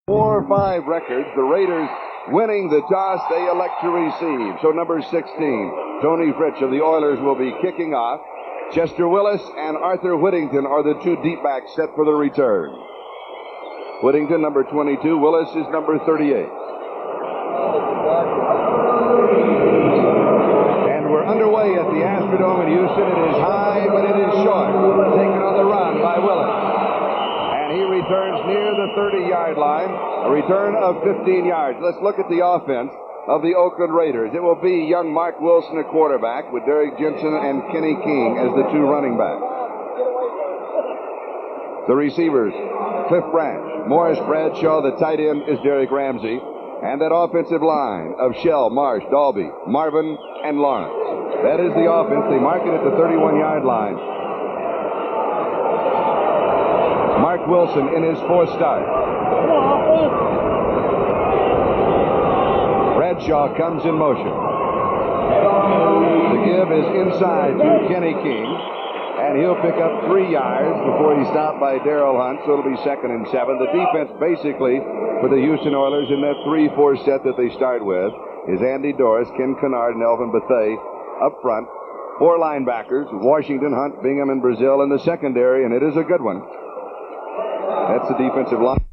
4-5 records. The Raiders winning the toss, they elect to receive. So number 16, Tony Fritsch of the Oilers will be kicking off. Chester Willis and Arthur Whittington are the two deep backs set for the return. Whittington, number 22. Willis is number 38. And we're underway at the Astrodome in Houston. It is high, but it is short. Taken on the run by Willis. And he returns near the 30-yard line. A return of 15 yards. Let's look at the offense of the Oakland Raiders. It will be young Mark Wilson at quarterback with Derek Jensen and Kenny King as the two running backs. The receivers, Cliff Branch, Morris Bradshaw. The tight end is Derek Ramsey. And that offensive line of Shell, Marsh, Dalby, Marvin, and Lawrence. That is the offense. They mark it at the 31-yard line. Mark Wilson in his fourth start. Bradshaw comes in motion. The give is inside to Kenny King, and he'll pick up 3 yards before he's stopped by Darrell Hunt, so it'll be 2nd and 7. The defense basically for the Houston Oilers in that 3-4 set that they start with is Andy Doris, Ken Kennard, and Elvin Bethea up front. 4 linebackers, Washington, Hunt, Bingham, and Brazil in the secondary, and it is a good one. That's the defensive line.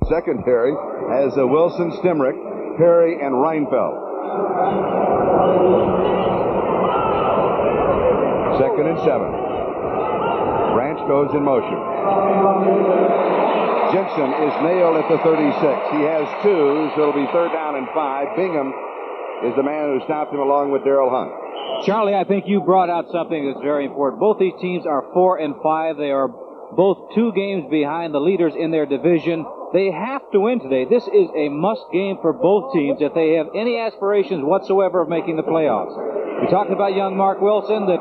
Secondary has Wilson, Stemrick, Perry, and Reinfeldt. 2nd and 7. Branch goes in motion. Jensen is nailed at the 36. He has 2, so it'll be 3rd down and 5. Bingham is the man who stopped him along with Darrell Hunt. Charlie, I think you brought out something that's very important. Both these teams are 4 and 5. They are both 2 games behind the leaders in their division. They have to win today. This is a must game for both teams if they have any aspirations whatsoever of making the playoffs. We talked about young Mark Wilson, that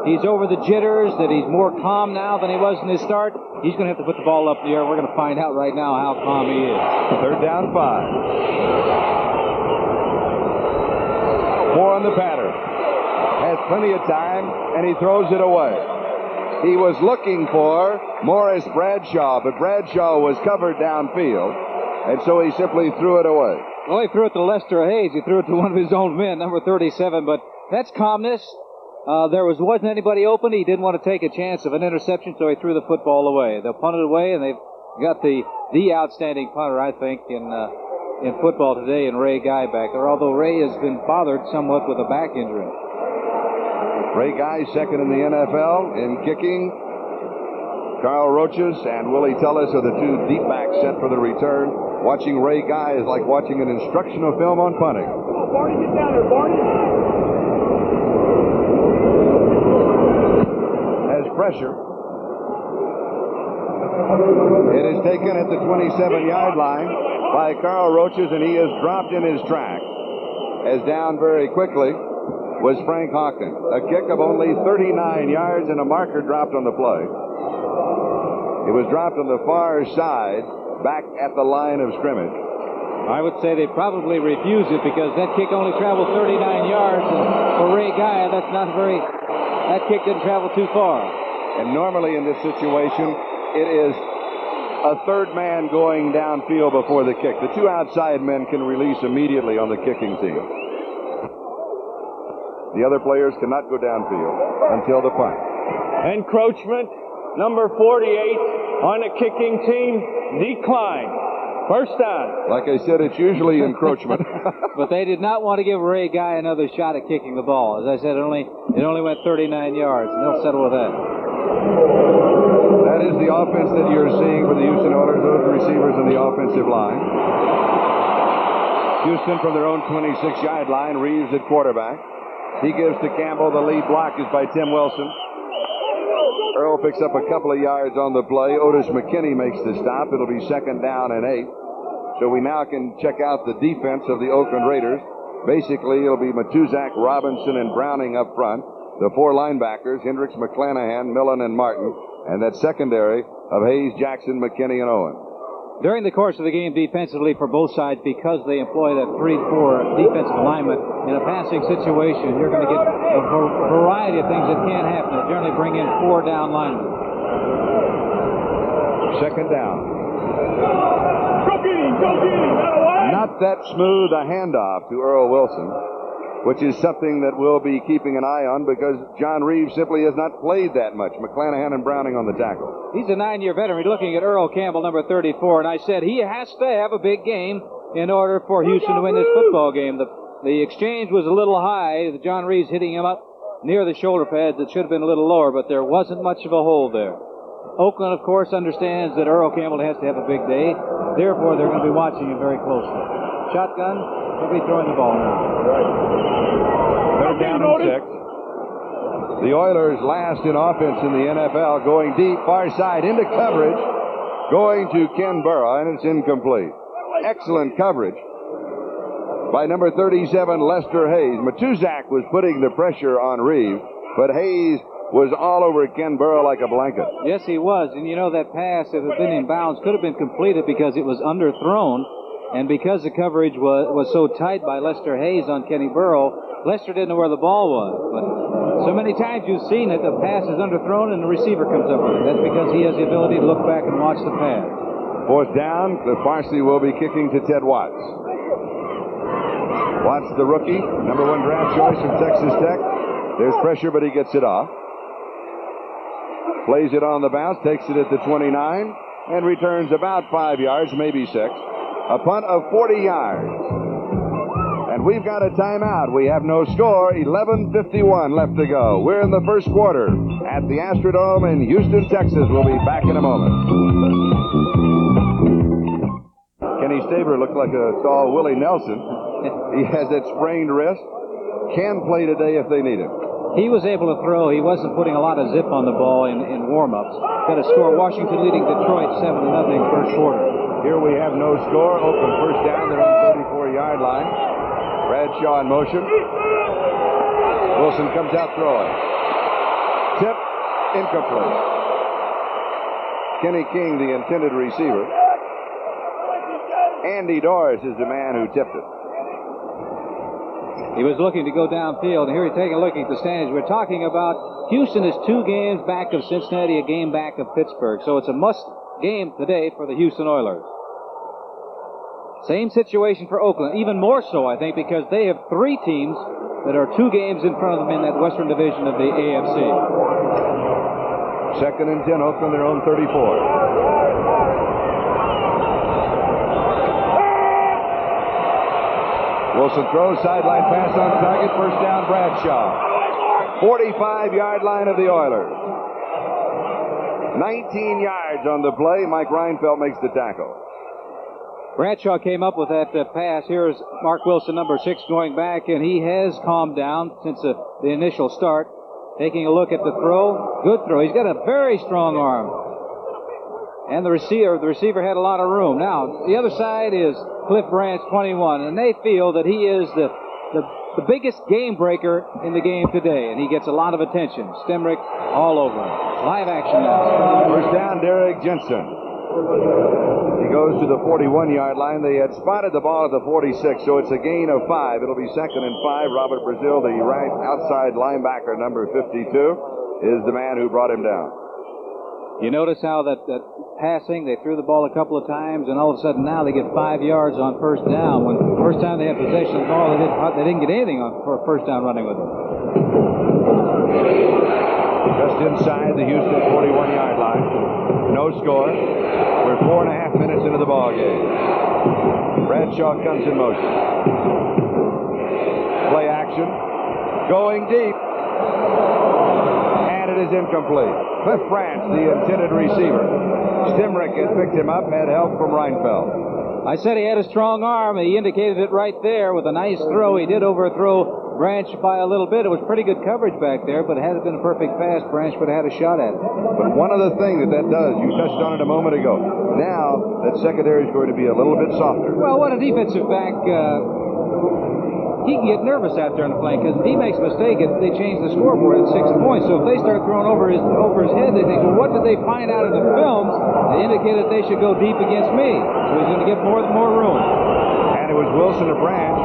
he's over the jitters, that he's more calm now than he was in his start. He's going to have to put the ball up in the air. We're going to find out right now how calm he is. 3rd down, 5. 4 on the pattern. Has plenty of time, and he throws it away. He was looking for Morris Bradshaw, but Bradshaw was covered downfield, and so he simply threw it away. Well, he threw it to Lester Hayes. He threw it to one of his own men, number 37, but that's calmness. There wasn't anybody open. He didn't want to take a chance of an interception, so he threw the football away. They'll punt it away, and they've got the outstanding punter, I think, in football today, in Ray Guy back there, although Ray has been bothered somewhat with a back injury. Ray Guy, 2nd in the NFL in kicking. Carl Roaches and Willie Tullis are the 2 deep backs set for the return. Watching Ray Guy is like watching an instructional film on punting. Come on, Barney, get down there, Barney. Has pressure. It is taken at the 27-yard line by Carl Roaches, and he is dropped in his tracks. As down very quickly was Frank Hawken. A kick of only 39 yards and a marker dropped on the play. It was dropped on the far side, back at the line of scrimmage. I would say they probably refused it because that kick only traveled 39 yards, and for Ray Guy, that kick didn't travel too far. And normally in this situation, it is a 3rd man going downfield before the kick. The 2 outside men can release immediately on the kicking team. The other players cannot go downfield until the punt. Encroachment, number 48 on the kicking team, decline. 1st down. Like I said, it's usually encroachment. But they did not want to give Ray Guy another shot at kicking the ball. As I said, it only went 39 yards, and they'll settle with that. That is the offense that you're seeing for the Houston Oilers, those receivers in the offensive line. Houston from their own 26-yard line, Reeves at quarterback. He gives to Campbell. The lead block is by Tim Wilson. Earl picks up a couple of yards on the play. Otis McKinney makes the stop. It'll be 2nd down and 8. So we now can check out the defense of the Oakland Raiders. Basically, it'll be Matuzak, Robinson, and Browning up front. The 4 linebackers, Hendricks, McClanahan, Millen, and Martin. And that secondary of Hayes, Jackson, McKinney, and Owen. During the course of the game defensively for both sides, because they employ that 3-4 defensive alignment, in a passing situation, you're going to get a variety of things that can't happen. They generally bring in 4 down linemen. 2nd down. Go get him, go that smooth a handoff to Earl Wilson, which is something that we'll be keeping an eye on because John Reeves simply has not played that much. McClanahan and Browning on the tackle. He's a 9-year veteran. Looking at Earl Campbell, number 34, and I said he has to have a big game in order for Houston to win this football game. The exchange was a little high. John Reeves hitting him up near the shoulder pads. It should have been a little lower, but there wasn't much of a hold there. Oakland, of course, understands that Earl Campbell has to have a big day. Therefore, they're going to be watching him very closely. Shotgun, he'll be throwing the ball now. Third down and 6. The Oilers last in offense in the NFL, going deep, far side, into coverage, going to Ken Burrow, and it's incomplete. Excellent coverage by number 37, Lester Hayes. Matuzak was putting the pressure on Reeves, but Hayes was all over Ken Burrow like a blanket. Yes, he was. And you know, that pass, if it had been in bounds, could have been completed because it was underthrown. And because the coverage was so tight by Lester Hayes on Kenny Burrow, Lester didn't know where the ball was. But so many times you've seen it, the pass is underthrown and the receiver comes up with it. That's because he has the ability to look back and watch the pass. Fourth down, Cliff Parsley will be kicking to Ted Watts. Watts, the rookie, number 1 draft choice from Texas Tech. There's pressure, but he gets it off. Plays it on the bounce, takes it at the 29, and returns about 5 yards, maybe 6. A punt of 40 yards. And we've got a timeout. We have no score. 11:51 left to go. We're in the first quarter at the Astrodome in Houston, Texas. We'll be back in a moment. Kenny Stabler looked like a tall Willie Nelson. He has that sprained wrist. Can play today if they need him. He was able to throw. He wasn't putting a lot of zip on the ball in warm-ups. Got a score. Washington leading Detroit 7-0 first quarter. Here we have no score. Oakland first down. They're on the 34-yard line. Bradshaw in motion. Wilson comes out throwing. Tip, incomplete. Kenny King, the intended receiver. Andy Doris is the man who tipped it. He was looking to go downfield, and here he's taking a look at the standings. We're talking about Houston is 2 games back of Cincinnati, a game back of Pittsburgh. So it's a must game today for the Houston Oilers. Same situation for Oakland, even more so, I think, because they have 3 teams that are 2 games in front of them in that Western Division of the AFC. Second and 10, Oakland, their own 34. Wilson throws, sideline pass on target, first down, Bradshaw. 45-yard line of the Oilers. 19 yards on the play. Mike Reinfeldt makes the tackle. Bradshaw came up with that pass. Here's Mark Wilson, number 6, going back, and he has calmed down since the initial start. Taking a look at the throw. Good throw. He's got a very strong arm. And the receiver had a lot of room. Now, the other side is Cliff Branch, 21, and they feel that he is the biggest game breaker in the game today, and he gets a lot of attention. Stemrick all over him. Live action now. First down, Derek Jensen. He goes to the 41-yard line. They had spotted the ball at the 46, so it's a gain of 5. It'll be second and 5. Robert Brazil, the right outside linebacker, number 52, is the man who brought him down. You notice how that passing, they threw the ball a couple of times, and all of a sudden now they get 5 yards on first down. When the first time they had possession of the ball, they didn't get anything for a first down running with it. Just inside the Houston 41-yard line. No score. We're 4.5 minutes into the ball game. Bradshaw comes in motion. Play action. Going deep. And it is incomplete. Cliff Branch, the intended receiver. Stemrick had picked him up, had help from Reinfeldt. I said he had a strong arm. He indicated it right there with a nice throw. He did overthrow Branch by a little bit. It was pretty good coverage back there, but had it been a perfect pass, Branch would have had a shot at it. But one of the things that does, you touched on it a moment ago, now that secondary is going to be a little bit softer. Well, what a defensive back, he can get nervous out there on the plane because if he makes a mistake, they change the scoreboard at 6 points. So if they start throwing over his head, they think, well, what did they find out in the films? They indicate that they should go deep against me. So he's going to get more room. And it was Wilson to Branch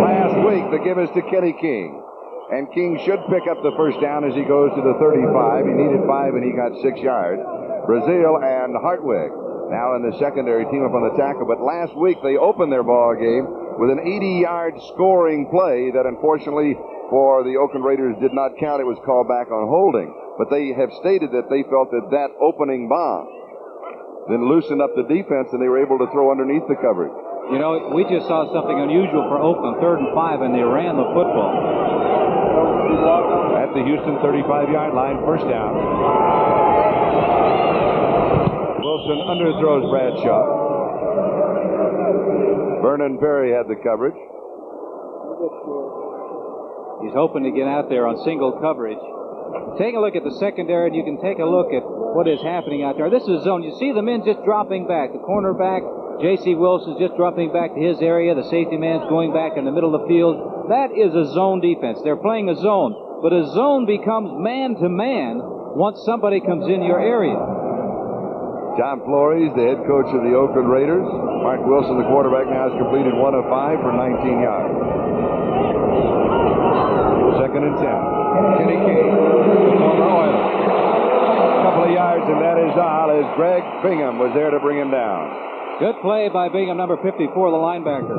last week. The give is to Kenny King. And King should pick up the first down as he goes to the 35. He needed 5 and he got 6 yards. Brazil and Hartwig now in the secondary team up on the tackle. But last week they opened their ball game with an 80-yard scoring play that unfortunately for the Oakland Raiders did not count. It was called back on holding. But they have stated that they felt that opening bomb then loosened up the defense and they were able to throw underneath the coverage. You know, we just saw something unusual for Oakland, 3rd and 5, and they ran the football. At the Houston 35-yard line, first down. Wilson underthrows Bradshaw. Vernon Perry had the coverage. He's hoping to get out there on single coverage. Take a look at the secondary, and you can take a look at what is happening out there. This is zone. You see the men just dropping back. The cornerback, J.C. Wilson's just dropping back to his area. The safety man's going back in the middle of the field. That is a zone defense. They're playing a zone. But a zone becomes man-to-man once somebody comes in your area. John Flores, the head coach of the Oakland Raiders. Mark Wilson, the quarterback, now has completed 1 of 5 for 19 yards. 2nd and 10. Kenny King, the former Oiler. A couple of yards, and that is all, as Greg Bingham was there to bring him down. Good play by Bingham, number 54, the linebacker.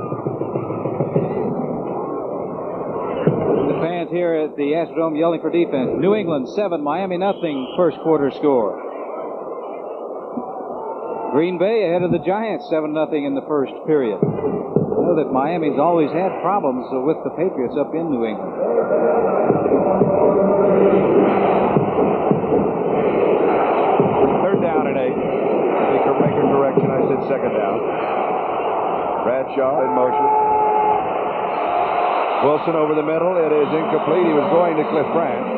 The fans here at the Astrodome yelling for defense. New England 7, Miami nothing, first quarter score. Green Bay ahead of the Giants, 7-0 in the first period. I know that Miami's always had problems with the Patriots up in New England. Third down and 8. Make a correction. I said second down. Bradshaw in motion. Wilson over the middle. It is incomplete. He was going to Cliff Branch.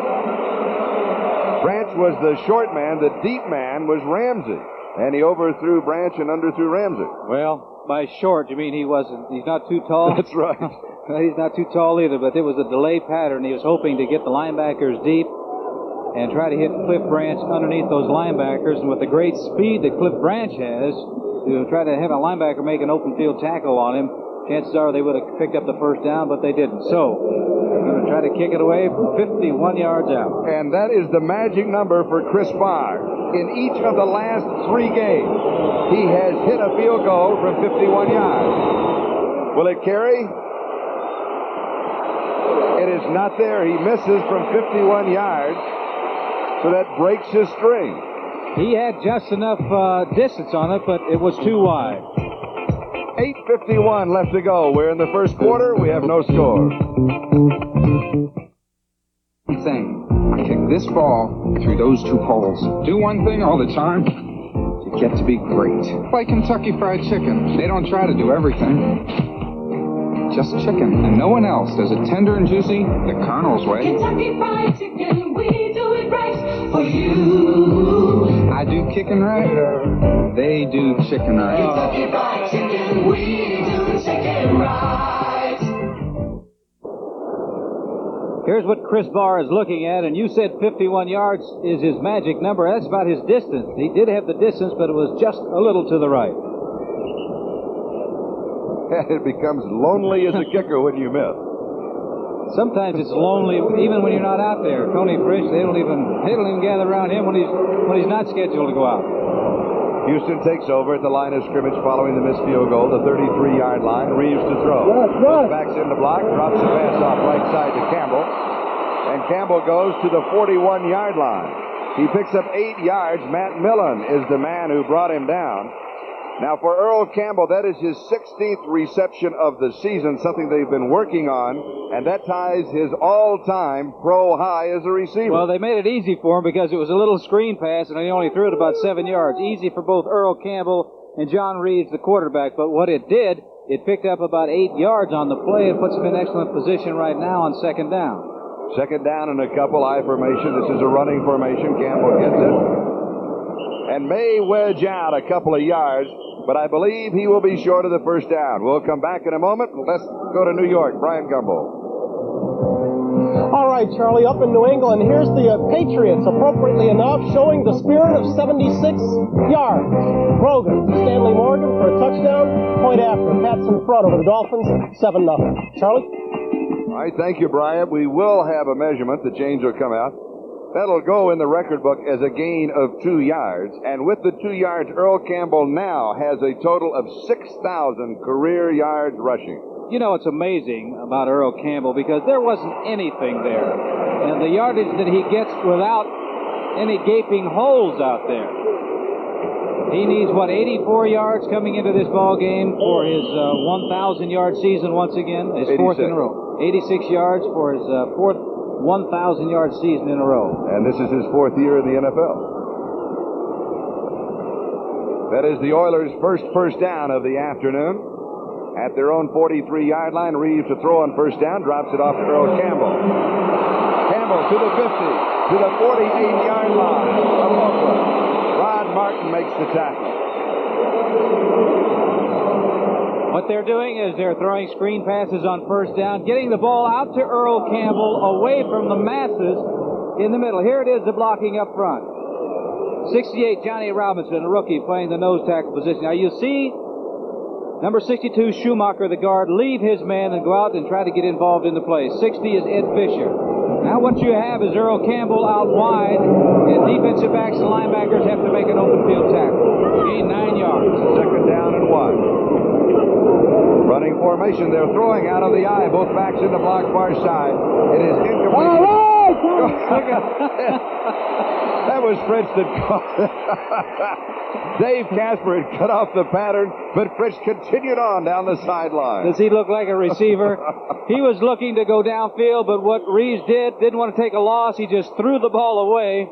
Branch was the short man. The deep man was Ramsey. And he overthrew Branch and underthrew Ramsey. Well, by short, you mean he's not too tall? That's right. He's not too tall either, but it was a delay pattern. He was hoping to get the linebackers deep and try to hit Cliff Branch underneath those linebackers. And with the great speed that Cliff Branch has, to try to have a linebacker make an open field tackle on him, chances are they would have picked up the first down, but they didn't. So, they're going to try to kick it away from 51 yards out. And that is the magic number for Chris Barr. In each of the last 3 games, he has hit a field goal from 51 yards. Will it carry? It is not there. He misses from 51 yards. So that breaks his string. He had just enough distance on it, but it was too wide. 8:51 left to go. We're in the first quarter. We have no score. Thing. I kick this ball through those 2 poles. Do one thing all the time. You get to be great. Like Kentucky Fried Chicken. They don't try to do everything. Just chicken, and no one else does it tender and juicy the Colonel's way. Kentucky Fried Chicken, we do it right for you. I do kicking right, they do chicken right. Kentucky Fried Chicken, we do chicken right. Here's what Chris Barr is looking at, and you said 51 yards is his magic number. That's about his distance. He did have the distance, but it was just a little to the right. It becomes lonely as a kicker when you miss. Sometimes it's lonely even when you're not out there. Tony Frisch, they don't even gather around him when he's not scheduled to go out. Houston takes over at the line of scrimmage following the missed field goal, the 33-yard line. Reeves to throw. Backs in the block, drops the pass off right side to Campbell. And Campbell goes to the 41-yard line. He picks up 8 yards. Matt Millen is the man who brought him down. Now, for Earl Campbell, that is his 16th reception of the season, something they've been working on, and that ties his all-time pro high as a receiver. Well, they made it easy for him because it was a little screen pass, and he only threw it about 7 yards. Easy for both Earl Campbell and John Reeves, the quarterback. But what it did, it picked up about 8 yards on the play and puts him in excellent position right now on second down. Second down and a couple, I formation. This is a running formation. Campbell gets it. And may wedge out a couple of yards, but I believe he will be short of the first down. We'll come back in a moment. Let's go to New York. Brian Gumbel. All right, Charlie, up in New England, here's the Patriots, appropriately enough, showing the spirit of 76 yards. Brogan, Stanley Morgan for a touchdown. Point after. Pats in front over the Dolphins, 7-0. Charlie? All right, thank you, Brian. We will have a measurement. The change will come out. That'll go in the record book as a gain of 2 yards. And with the 2 yards, Earl Campbell now has a total of 6,000 career yards rushing. You know, it's amazing about Earl Campbell because there wasn't anything there. And the yardage that he gets without any gaping holes out there. He needs, 84 yards coming into this ball game for his 1,000-yard season once again, his 86. fourth in a row. 86 yards for his fourth 1,000-yard season in a row. And this is his fourth year in the NFL. That is the Oilers' first down of the afternoon. At their own 43-yard line, Reeves to throw on first down, drops it off to Earl Campbell. Campbell to the 50, to the 48-yard line of Oakland. Rod Martin makes the tackle. What they're doing is they're throwing screen passes on first down, getting the ball out to Earl Campbell away from the masses in the middle. Here it is, the blocking up front. 68, Johnny Robinson, a rookie, playing the nose tackle position. Now you see number 62, Schumacher, the guard, leave his man and go out and try to get involved in the play. 60 is Ed Fisher. Now what you have is Earl Campbell out wide, and defensive backs and linebackers have to make an open field tackle. Gain 9 yards. Second down and 1. Running formation, they're throwing out of the eye. Both backs in the block far side. It is incomplete. That was Fritz that caught. Dave Casper had cut off the pattern, but Fritz continued on down the sideline. Does he look like a receiver? He was looking to go downfield, but what Reeves didn't want to take a loss. He just threw the ball away,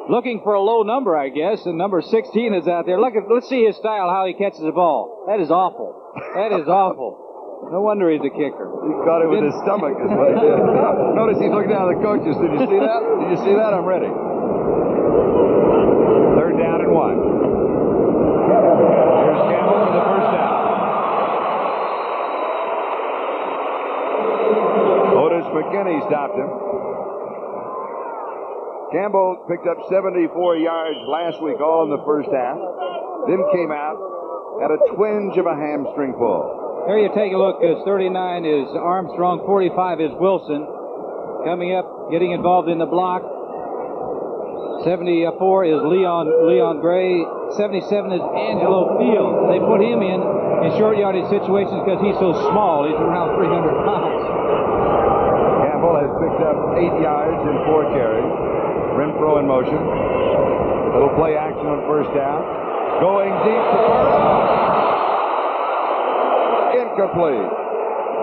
looking for a low number, I guess, and number 16 is out there. Let's see his style, how he catches the ball. That is awful. That is awful. No wonder he's a kicker. He caught it with his stomach is what he did. Notice he's looking down at the coaches. Did you see that? Did you see that? I'm ready. Third down and 1. Here's Campbell for the first down. Otis McKinney stopped him. Campbell picked up 74 yards last week, all in the first half. Then came out, had a twinge of a hamstring pull. Here you take a look. 39 is Armstrong, 45 is Wilson. Coming up, getting involved in the block. 74 is Leon Gray. 77 is Angelo Fields. They put him in short yardage situations because he's so small. He's around 300 pounds. Campbell has picked up 8 yards in 4 carries. Renfro in motion. Little play action on first down. Going deep to Burrow. Incomplete.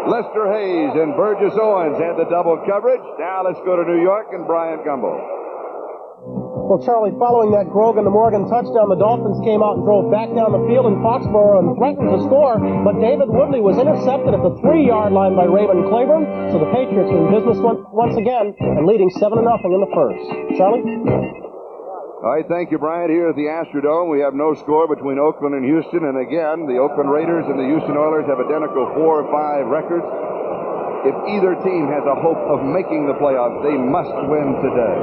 Lester Hayes and Burgess Owens had the double coverage. Now let's go to New York and Brian Gumbel. Well, Charlie, following that Grogan to Morgan touchdown, the Dolphins came out and drove back down the field in Foxborough and threatened to score, but David Woodley was intercepted at the 3-yard line by Raymond Claiborne, so the Patriots are in business once again and leading 7-0 in the first. Charlie? All right, thank you, Brian. Here at the Astrodome, we have no score between Oakland and Houston, and again, the Oakland Raiders and the Houston Oilers have identical 4 or 5 records. If either team has a hope of making the playoffs, they must win today.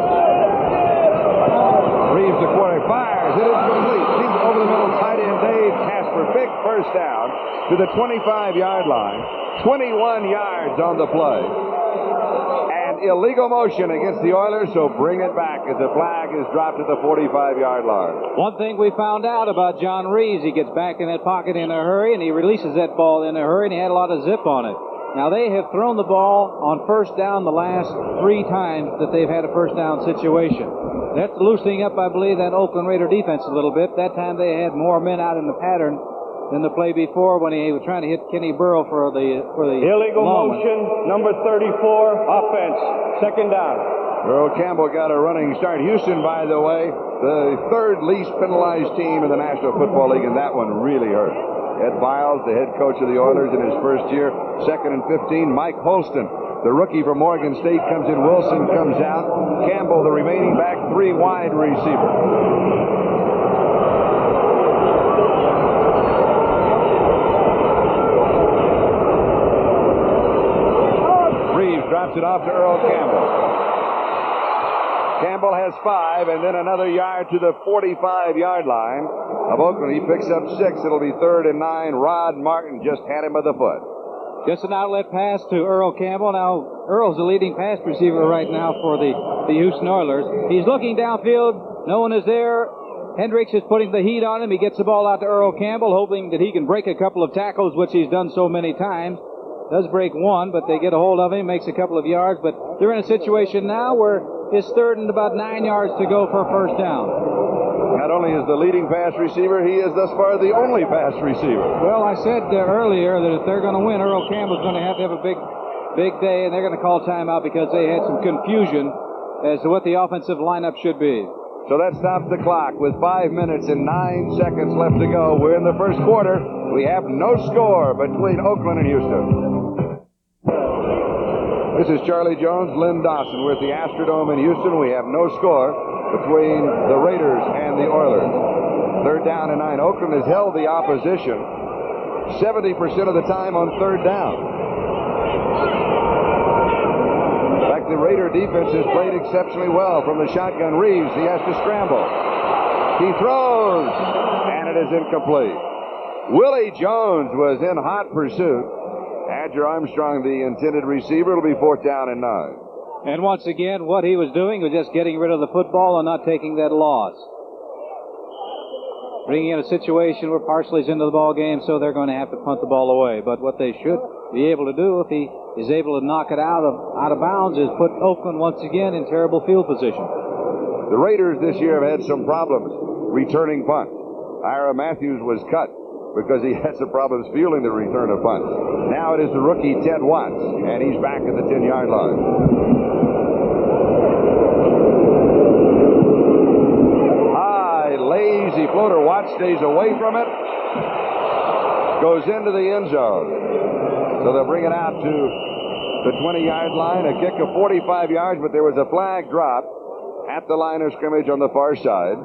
Reeves, the quarterback, fires. It is complete. Deep over the middle, tight end Dave Casper. Big first down to the 25-yard line. 21 yards on the play. And illegal motion against the Oilers, so bring it back as the flag is dropped at the 45-yard line. One thing we found out about John Reeves, he gets back in that pocket in a hurry, and he releases that ball in a hurry, and he had a lot of zip on it. Now, they have thrown the ball on first down the last 3 times that they've had a first down situation. That's loosening up, I believe, that Oakland Raider defense a little bit. That time they had more men out in the pattern than the play before when he was trying to hit Kenny Burrow for the illegal motion, number 34, offense, second down. Earl Campbell got a running start. Houston, by the way, the 3rd least penalized team in the National Football League, and that one really hurt. Ed Biles, the head coach of the Oilers in his first year, 2nd and 15. Mike Holston, the rookie from Morgan State, comes in. Wilson comes out. Campbell, the remaining back, 3 wide receiver. Reeves drops it off to Earl Campbell. Campbell has 5, and then another yard to the 45-yard line of Oakland. He picks up 6. It'll be 3rd and 9. Rod Martin just had him by the foot. Just an outlet pass to Earl Campbell. Now, Earl's the leading pass receiver right now for the Houston Oilers. He's looking downfield. No one is there. Hendricks is putting the heat on him. He gets the ball out to Earl Campbell, hoping that he can break a couple of tackles, which he's done so many times. Does break one, but they get a hold of him, makes a couple of yards, but they're in a situation now where it's third and about 9 yards to go for a first down. Not only is the leading pass receiver, he is thus far the only pass receiver. Well, I said earlier that if they're going to win, Earl Campbell's going to have a big day, and they're going to call timeout because they had some confusion as to what the offensive lineup should be. So that stops the clock with 5 minutes and 9 seconds left to go. We're in the first quarter. We have no score between Oakland and Houston. This is Charlie Jones, Lynn Dawson. We're at the Astrodome in Houston. We have no score between the Raiders and the Oilers. Third down and 9. Oakland has held the opposition 70% of the time on third down. In fact, the Raider defense has played exceptionally well from the shotgun. Reeves, he has to scramble. He throws, and it is incomplete. Willie Jones was in hot pursuit. Adger Armstrong, the intended receiver. It'll be fourth down and 9. And once again, what he was doing was just getting rid of the football and not taking that loss. Bringing in a situation where Parsley's into the ball game, so they're going to have to punt the ball away. But what they should be able to do, if he is able to knock it out of bounds, is put Oakland once again in terrible field position. The Raiders this year have had some problems returning punts. Ira Matthews was cut because he had some problems fielding the return of punts. Now it is the rookie Ted Watts, and he's back at the 10-yard line. High, lazy floater. Watts stays away from it. Goes into the end zone. So they'll bring it out to the 20-yard line. A kick of 45 yards, but there was a flag drop at the line of scrimmage on the far side.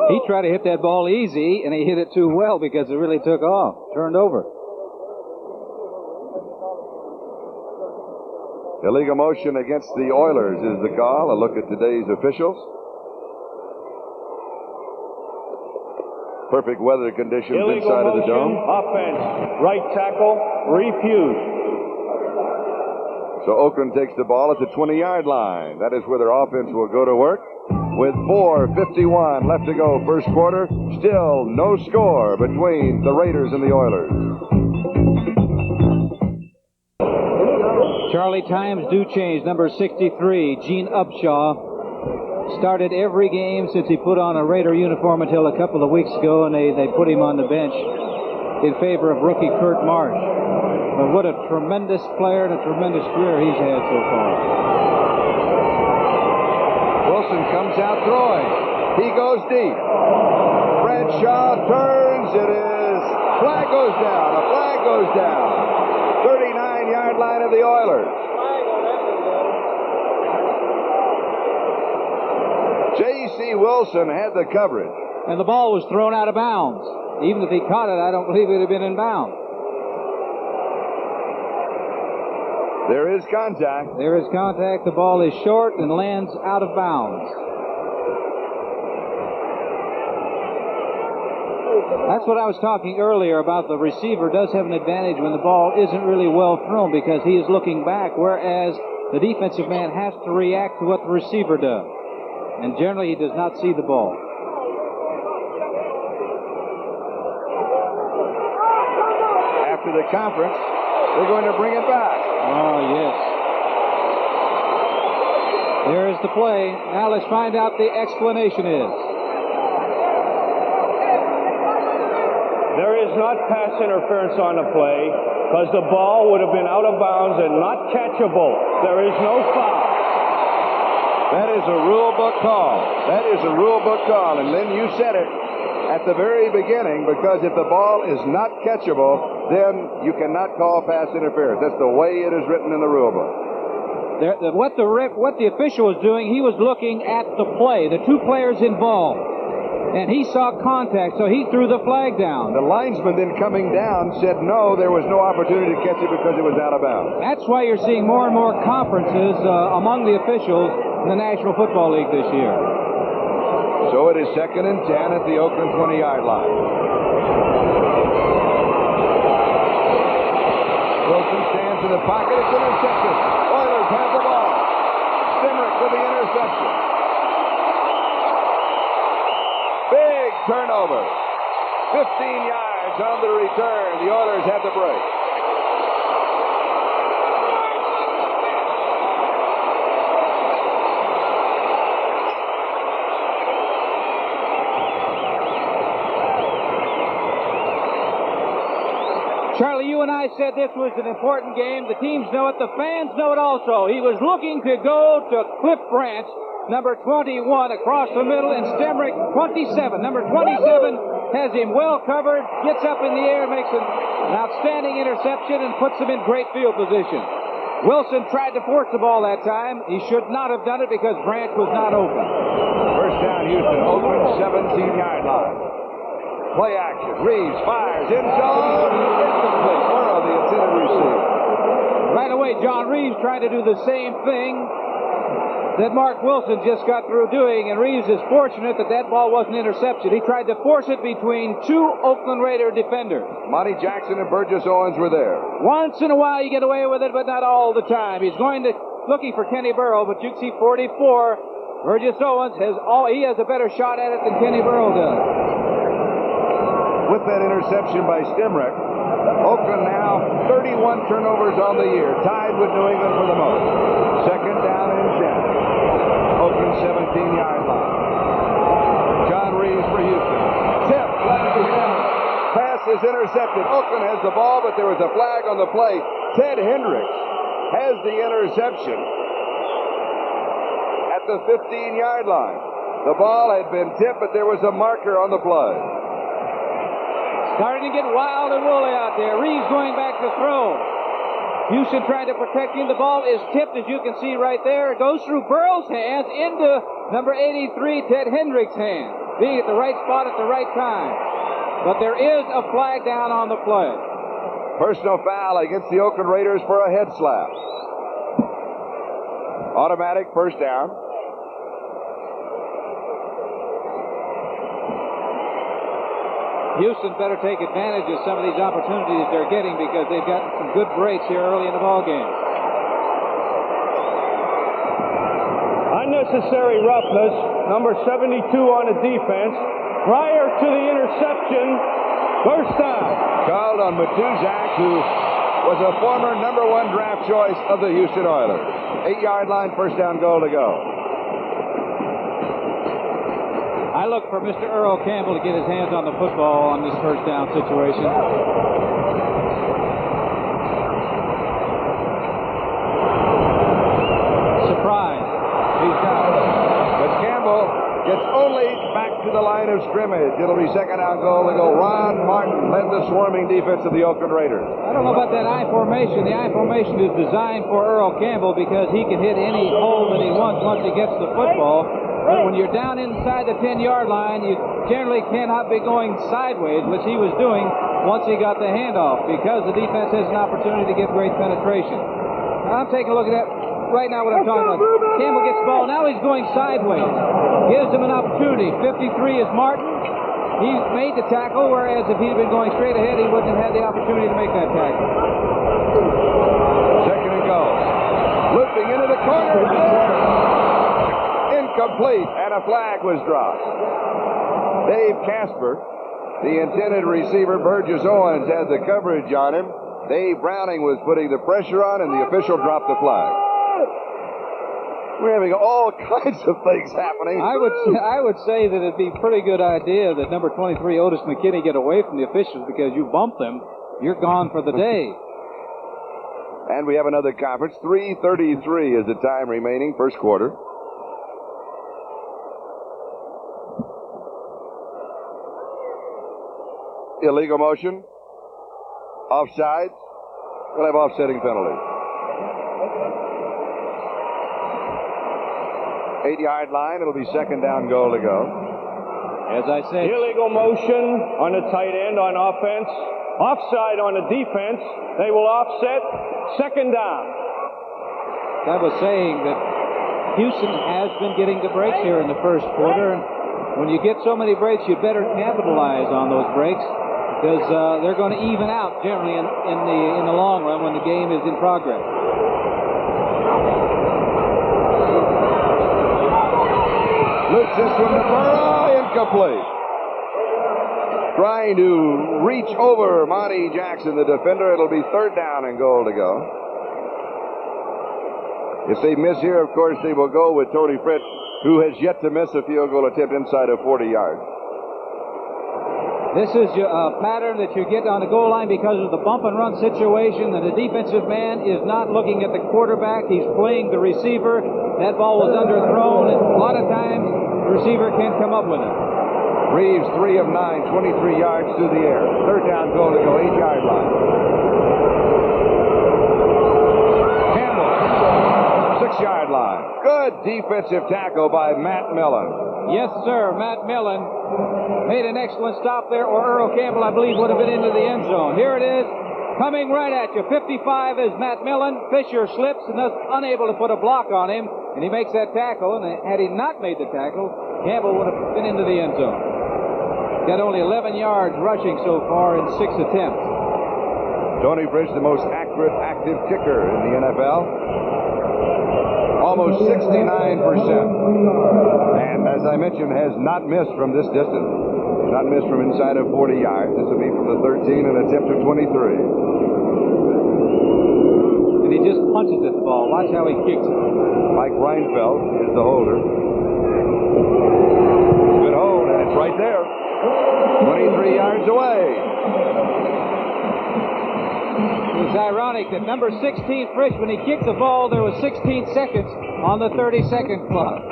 He tried to hit that ball easy, and he hit it too well because it really took off, turned over. Illegal motion against the Oilers is the call. A look at today's officials. Perfect weather conditions Illegal inside of the motion, dome. offense, right tackle, refused. So Oakland takes the ball at the 20-yard line. That is where their offense will go to work. With 4:51 left to go, first quarter, still no score between the Raiders and the Oilers. Charlie, times do change. Number 63, Gene Upshaw, started every game since he put on a Raider uniform until a couple of weeks ago, and they put him on the bench in favor of rookie Kurt Marsh. But what a tremendous player and a tremendous career he's had so far. Wilson comes out throwing. He goes deep. Bradshaw turns. It is. Flag goes down. A flag goes down. 39-yard line of the Oilers. J.C. Wilson had the coverage. And the ball was thrown out of bounds. Even if he caught it, I don't believe it would have been in bounds. There is contact. There is contact. The ball is short and lands out of bounds. That's what I was talking earlier about. The receiver does have an advantage when the ball isn't really well thrown because he is looking back, whereas the defensive man has to react to what the receiver does. And generally, he does not see the ball. After the conference, they're going to bring it back. Oh, yes. There is the play. Now let's find out the explanation is. There is not pass interference on the play because the ball would have been out of bounds and not catchable. There is no foul. That is a rule book call. That is a rule book call. And Lynn, you said it at the very beginning, because if the ball is not catchable, then you cannot call pass interference. That's the way it is written in the rule book. What the official was doing, he was looking at the play, the two players involved, and he saw contact, so he threw the flag down. The linesman then coming down said no, there was no opportunity to catch it because it was out of bounds. That's why you're seeing more and more conferences among the officials in the National Football League this year. So it is 2nd and 10 at the Oakland 20-yard line. Wilson stands in the pocket. It's intercepted. Oilers have the ball. Simrick with the interception. Big turnover. 15 yards on the return. The Oilers had the break. Charlie, you and I said this was an important game. The teams know it. The fans know it also. He was looking to go to Cliff Branch, number 21, across the middle, and Stemrick, 27. Number 27 has him well covered, gets up in the air, makes an outstanding interception, and puts him in great field position. Wilson tried to force the ball that time. He should not have done it because Branch was not open. First down, Houston. Oakland, 17-yard line. Play action. Reeves fires in zone. Incomplete. Burrow, the intended receiver. Right away, John Reeves tried to do the same thing that Mark Wilson just got through doing, and Reeves is fortunate that that ball wasn't intercepted. He tried to force it between two Oakland Raider defenders. Monty Jackson and Burgess Owens were there. Once in a while you get away with it, but not all the time. He's looking for Kenny Burrow, but you can see 44. Burgess Owens has a better shot at it than Kenny Burrow does. With that interception by Stemrick, Oakland now 31 turnovers on the year, tied with New England for the most. Second down and 10. Oakland 17-yard line. John Reeves for Houston. Tip, flag is down. Pass is intercepted. Oakland has the ball, but there was a flag on the play. Ted Hendricks has the interception at the 15-yard line. The ball had been tipped, but there was a marker on the play. Starting to get wild and woolly out there. Reeves going back to throw. Houston trying to protect him. The ball is tipped, as you can see right there. It goes through Burrow's hands into number 83, Ted Hendricks' hands, being at the right spot at the right time. But there is a flag down on the play. Personal foul against the Oakland Raiders for a head slap. Automatic first down. Houston better take advantage of some of these opportunities they're getting because they've got some good breaks here early in the ball game. Unnecessary roughness, number 72 on the defense. Prior to the interception, first down. Called on Matuzak, who was a former number 1 draft choice of the Houston Oilers. 8-yard line, first down goal to go. I look for Mr. Earl Campbell to get his hands on the football on this first down situation. Surprise. He's got it. But Campbell gets only back to the line of scrimmage. It'll be second down goal to go. Ron Martin led the swarming defense of the Oakland Raiders. I don't know about that I formation. The I formation is designed for Earl Campbell because he can hit any hole that he wants once he gets the football. But when you're down inside the 10-yard line, you generally cannot be going sideways, which he was doing once he got the handoff, because the defense has an opportunity to get great penetration. Now, I'm taking a look at that right now, what I'm talking about. Campbell gets the ball. Now he's going sideways. Gives him an opportunity. 53 is Martin. He made the tackle, whereas if he'd been going straight ahead, he wouldn't have had the opportunity to make that tackle. Second and goal. Looping into the corner. Incomplete, and a flag was dropped. Dave Casper, the intended receiver. Burgess Owens had the coverage on him. Dave Browning was putting the pressure on, and the official dropped the flag. We're having all kinds of things happening. I would say that it'd be a pretty good idea that number 23, Otis McKinney, get away from the officials, because you bump them, you're gone for the day. And we have another conference. 3:33 is the time remaining, first quarter. Illegal motion. Offsides. We'll have offsetting penalty. 8-yard line. It'll be second down goal to go. As I said, Illegal motion on the tight end on offense. Offside on the defense. They will offset. Second down. I was saying that Houston has been getting the breaks here in the first quarter. And when you get so many breaks, you better capitalize on those breaks, because they're going to even out generally in the long run when the game is in progress. Looks this one to Burrow, incomplete. Trying to reach over Monty Jackson, the defender. It'll be third down and goal to go. If they miss here, of course, they will go with Tony Fritz, who has yet to miss a field goal attempt inside of 40 yards. This is a pattern that you get on the goal line because of the bump and run situation, and the defensive man is not looking at the quarterback. He's playing the receiver. That ball was underthrown, and a lot of times the receiver can't come up with it. Reeves, 3 of 9, 23 yards through the air. Third down goal to go, 8-yard line. Campbell, 6-yard line. Good defensive tackle by Matt Millen. Yes, sir. Matt Millen made an excellent stop there, or Earl Campbell, I believe, would have been into the end zone. Here it is, coming right at you. 55 is Matt Millen. Fisher slips and is unable to put a block on him, and he makes that tackle. And had he not made the tackle, Campbell would have been into the end zone. Got only 11 yards rushing so far in 6 attempts. Tony Bridge, the most accurate active kicker in the NFL. Almost 69%. And as I mentioned, has not missed from this distance. Not missed from inside of 40 yards. This will be from the 13 and attempt of 23. And he just punches at the ball. Watch how he kicks it. Mike Reinfeldt is the holder. Good hold, and it's right there. 23 yards away. It's ironic that number 16 Frisch, when he kicked the ball, there was 16 seconds on the 30-second clock.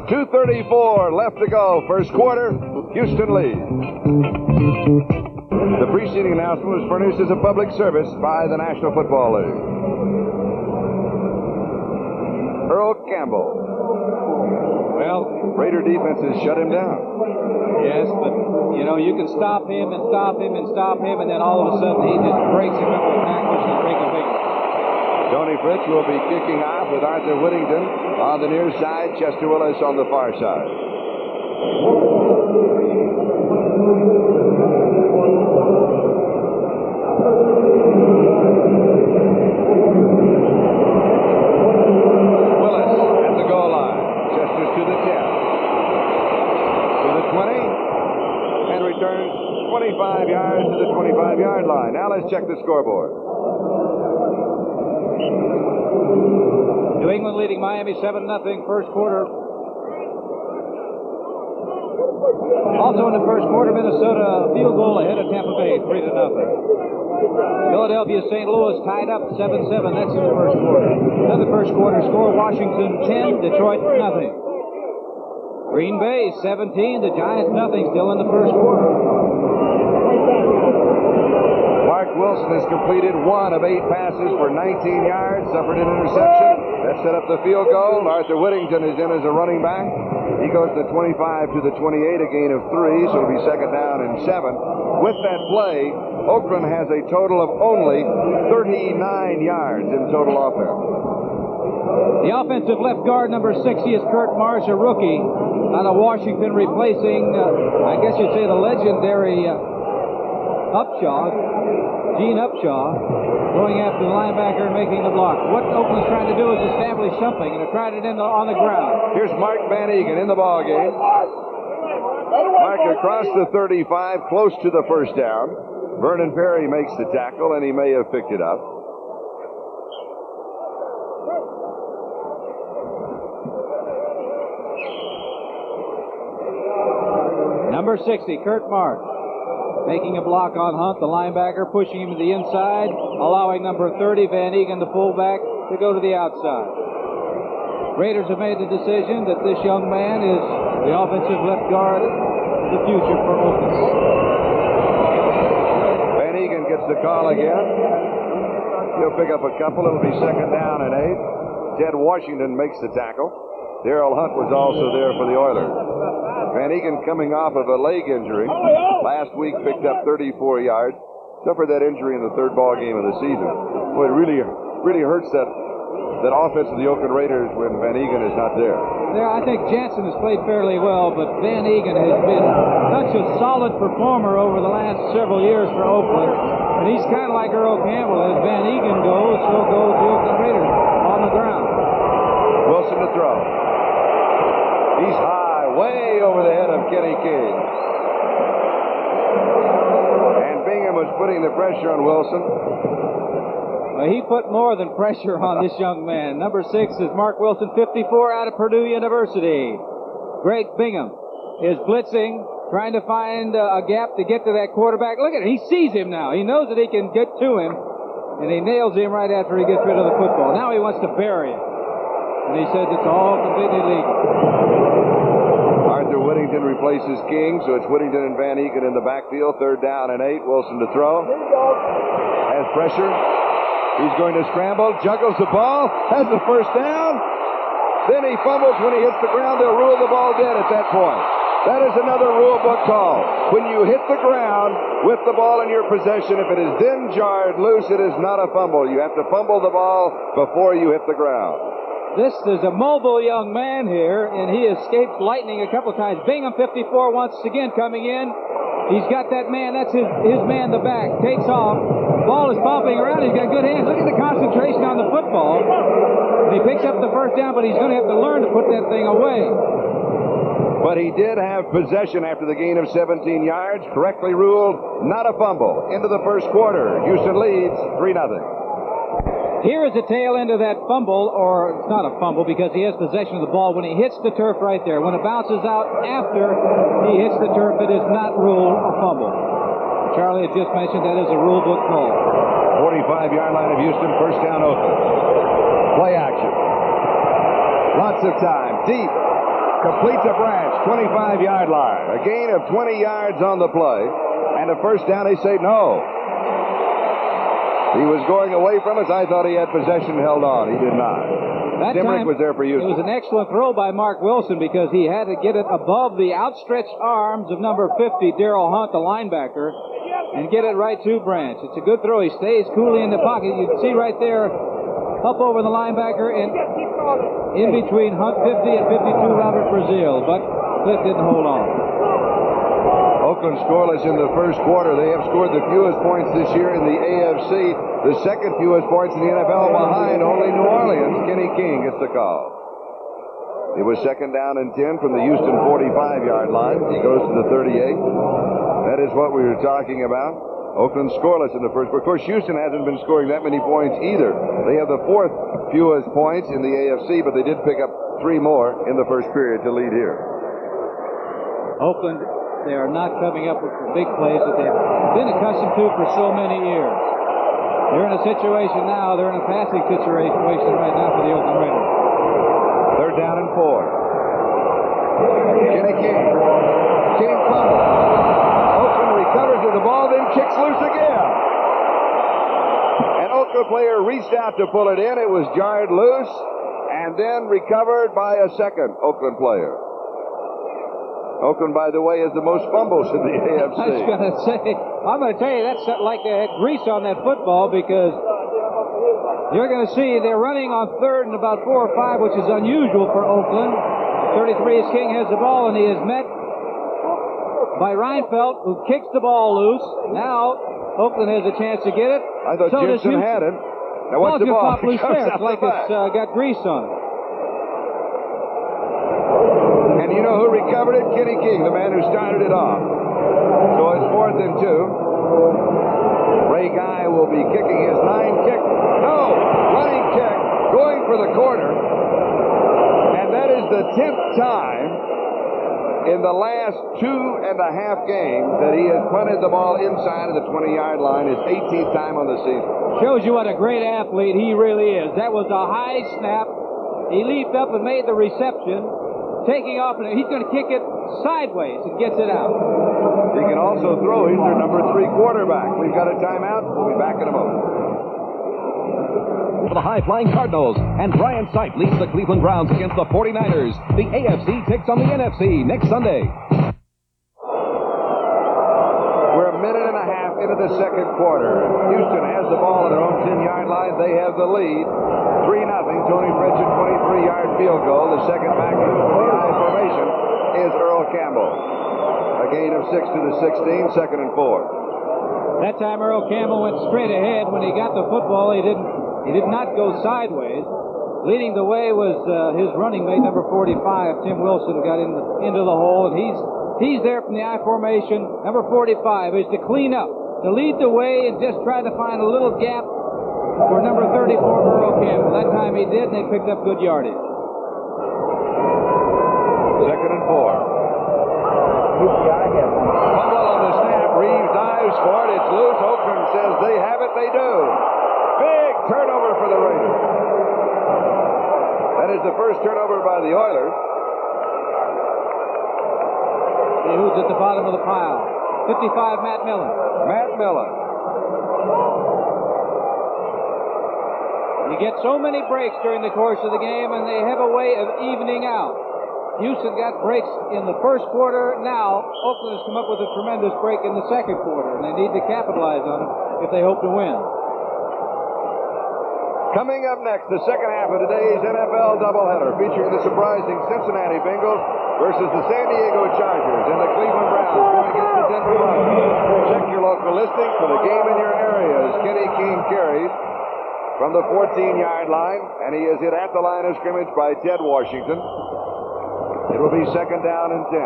2:34 left to go. First quarter, Houston leads. The preceding announcement was furnished as a public service by the National Football League. Earl Campbell. Well, Raider defense has shut him down. yes, but, you know, you can stop him and stop him and stop him, and then all of a sudden he just breaks a couple of tackles and makes a big one. Tony Fritz will be kicking off with Arthur Whittington on the near side, Chester Willis on the far side. Willis at the goal line. Chester's to the 10. To the 20. And returns 25 yards to the 25-yard line. Now let's check the scoreboard. New England leading Miami 7-0 first quarter. Also in the first quarter, Minnesota field goal ahead of Tampa Bay, 3-0. Philadelphia, St. Louis tied up 7-7. That's in the first quarter. Another first quarter score: Washington 10, Detroit 0. Green Bay 17, the Giants 0. Still in the first quarter. Mark Wilson has completed 1 of 8 passes for 19 yards, suffered an interception. That set up the field goal. Arthur Whittington is in as a running back. He goes to the 25 to the 28, a gain of 3, so it'll be second down and 7. With that play, Oakland has a total of only 39 yards in total offense. The offensive left guard, number 60, is Kurt Marsh, a rookie out of Washington, replacing, I guess you'd say, the legendary Gene Upshaw, going after the linebacker and making the block. What Oakland's trying to do is establish something, and they're trying it on the ground. Here's Mark Van Egan in the ballgame. Mark across the 35, close to the first down. Vernon Perry makes the tackle, and he may have picked it up. Number 60, Kurt Marsh, making a block on Hunt, the linebacker, pushing him to the inside, allowing number 30, Van Egan, the fullback, to go to the outside. Raiders have made the decision that this young man is the offensive left guard, the future for Oakland. Van Egan gets the call again. He'll pick up a couple. It'll be second down and 8. Ted Washington makes the tackle. Darrell Hunt was also there for the Oilers. Van Egan coming off of a leg injury. Last week picked up 34 yards. Suffered that injury in the third ball game of the season. Boy, it really hurts that offense of the Oakland Raiders when Van Egan is not there. Yeah, I think Jansen has played fairly well, but Van Egan has been such a solid performer over the last several years for Oakland. And he's kind of like Earl Campbell. As Van Egan goes, so goes the Oakland Raiders on the ground. Wilson to throw. He's high, way over the head of Kenny King. And Bingham was putting the pressure on Wilson. Well, he put more than pressure on this young man. Number 6 is Mark Wilson, 54, out of Purdue University. Greg Bingham is blitzing trying to find a gap to get to that quarterback. Look at it. He sees him now. He knows that he can get to him, and he nails him right after he gets rid of the football. Now he wants to bury it, and he says it's all completely legal. Arthur Whittington replaces King, so it's Whittington and Van Eeken in the backfield. 3rd down and 8. Wilson to throw. Has pressure. He's going to scramble, juggles the ball, has the first down. Then he fumbles. When he hits the ground, they'll rule the ball dead at that point. That is another rule book call. When you hit the ground with the ball in your possession, if it is then jarred loose, it is not a fumble. You have to fumble the ball before you hit the ground. This is a mobile young man here, and he escaped lightning a couple of times. Bingham, 54, once again coming in. He's got that man. That's his man, the back. Takes off. Ball is bumping around. He's got good hands. Look at the concentration on the football. And he picks up the first down, but he's going to have to learn to put that thing away. But he did have possession after the gain of 17 yards. Correctly ruled not a fumble. Into the first quarter. Houston leads 3-0. Here is the tail end of that fumble, or it's not a fumble because he has possession of the ball when he hits the turf right there. When it bounces out after he hits the turf, it is not ruled a fumble. Charlie had just mentioned that is a rule book call. 45-yard line of Houston. First down Oakland. Play action. Lots of time. Deep. Completes a branch, 25-yard line. A gain of 20 yards on the play. And a first down, they say no. He was going away from us. I thought he had possession held on. He did not. Dimrick was there for Houston. It was an excellent throw by Mark Wilson because he had to get it above the outstretched arms of number 50, Darrell Hunt, the linebacker, and get it right to Branch. It's a good throw. He stays coolly in the pocket. You can see right there, up over the linebacker and in between Hunt 50 and 52 Robert Brazil, but Cliff didn't hold on. Oakland scoreless in the first quarter. They have scored the fewest points this year in the AFC, the second fewest points in the NFL behind only New Orleans. Kenny King gets the call. It was 2nd down and 10 from the Houston 45-yard line. He goes to the 38. That is what we were talking about. Oakland scoreless in the first. Of course, Houston hasn't been scoring that many points either. They have the 4th fewest points in the AFC, but they did pick up 3 more in the first period to lead here. Oakland, they are not coming up with the big plays that they've been accustomed to for so many years. They're in a situation now, they're in a passing situation right now for the Oakland Raiders. 3rd down and 4. Kenny King. King fumbles. Oakland recovers with the ball, then kicks loose again. An Oakland player reached out to pull it in. It was jarred loose and then recovered by a second Oakland player. Oakland, by the way, is the most fumbles in the AFC. I'm going to tell you, that's like grease on that football because you're going to see they're running on 3rd and about 4 or 5, which is unusual for Oakland. 33 is King has the ball, and he is met by Reinfeldt, who kicks the ball loose. Now, Oakland has a chance to get it. I thought Gibson had it. Now, what's the ball? Just loose there. It's like it's got grease on it. And you know who recovered it? Kenny King, the man who started it off. So it's 4th and 2. Ray Guy will be kicking his 9 kick. No! Running kick. Going for the corner. And that is the 10th time in the last 2.5 games that he has punted the ball inside of the 20-yard line. His 18th time on the season. Shows you what a great athlete he really is. That was a high snap. He leaped up and made the reception. Taking off, and he's going to kick it sideways and gets it out. He can also throw. He's their number 3 quarterback. We've got a timeout. We'll be back in a moment. For the high-flying Cardinals, and Brian Sipe leads the Cleveland Browns against the 49ers. The AFC takes on the NFC next Sunday. We're a minute and a half into the second quarter. Houston has the ball on their own 10-yard line. They have the lead. 3-0. Tony Fritz, 23-yard field goal. The second back in the I formation is Earl Campbell. A gain of 6 to the 16, 2nd and 4. That time Earl Campbell went straight ahead. When he got the football, he did not go sideways. Leading the way was his running mate, number 45, Tim Wilson, got into the hole, and he's there from the I formation. Number 45 is to clean up, to lead the way, and just try to find a little gap for number 34, Earl Campbell. That time he did, and they picked up good yardage. 2nd and 4. Fumble on the snap. Reeves dives for it. It's loose. Oakland says they have it. They do. Big turnover for the Raiders. That is the first turnover by the Oilers. See who's at the bottom of the pile. 55, Matt Millen. Matt Millen. You get so many breaks during the course of the game, and they have a way of evening out. Houston got breaks in the first quarter. Now, Oakland has come up with a tremendous break in the second quarter, and they need to capitalize on it if they hope to win. Coming up next, the second half of today's NFL doubleheader, featuring the surprising Cincinnati Bengals versus the San Diego Chargers and the Cleveland Browns going against the Denver Broncos. Check your local listings for the game in your area as Kenny King carries from the 14-yard line, and he is hit at the line of scrimmage by Ted Washington. It will be second down and 10.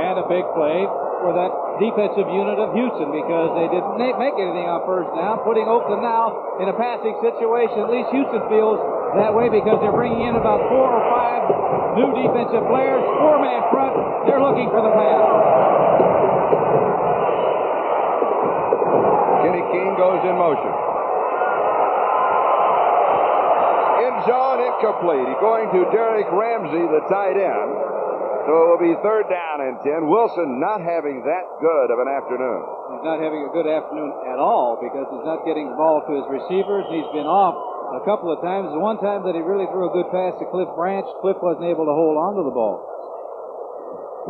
And a big play for that defensive unit of Houston, because they didn't make anything on first down, putting Oakland now in a passing situation. At least Houston feels that way because they're bringing in about 4 or 5 new defensive players, 4-man front. They're looking for the pass. Kenny King goes in motion. End zone incomplete. He's going to Derek Ramsey, the tight end. So it will be third down and 10. Wilson not having that good of an afternoon. He's not having a good afternoon at all because he's not getting the ball to his receivers. He's been off a couple of times. The one time that he really threw a good pass to Cliff Branch, Cliff wasn't able to hold on to the ball.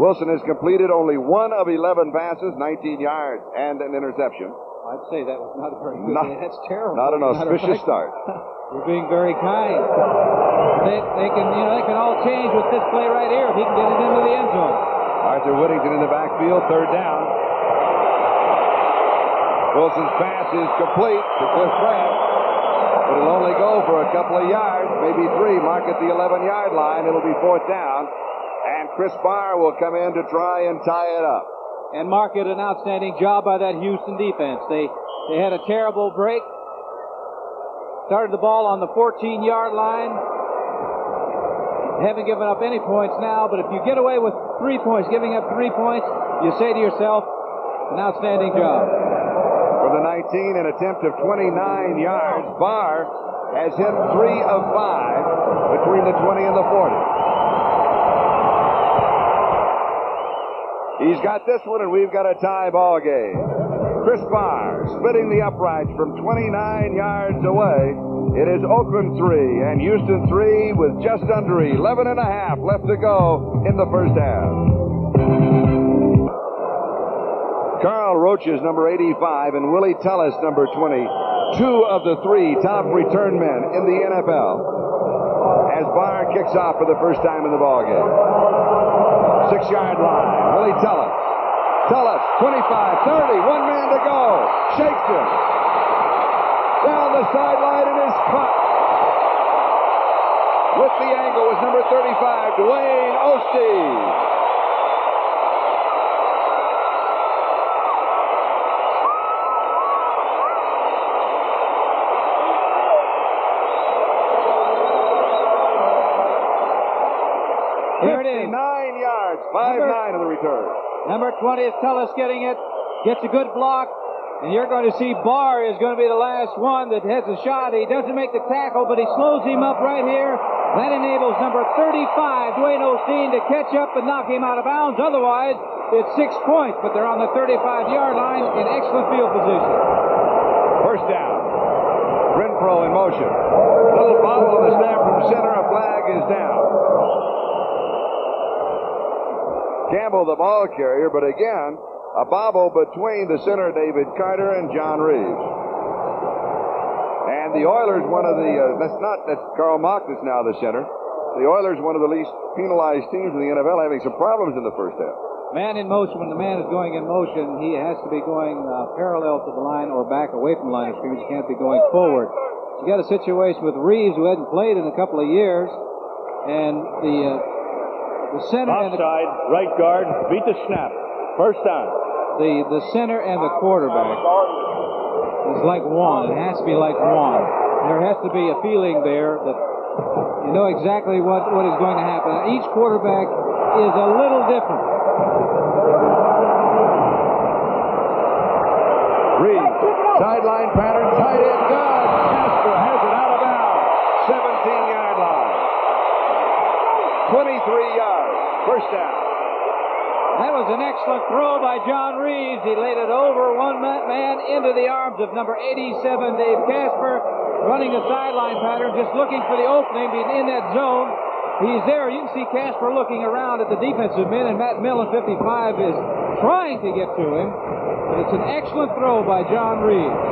Wilson has completed only 1 of 11 passes, 19 yards, and an interception. I'd say that was not a very good day. That's terrible. Not an auspicious start. You're being very kind. They can all change with this play right here if he can get it into the end zone. Arthur Whittington in the backfield, third down. Wilson's pass is complete to Cliff Branch, but it'll only go for a couple of yards, maybe 3. Mark at the 11-yard line. It'll be fourth down, and Chris Barr will come in to try and tie it up. And Mark did an outstanding job by that Houston defense. They had a terrible break. Started the ball on the 14-yard line. Haven't given up any points now, but if you get away with 3 points, giving up 3 points, you say to yourself, an outstanding job. For the 19, an attempt of 29 yards. Barr has hit 3 of 5 between the 20 and the 40. He's got this one, and we've got a tie ball game. Chris Barr splitting the uprights from 29 yards away. It is Oakland 3 and Houston 3 with just under 11 and a half left to go in the first half. Carl Roach is number 85 and Willie Tullis number 20. 2 of the 3 top return men in the NFL. As Barr kicks off for the first time in the ballgame. 6-yard line. Willie Tullis. Tullis, 25, 30, 1 man to go. Shakes him. Down the sideline and is caught. With the angle was number 35, Dwayne Osteen. Here it is. 9 yards, 5-9 of the return. Number 20 is Tullis getting it. Gets a good block. And you're going to see Barr is going to be the last one that has a shot. He doesn't make the tackle, but he slows him up right here. That enables number 35, Dwayne Osteen, to catch up and knock him out of bounds. Otherwise, it's 6 points, but they're on the 35-yard line in excellent field position. First down. Renfro in motion. Little bobble on the snap from center. A flag is down. Campbell, the ball carrier, but again, a bobble between the center, David Carter, and John Reeves. And the Oilers, one of the, that's Carl Mock that's now the center. The Oilers, one of the least penalized teams in the NFL, having some problems in the first half. Man in motion, when the man is going in motion, he has to be going parallel to the line or back away from the line of scrimmage. He can't be going forward. You got a situation with Reeves, who hadn't played in a couple of years, and the center and the offside, right guard, beat the snap. First down. The center and the quarterback is like one. It has to be like one. There has to be a feeling there that you know exactly what is going to happen. Each quarterback is a little different. Reed, sideline pattern, tight end, good. Casper has it out of bounds. 17-yard line. 23 yards. First down. That was an excellent throw by John Reeves. He laid it over one man into the arms of number 87, Dave Casper, running a sideline pattern, just looking for the opening, being in that zone. He's there. You can see Casper looking around at the defensive men, and Matt Millen, 55, is trying to get to him. But it's an excellent throw by John Reeves.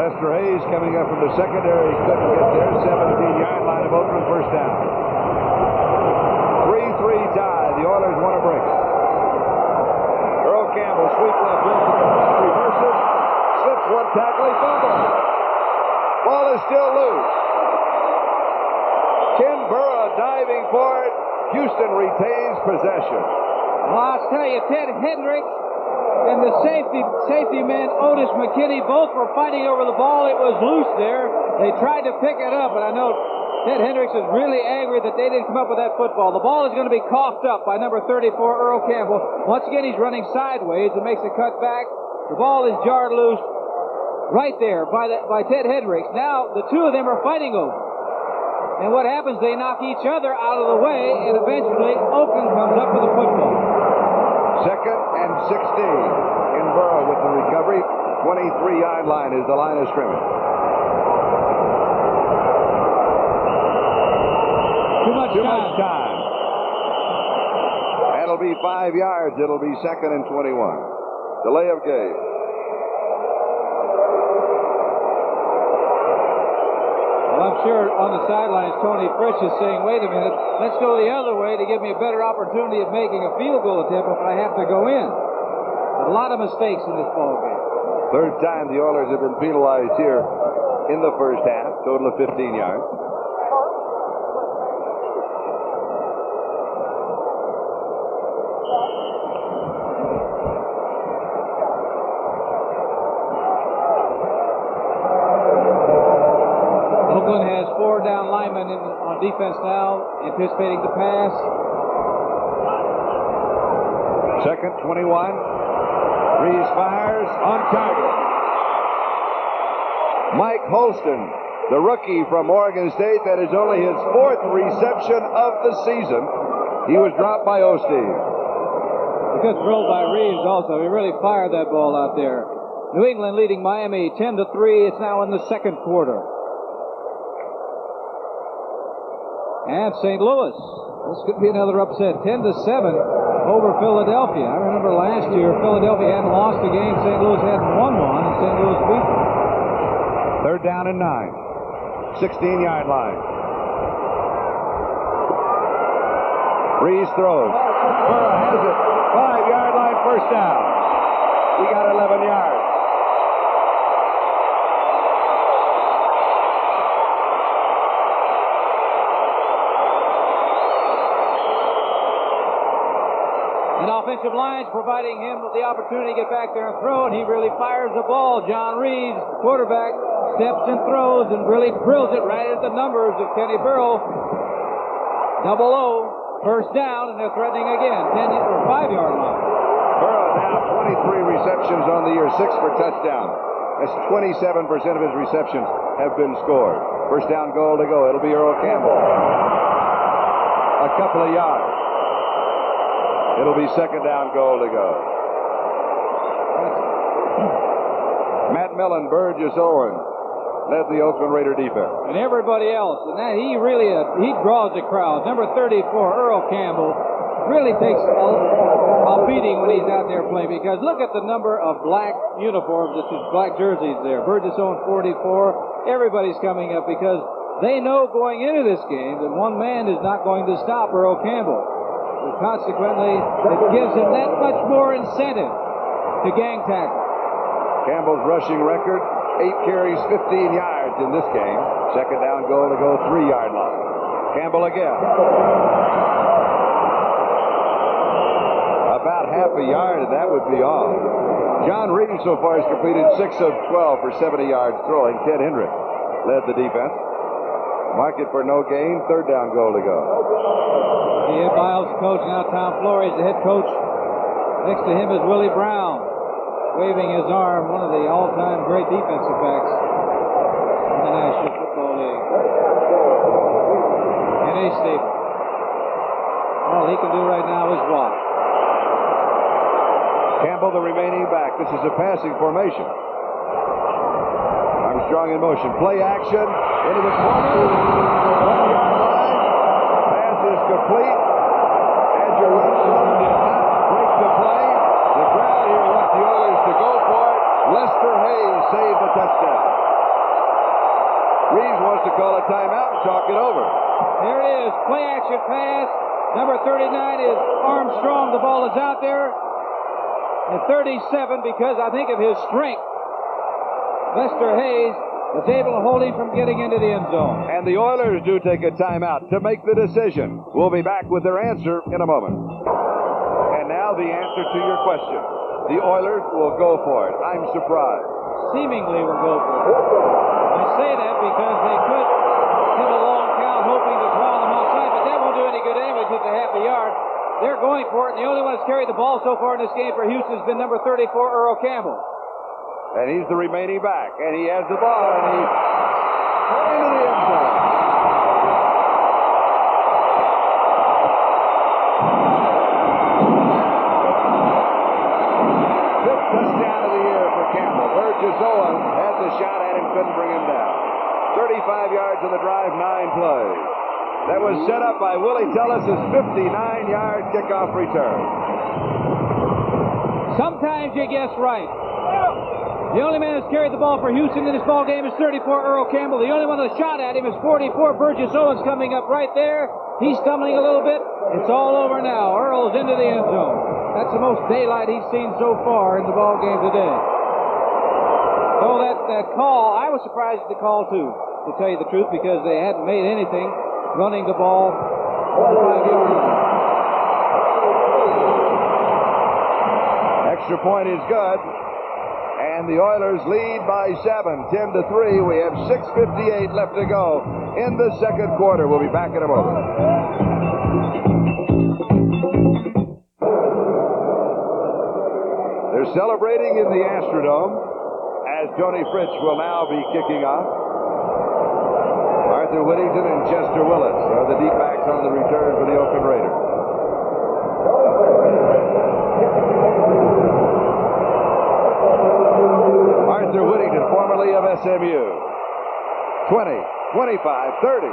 Lester Hayes coming up from the secondary, couldn't get there. 17-yard line of Oakland, first down. 3-3 tie. The Oilers want to break it. Earl Campbell, sweep left, reverses, slips one tackle, he fumbles. Ball is still loose. Ken Burrough diving for it. Houston retains possession. Well, I'll tell you, Ted Hendricks and the safety man, Otis McKinney, both were fighting over the ball. It was loose there. They tried to pick it up, but I know Ted Hendricks is really angry that they didn't come up with that football. The ball is going to be coughed up by number 34, Earl Campbell. Once again, he's running sideways and makes a cut back. The ball is jarred loose right there by Ted Hendricks. Now, the two of them are fighting over. And what happens, they knock each other out of the way, and eventually Oakland comes up with the football. Second and 16. In Burrow with the recovery. 23-yard line is the line of scrimmage. Too much time. That'll be 5 yards. It'll be second and 21. Delay of game. Well, I'm sure on the sidelines, Tony Fritsch is saying, wait a minute, let's go the other way to give me a better opportunity of making a field goal attempt if I have to go in. A lot of mistakes in this ball game. Third time the Oilers have been penalized here in the first half. Total of 15 yards. Oakland has 4 down linemen on defense now, anticipating the pass. Second, 21. Reeves fires on target. Mike Holston, the rookie from Oregon State, that is only his 4th reception of the season. He was dropped by Osteen. A good throw by Reeves also. He really fired that ball out there. New England leading Miami 10-3. It's now in the second quarter. And St. Louis. This could be another upset. 10-7 over Philadelphia. I remember last year Philadelphia hadn't lost a game. St. Louis hadn't won one, and St. Louis beat them. Third down and 9. 16-yard line. Reeves throws. Burrow has it. 5-yard line, first down. He got 11 yards. And offensive lines providing him the opportunity to get back there and throw, and he really fires the ball. John Reeves, quarterback, steps and throws and really drills it right at the numbers of Kenny Burrow. 0-0, first down, and they're threatening again, 5-yard line. Burrow now 23 receptions on the year, 6 for touchdown. That's 27% of his receptions have been scored. First down goal to go. It'll be Earl Campbell. A couple of yards. It'll be second down goal to go. Matt Millen, Burgess Owen led the Oakland Raider defense. And everybody else. And that he really he draws the crowd. Number 34, Earl Campbell, really takes a beating when he's out there playing, because look at the number of black uniforms, black jerseys there. Burgess Owen 44. Everybody's coming up because they know going into this game that one man is not going to stop Earl Campbell. And consequently, it gives him that much more incentive to gang tackle. Campbell's rushing record, 8 carries, 15 yards in this game. Second down goal to go, 3-yard line. Campbell again. About half a yard, and that would be off. John Reeves so far has completed 6 of 12 for 70 yards throwing. Ted Hendricks led the defense. Mark it for no gain, third down goal to go. The Biles coach, now Tom Flores, the head coach. Next to him is Willie Brown. waving his arm, one of the all-time great defensive backs in the National Football League. N.A. Staple. All he can do right now is watch. Campbell, the remaining back. This is a passing formation. Armstrong in motion. Play action. Into the corner. 1-yard line. Pass is complete. Andrew Wilson did not break the play. The crowd here wants the Oilers to go for it. Lester Hayes saved the touchdown. Reeves wants to call a timeout and talk it over. There it is. Play action pass. Number 39 is Armstrong. The ball is out there. And 37, because I think of his strength, Lester Hayes was able to hold him from getting into the end zone. And the Oilers do take a timeout to make the decision. We'll be back with their answer in a moment. And now the answer to your question. The Oilers will go for it. I'm surprised. Seemingly will go for it. I say that because they could hit a long count hoping to draw them outside, but that won't do any good anyway, just a half a yard. They're going for it, and the only one that's carried the ball so far in this game for Houston has been number 34, Earl Campbell. And he's the remaining back, and he has the ball, and he's into the end zone. Fifth touchdown of the year for Campbell. Burgess Owen had the shot at him, couldn't bring him down. 35 yards on the drive, 9 plays. That was set up by Willie Tellis' 59-yard kickoff return. Sometimes you guess right. The only man that's carried the ball for Houston in this ball game is 34, Earl Campbell. The only one that shot at him is 44, Burgess Owens, coming up right there. He's stumbling a little bit. It's all over now. Earl's into the end zone. That's the most daylight he's seen so far in the ball game today. So that call, I was surprised at the call too, to tell you the truth, because they hadn't made anything running the ball 5 yards. Extra point is good. And the Oilers lead by 7, 10-3. We have 6:58 left to go in the second quarter. We'll be back in a moment. They're celebrating in the Astrodome as Tony Fritsch will now be kicking off. Arthur Whittington and Chester Willis are the deep backs on the return for the Oakland Raiders. Arthur Whittington, formerly of SMU. 20, 25, 30.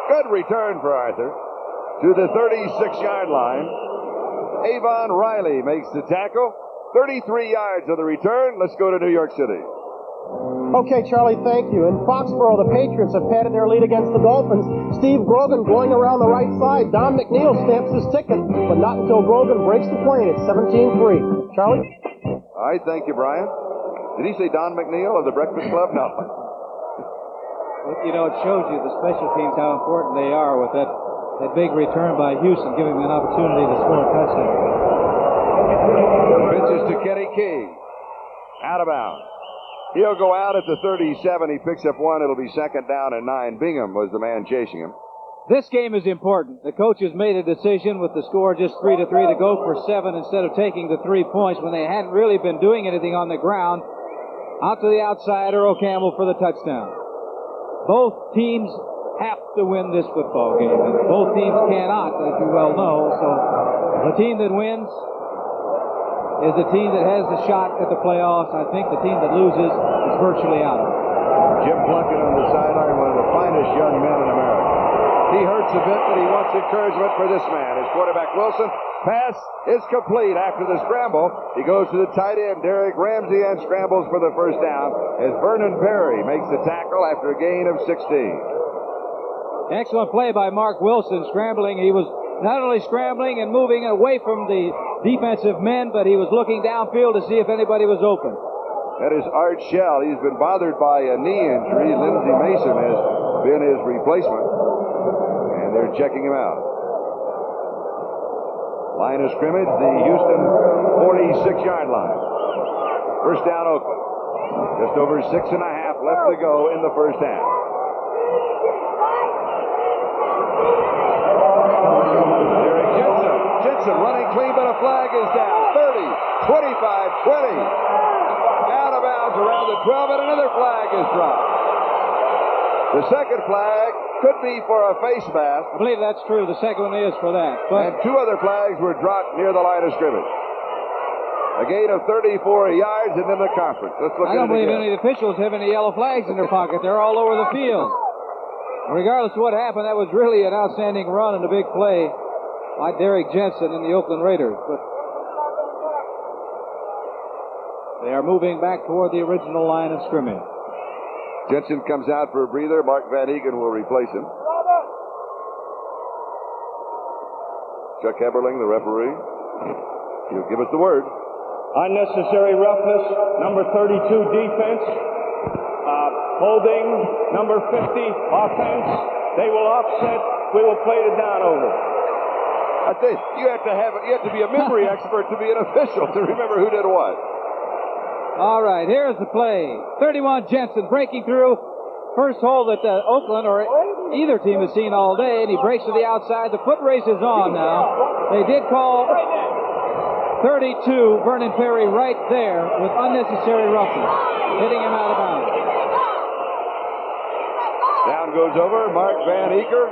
Good return for Arthur to the 36-yard line. Avon Riley makes the tackle. 33 yards of the return. Let's go to New York City. Okay, Charlie, thank you. In Foxborough, the Patriots have padded their lead against the Dolphins. Steve Grogan going around the right side. Don McNeil stamps his ticket, but not until Grogan breaks the plane. It's 17-3. Charlie? All right, thank you, Brian. Did he say Don McNeil of the Breakfast Club? No. You know, it shows you the special teams how important they are with that big return by Houston, giving them an opportunity to score a touchdown. Pitches to Kenny King. Out of bounds. He'll go out at the 37. He picks up one. It'll be second down and 9. Bingham was the man chasing him. This game is important. The coaches made a decision with the score just 3-3 to go for 7 instead of taking the 3 points when they hadn't really been doing anything on the ground. Out to the outside, Earl Campbell for the touchdown. Both teams have to win this football game, and both teams cannot, as you well know. So the team that wins is the team that has the shot at the playoffs. I think the team that loses is virtually out of it. Jim Plunkett on the sideline, one of the finest young men in America. He hurts a bit, but he wants encouragement for this man. His quarterback, Wilson. Pass is complete after the scramble. He goes to the tight end, Derek Ramsey, and scrambles for the first down as Vernon Perry makes the tackle after a gain of 16. Excellent play by Mark Wilson, scrambling. He was not only scrambling and moving away from the defensive men, but he was looking downfield to see if anybody was open. That is Art Shell. He's been bothered by a knee injury. Lindsey Mason has been his replacement, and they're checking him out. Line of scrimmage, the Houston 46-yard line. First down, Oakland. Just over 6.5 left to go in the first half. Derek Jensen running clean, but a flag is down. 30, 25, 20. the 12, and another flag is dropped. The second flag could be for a face mask. I believe that's true. The second one is for that. And two other flags were dropped near the line of scrimmage. A gain of 34 yards, and then the conference. Let's look at it I don't believe again. any of the officials have any yellow flags in their pocket. They're all over the field. Regardless of what happened, that was really an outstanding run and a big play by Derek Jensen and the Oakland Raiders. But they are moving back toward the original line of scrimmage. Jensen comes out for a breather. Mark Van Eegen will replace him. Chuck Eberling, the referee. He'll give us the word. Unnecessary roughness, number 32 defense. Holding, number 50 offense. They will offset. We will play the down over. I think you have to be a memory expert to be an official to remember who did what. All right, here's the play. 31 Jensen breaking through. First hole that Oakland or either team has seen all day, and he breaks to the outside. The foot race is on now. They did call 32 Vernon Perry right there with unnecessary roughness, hitting him out of bounds. Down goes over Mark Van Eeken.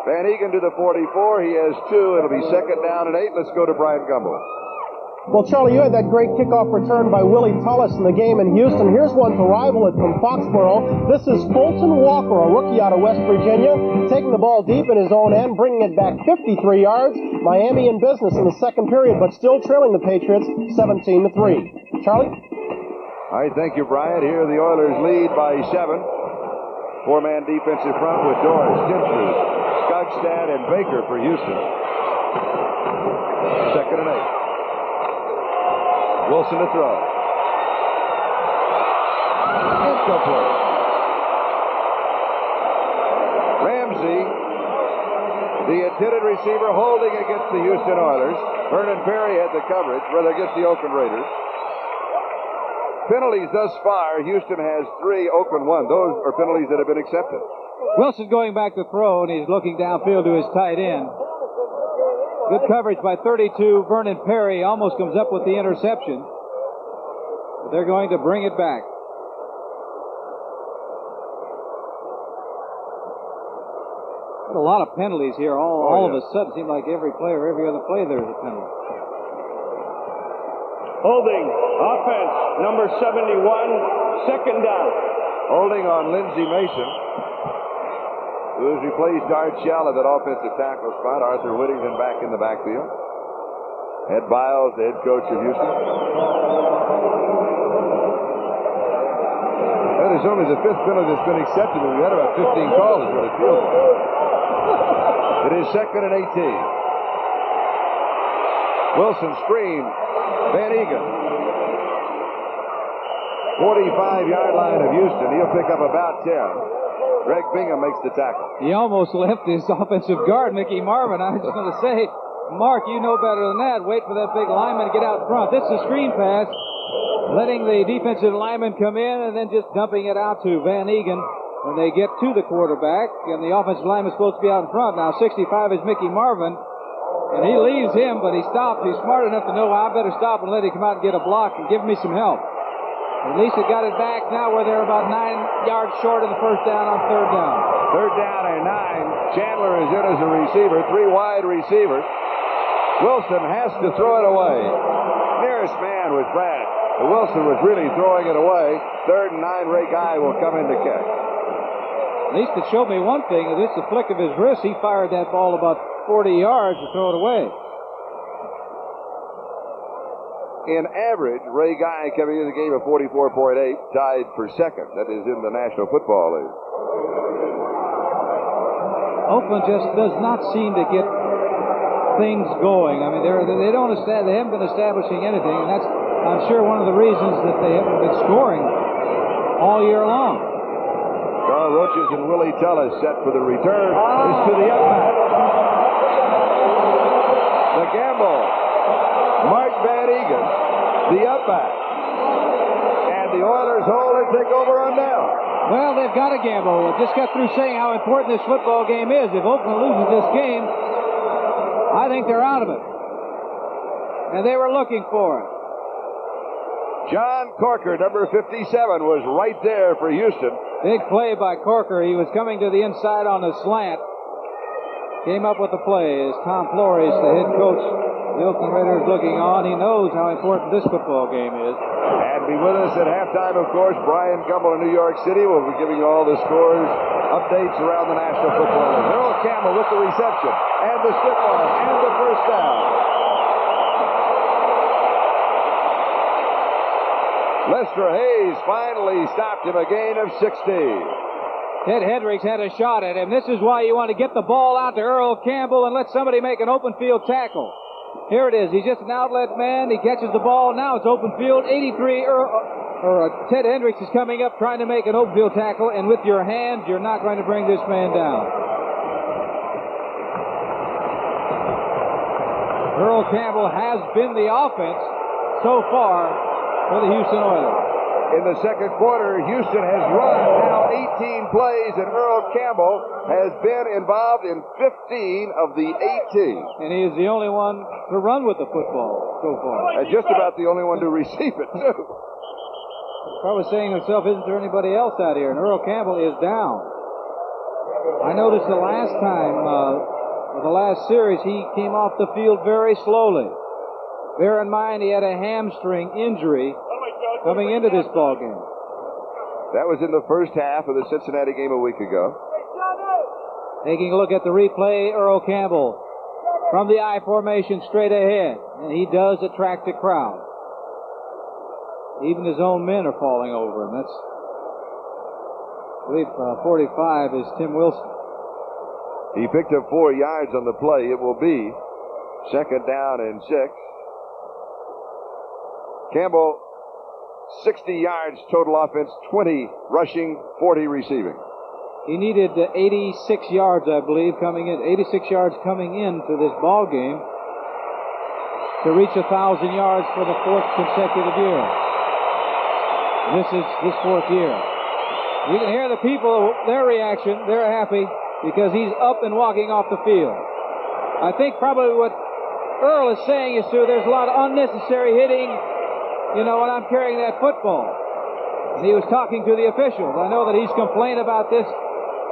Van Eeken to the 44. He has two. It'll be second down and 8. Let's go to Brian Gumbel. Well, Charlie, you had that great kickoff return by Willie Tullis in the game in Houston. Here's one to rival it from Foxborough. This is Fulton Walker, a rookie out of West Virginia, taking the ball deep in his own end, bringing it back 53 yards. Miami in business in the second period, but still trailing the Patriots 17-3. Charlie? All right, thank you, Brian. Here the Oilers lead by 7. Four-man defensive front with Doris, Gentry, Skogstad, and Baker for Houston. Second and 8. Wilson to throw. Incomplete. Ramsey, the intended receiver, holding against the Houston Oilers. Vernon Perry had the coverage, rather against the Oakland Raiders. Penalties thus far, Houston has 3, Oakland 1. Those are penalties that have been accepted. Wilson going back to throw, and he's looking downfield to his tight end. Good coverage by 32. Vernon Perry almost comes up with the interception. But they're going to bring it back. Got a lot of penalties here. All of a sudden, seems like every play or every other play there's a penalty. Holding, offense, number 71, second down. Holding on Lindsey Mason, who has replaced Art Shell at that offensive tackle spot. Arthur Whittington back in the backfield. Ed Biles, the head coach of Houston. That is only the 5th penalty that's been accepted, but we had about 15 calls is what it feels like. It is second and 18. Wilson screen. Van Eegen. 45-yard line of Houston. He'll pick up about 10. Greg Bingham makes the tackle. He almost left his offensive guard, Mickey Marvin. I was going to say, Mark, you know better than that. Wait for that big lineman to get out front. This is a screen pass, letting the defensive lineman come in and then just dumping it out to Van Eegen when they get to the quarterback. And the offensive lineman is supposed to be out in front. Now, 65 is Mickey Marvin. And he leaves him, but he stops. He's smart enough to know, I better stop and let him come out and get a block and give me some help. At least it got it back now where they're about 9 yards short of the first down on third down. Third down and 9. Chandler is in as a receiver. 3 wide receivers. Wilson has to throw it away. Nearest man was Brad. Wilson was really throwing it away. Third and 9. Ray Guy will come in to catch. At least it showed me one thing. This is a flick of his wrist. He fired that ball about 40 yards to throw it away. In average, Ray Guy coming in the game of 44.8, tied for second. That is in the National Football League. Oakland just does not seem to get things going. I mean, they haven't been establishing anything, and that's, I'm sure, one of the reasons that they haven't been scoring all year long. Carl Roaches and Willie Tullis set for the return. Is to the upback. The gamble. Mark Van Eegen, the upback. And the Oilers hold and take over on down. Well, they've got to gamble. Just got through saying how important this football game is. If Oakland loses this game, I think they're out of it. And they were looking for it. John Corker, number 57, was right there for Houston. Big play by Corker. He was coming to the inside on a slant. Came up with the play as Tom Flores, the head coach, the Oakland Raiders, looking on. He knows how important this football game is. And be with us at halftime, of course, Brian Gumbel in New York City. We'll be giving you all the scores, updates around the National Football League. Earl Campbell with the reception, and the stiff arm, and the first down. Lester Hayes finally stopped him, a gain of 60. Ted Hendricks had a shot at him. This is why you want to get the ball out to Earl Campbell and let somebody make an open field tackle. Here it is. He's just an outlet man. He catches the ball. Now it's open field. 83 Ted Hendricks is coming up trying to make an open field tackle, and with your hands, you're not going to bring this man down. Earl Campbell has been the offense so far for the Houston Oilers. In the second quarter, Houston has run now 18 plays, and Earl Campbell has been involved in 15 of the 18. And he is the only one to run with the football so far. And just about the only one to receive it, too. Probably saying to himself, isn't there anybody else out here? And Earl Campbell is down. I noticed the last time, the last series, he came off the field very slowly. Bear in mind, he had a hamstring injury coming into this ball game. That was in the first half of the Cincinnati game a week ago. Taking a look at the replay, Earl Campbell from the I formation straight ahead, and he does attract a crowd. Even his own men are falling over him. That's, I believe, 45 is Tim Wilson. He picked up 4 yards on the play. It will be second down and 6. Campbell, 60 yards total offense, 20 rushing, 40 receiving. He needed 86 yards, I believe, coming in. 86 yards coming into this ball game to reach 1,000 yards for the 4th consecutive year. This is his 4th year. You can hear the people, their reaction. They're happy because he's up and walking off the field. I think probably what Earl is saying is true. There's a lot of unnecessary hitting, you know, when I'm carrying that football. And he was talking to the officials. I know that he's complained about this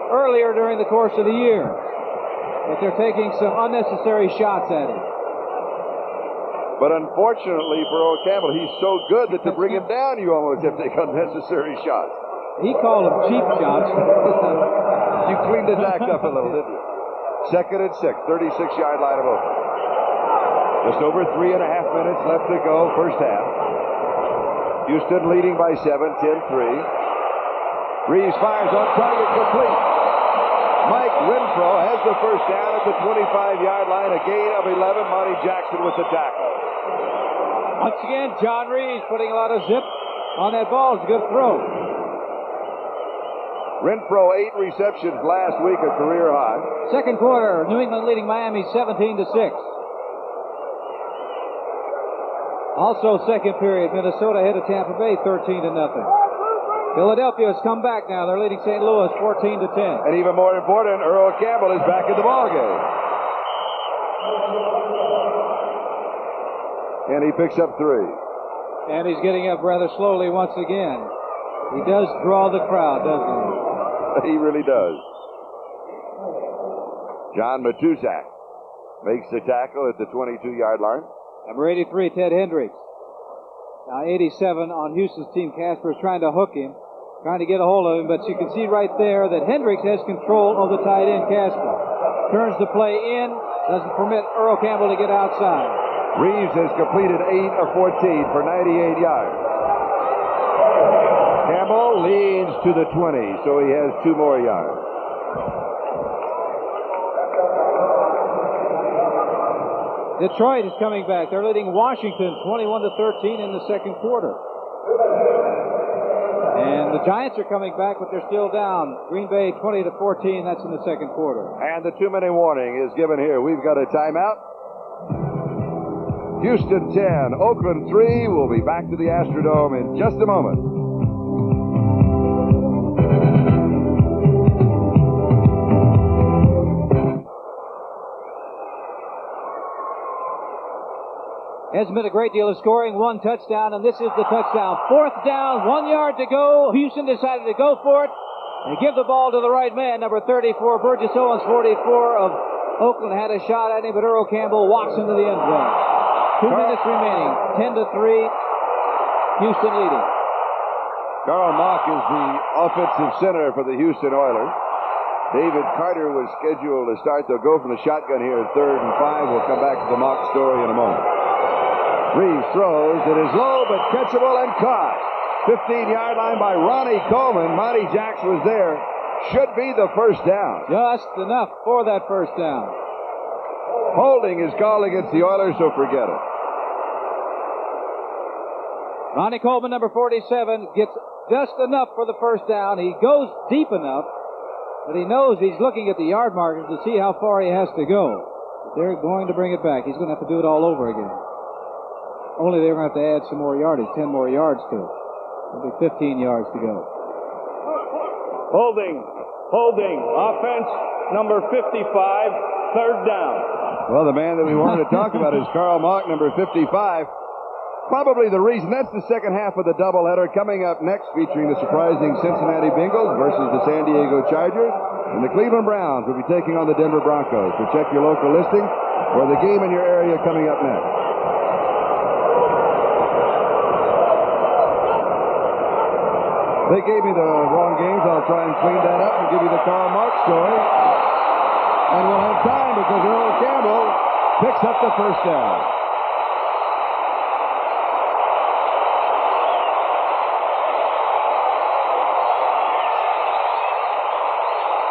earlier during the course of the year, that they're taking some unnecessary shots at him. But unfortunately for Earl Campbell, he's so good that to bring him down, you almost have to take unnecessary shots. He called them cheap shots. You cleaned his act up a little, didn't you? Second and 6, 36-yard line of open. Just over 3.5 minutes left to go, first half. Houston leading by 7, 10-3. Reeves fires on target, complete. Mike Renfro has the first down at the 25-yard line, a gain of 11. Monty Jackson with the tackle. Once again, John Reeves putting a lot of zip on that ball. It's a good throw. Renfro, 8 receptions last week, a career high. Second quarter, New England leading Miami 17-6. Also, second period, Minnesota ahead of Tampa Bay 13-0. Philadelphia has come back now. They're leading St. Louis 14-10. And even more important, Earl Campbell is back in the ballgame. And he picks up 3. And he's getting up rather slowly once again. He does draw the crowd, doesn't he? He really does. John Matuszak makes the tackle at the 22-yard line. Number 83, Ted Hendricks. Now 87 on Houston's team. Casper is trying to hook him, trying to get a hold of him, but you can see right there that Hendricks has control of the tight end, Casper. Turns the play in, doesn't permit Earl Campbell to get outside. Reeves has completed 8 of 14 for 98 yards. Campbell leads to the 20, so he has 2 more yards. Detroit is coming back. They're leading Washington 21-13 in the second quarter. And the Giants are coming back, but they're still down. Green Bay 20-14, that's in the second quarter. And the 2-minute warning is given here. We've got a timeout. Houston 10, Oakland 3. We'll be back to the Astrodome in just a moment. Hasn't been a great deal of scoring. 1 touchdown, and this is the touchdown. 4th down, 1 yard to go. Houston decided to go for it. They give the ball to the right man, number 34, Burgess Owens. 44 of Oakland had a shot at him, but Earl Campbell walks into the end zone. 2 minutes remaining. 10-3. Houston leading. Carl Mock is the offensive center for the Houston Oilers. David Carter was scheduled to start. They'll go from the shotgun here at 3rd and 5. We'll come back to the Mock story in a moment. Reeves throws. It is low, but catchable and caught. 15-yard line by Ronnie Coleman. Monty Jacks was there. Should be the first down. Just enough for that first down. Holding is called against the Oilers, so forget it. Ronnie Coleman, number 47, gets just enough for the first down. He goes deep enough, but he knows he's looking at the yard markers to see how far he has to go. But they're going to bring it back. He's going to have to do it all over again. Only they're going to have to add some more yardage, 10 more yards to it. It'll be 15 yards to go. Holding. Offense, number 55, 3rd down. Well, the man that we wanted to talk about is Carl Mock, number 55. Probably the reason. That's the second half of the doubleheader. Coming up next, featuring the surprising Cincinnati Bengals versus the San Diego Chargers. And the Cleveland Browns will be taking on the Denver Broncos. So check your local listings for the game in your area coming up next. They gave me the wrong games. I'll try and clean that up and give you the Carl Mock story. And we'll have time because Earl Campbell picks up the first down.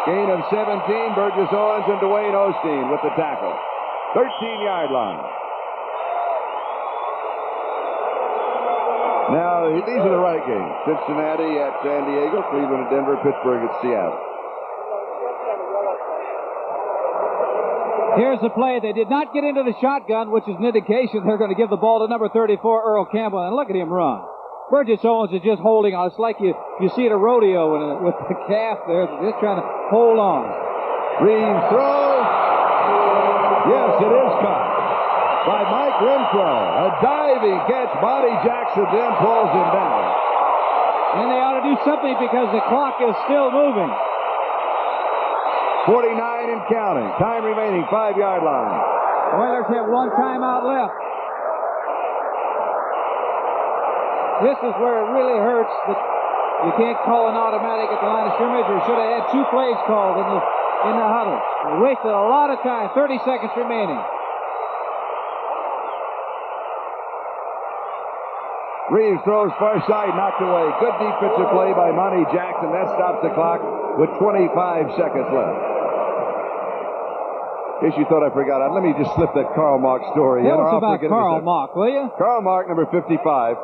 Gain of 17, Burgess Owens and Dwayne Osteen with the tackle. 13-yard line. Now, these are the right games. Cincinnati at San Diego, Cleveland at Denver, Pittsburgh at Seattle. Here's the play. They did not get into the shotgun, which is an indication they're going to give the ball to number 34, Earl Campbell. And look at him run. Burgess Owens is just holding on. It's like you see at a rodeo with the calf there, just trying to hold on. Reeves throws. Yes, it is caught by Mike Renfro. A diving catch. Monty Jackson then pulls him down. And they ought to do something because the clock is still moving. 49 and counting. Time remaining, 5-yard line. Oilers have 1 timeout left. This is where it really hurts that you can't call an automatic at the line of scrimmage, or should have had 2 plays called in the huddle. They wasted a lot of time. 30 seconds remaining. Reeves throws far side, knocked away. Good defensive play by Monty Jackson. That stops the clock with 25 seconds left. In case you thought I forgot, let me just slip that Carl Mock story in. Tell us about Carl Mock, will you? Carl Mock, number 55,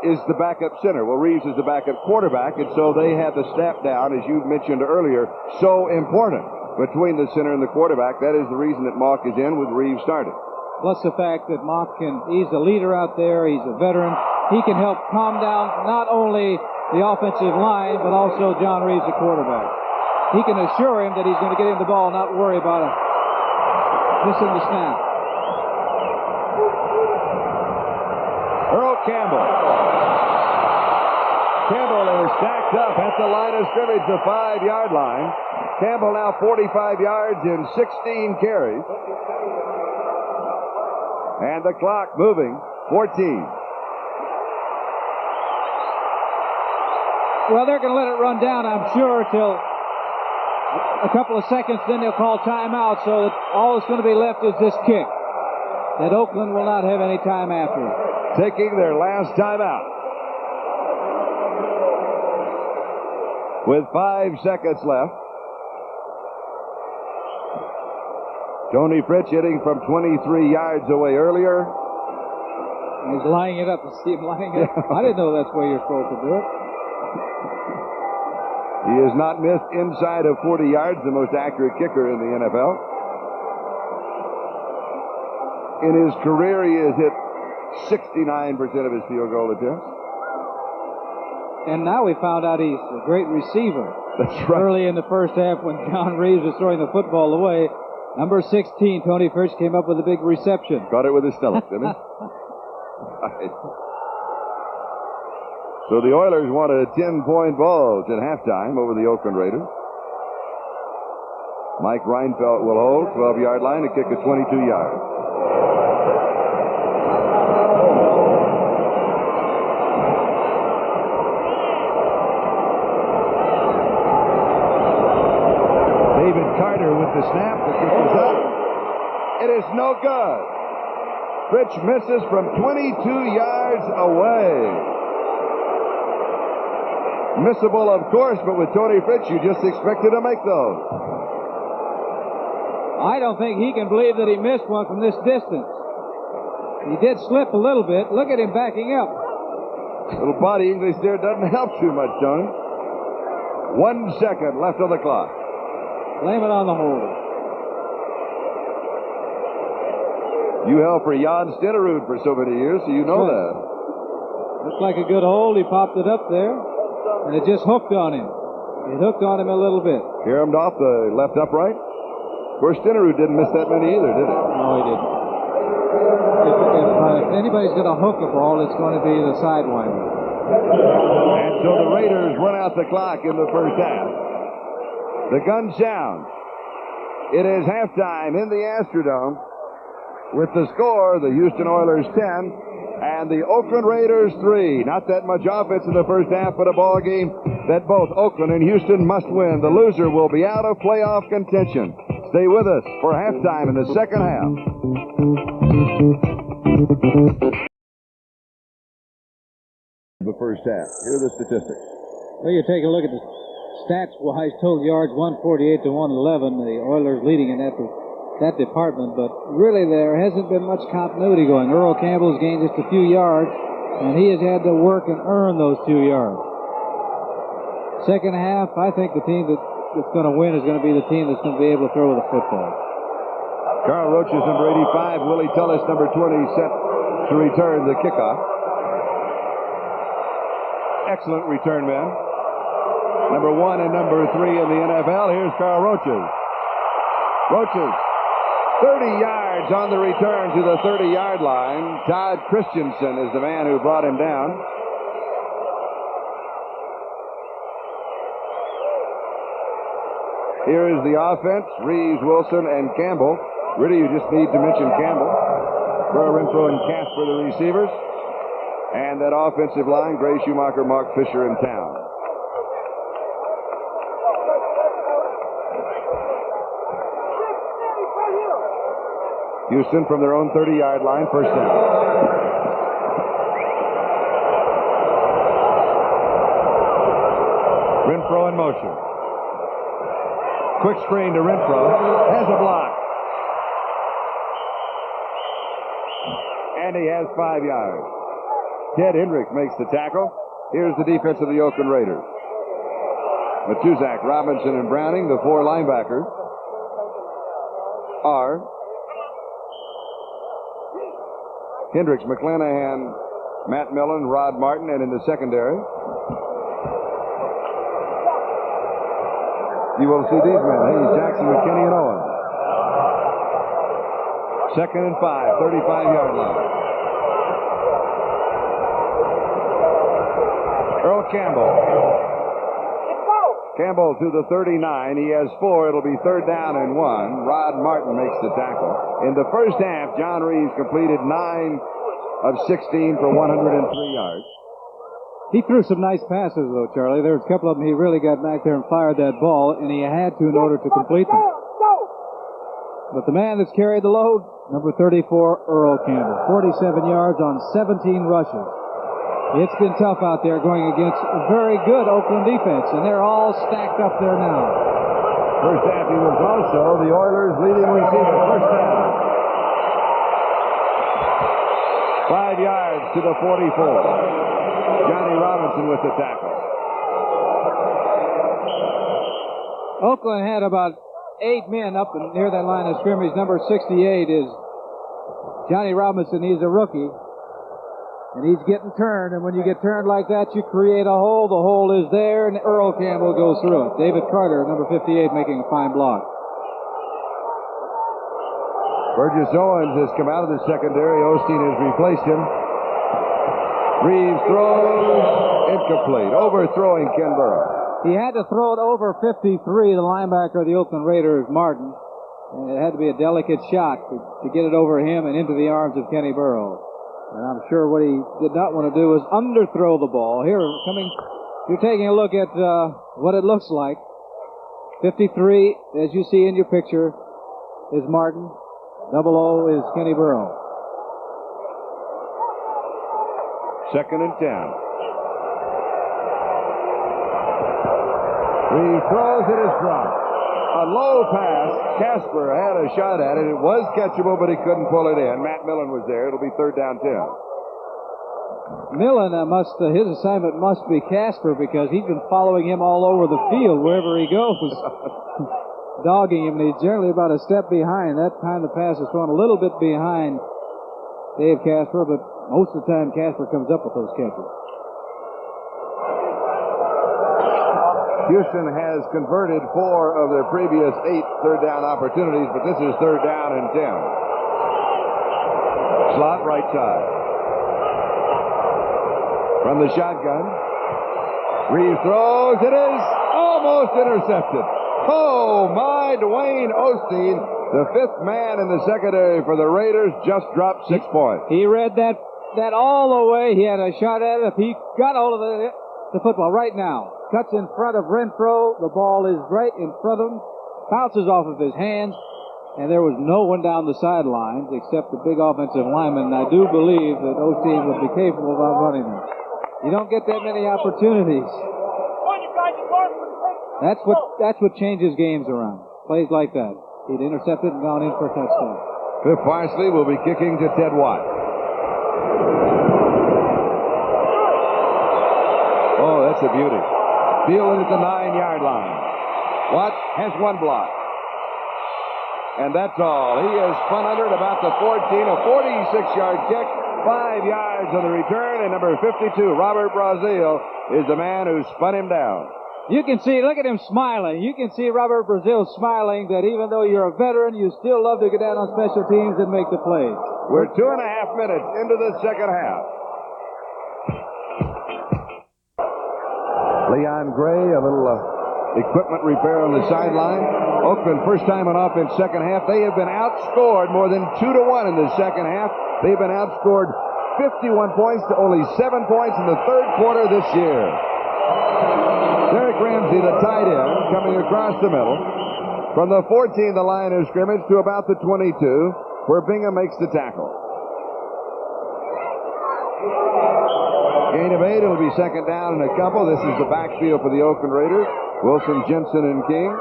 is the backup center. Well, Reeves is the backup quarterback, and so they have the snap down, as you mentioned earlier, so important between the center and the quarterback. That is the reason that Mock is in with Reeves starting. Plus the fact that Mock he's the leader out there, he's a veteran. He can help calm down not only the offensive line, but also John Reeves, the quarterback. He can assure him that he's going to get him the ball, not worry about missing the snap. Earl Campbell. Campbell is stacked up at the line of scrimmage, the 5-yard line. Campbell now 45 yards in 16 carries. And the clock moving, 14. Well, they're going to let it run down, I'm sure, till a couple of seconds. Then they'll call timeout, so that all that's going to be left is this kick. That Oakland will not have any time after it. Taking their last timeout. With 5 seconds left. Tony Fritz hitting from 23 yards away earlier. He's lining it up. You see him lining it up? I didn't know that's where you're supposed to do it. He has not missed inside of 40 yards, the most accurate kicker in the NFL. In his career, he has hit 69% of his field goal attempts. And now we found out he's a great receiver. That's right. Early in the first half when John Reeves was throwing the football away, Number 16, Tony Fritsch, came up with a big reception. Caught it with his stomach, didn't he? Right. So the Oilers want a 10-point bulge at halftime over the Oakland Raiders. Mike Reinfeldt will hold, 12-yard line, to kick at 22 yards. David Carter with the snap. The kick is up. It is no good. Fritsch misses from 22 yards away. Missable, of course, but with Tony Fritsch, you just expected to make those. I don't think he can believe that he missed one from this distance. He did slip a little bit. Look at him backing up. Little body English there doesn't help too much, Tony. 1 second left on the clock. Blame it on the holder. You held for Jan Stenerud for so many years, so you know that. Looked like a good hold. He popped it up there, and it just hooked on him. It hooked on him a little bit. Caromed off the left upright. Of course, Stenerud didn't miss that many either, did he? No, he didn't. If anybody's going to hook a ball, it's going to be the sidewinder. And so the Raiders run out the clock in the first half. The gun sounds. It is halftime in the Astrodome. With the score, the Houston Oilers 10 and the Oakland Raiders 3. Not that much offense in the first half, but a ball game that both Oakland and Houston must win. The loser will be out of playoff contention. Stay with us for halftime in the second half. The first half. Here are the statistics. Well, you take a look at the stats-wise, total yards 148 to 111. The Oilers leading in that department, but really there hasn't been much continuity going. Earl Campbell's gained just a few yards, and he has had to work and earn those 2 yards. Second half, I think the team that's going to win is going to be the team that's going to be able to throw the football. Carl Roach is number 85. Willie Tullis, number 20, set to return the kickoff. Excellent return men. Number 1 and number 3 in the NFL. Here's Carl Roaches. Roaches, 30 yards on the return to the 30-yard line. Todd Christensen is the man who brought him down. Here is the offense. Reeves, Wilson, and Campbell. Really, you just need to mention Campbell. Burr, Renfro, and Casper, the receivers. And that offensive line, Gray, Schumacher, Mark Fisher, and Town. Houston from their own 30-yard line, first down. Renfro in motion. Quick screen to Renfro. Has a block. And he has 5 yards. Ted Hendricks makes the tackle. Here's the defense of the Oakland Raiders. Matuzak, Robinson, and Browning, the 4 linebackers, are Hendricks, McClanahan, Matt Millen, Rod Martin, and in the secondary, you will see these men. Hayes, Jackson, McKinney, and Owen. Second and 5, 35-yard line. Earl Campbell. Campbell to the 39. He has 4. It'll be third down and 1. Rod Martin makes the tackle. In the first half, John Reeves completed 9 of 16 for 103 yards. He threw some nice passes, though, Charlie. There was a couple of them he really got back there and fired that ball, and he had to in order to complete them. But the man that's carried the load, number 34, Earl Campbell. 47 yards on 17 rushes. It's been tough out there going against a very good Oakland defense, and they're all stacked up there now. First half, he was also the Oilers' leading receiver. First down. 5 yards to the 44. Johnny Robinson with the tackle. Oakland had about 8 men up near that line of scrimmage. Number 68 is Johnny Robinson. He's a rookie. And he's getting turned, and when you get turned like that, you create a hole. The hole is there, and Earl Campbell goes through it. David Carter, number 58, making a fine block. Burgess Owens has come out of the secondary. Osteen has replaced him. Reeves throws. Incomplete. Overthrowing Ken Burrow. He had to throw it over 53, the linebacker of the Oakland Raiders, Martin. And it had to be a delicate shot to get it over him and into the arms of Kenny Burrow. And I'm sure what he did not want to do was underthrow the ball. Here, you're taking a look at what it looks like. 53, as you see in your picture, is Martin. 00 is Kenny Burrow. 2nd and 10. He throws, it is dropped. A low pass. Casper had a shot at it. It was catchable, but he couldn't pull it in. Matt Millen was there. It'll be 3rd down 10. Millen his assignment must be Casper, because he's been following him all over the field wherever he goes. Dogging him, and he's generally about a step behind. That time the pass is thrown a little bit behind Dave Casper, but most of the time Casper comes up with those catches. Houston has converted 4 of their previous 8 third down opportunities, but this is 3rd down and 10. Slot right side. From the shotgun, Reeves throws. It is almost intercepted. Oh, my, Dwayne Osteen, the 5th man in the secondary for the Raiders, just dropped 6 points. He read that all the way. He had a shot at it. If he got hold of the football right now, cuts in front of Renfro. The ball is right in front of him, bounces off of his hands, and there was no one down the sidelines except the big offensive lineman. And I do believe that Osteen would be capable of outrunning him. You don't get that many opportunities. That's what changes games around. Plays like that. He'd intercepted and gone in for a touchdown. Cliff Parsley will be kicking to Ted Watt. Oh, that's a beauty. Fielded at the 9-yard line. Watt has 1 block. And that's all. He has spun under at about the 14, a 46-yard kick, 5 yards on the return, and number 52, Robert Brazil, is the man who spun him down. You can see, look at him smiling. You can see Robert Brazil smiling, that even though you're a veteran, you still love to get down on special teams and make the plays. We're 2.5 minutes into the second half. Leon Gray, a little equipment repair on the sideline. Oakland, first time on offense, second half. They have been outscored more than 2-1 in the second half. They've been outscored 51 points to only 7 points in the 3rd quarter this year. Derek Ramsey, the tight end, coming across the middle. From the 14, the line of scrimmage, to about the 22, where Bingham makes the tackle. Gain of 8, it'll be 2nd down and a couple. This is the backfield for the Oakland Raiders. Wilson, Jensen, and King.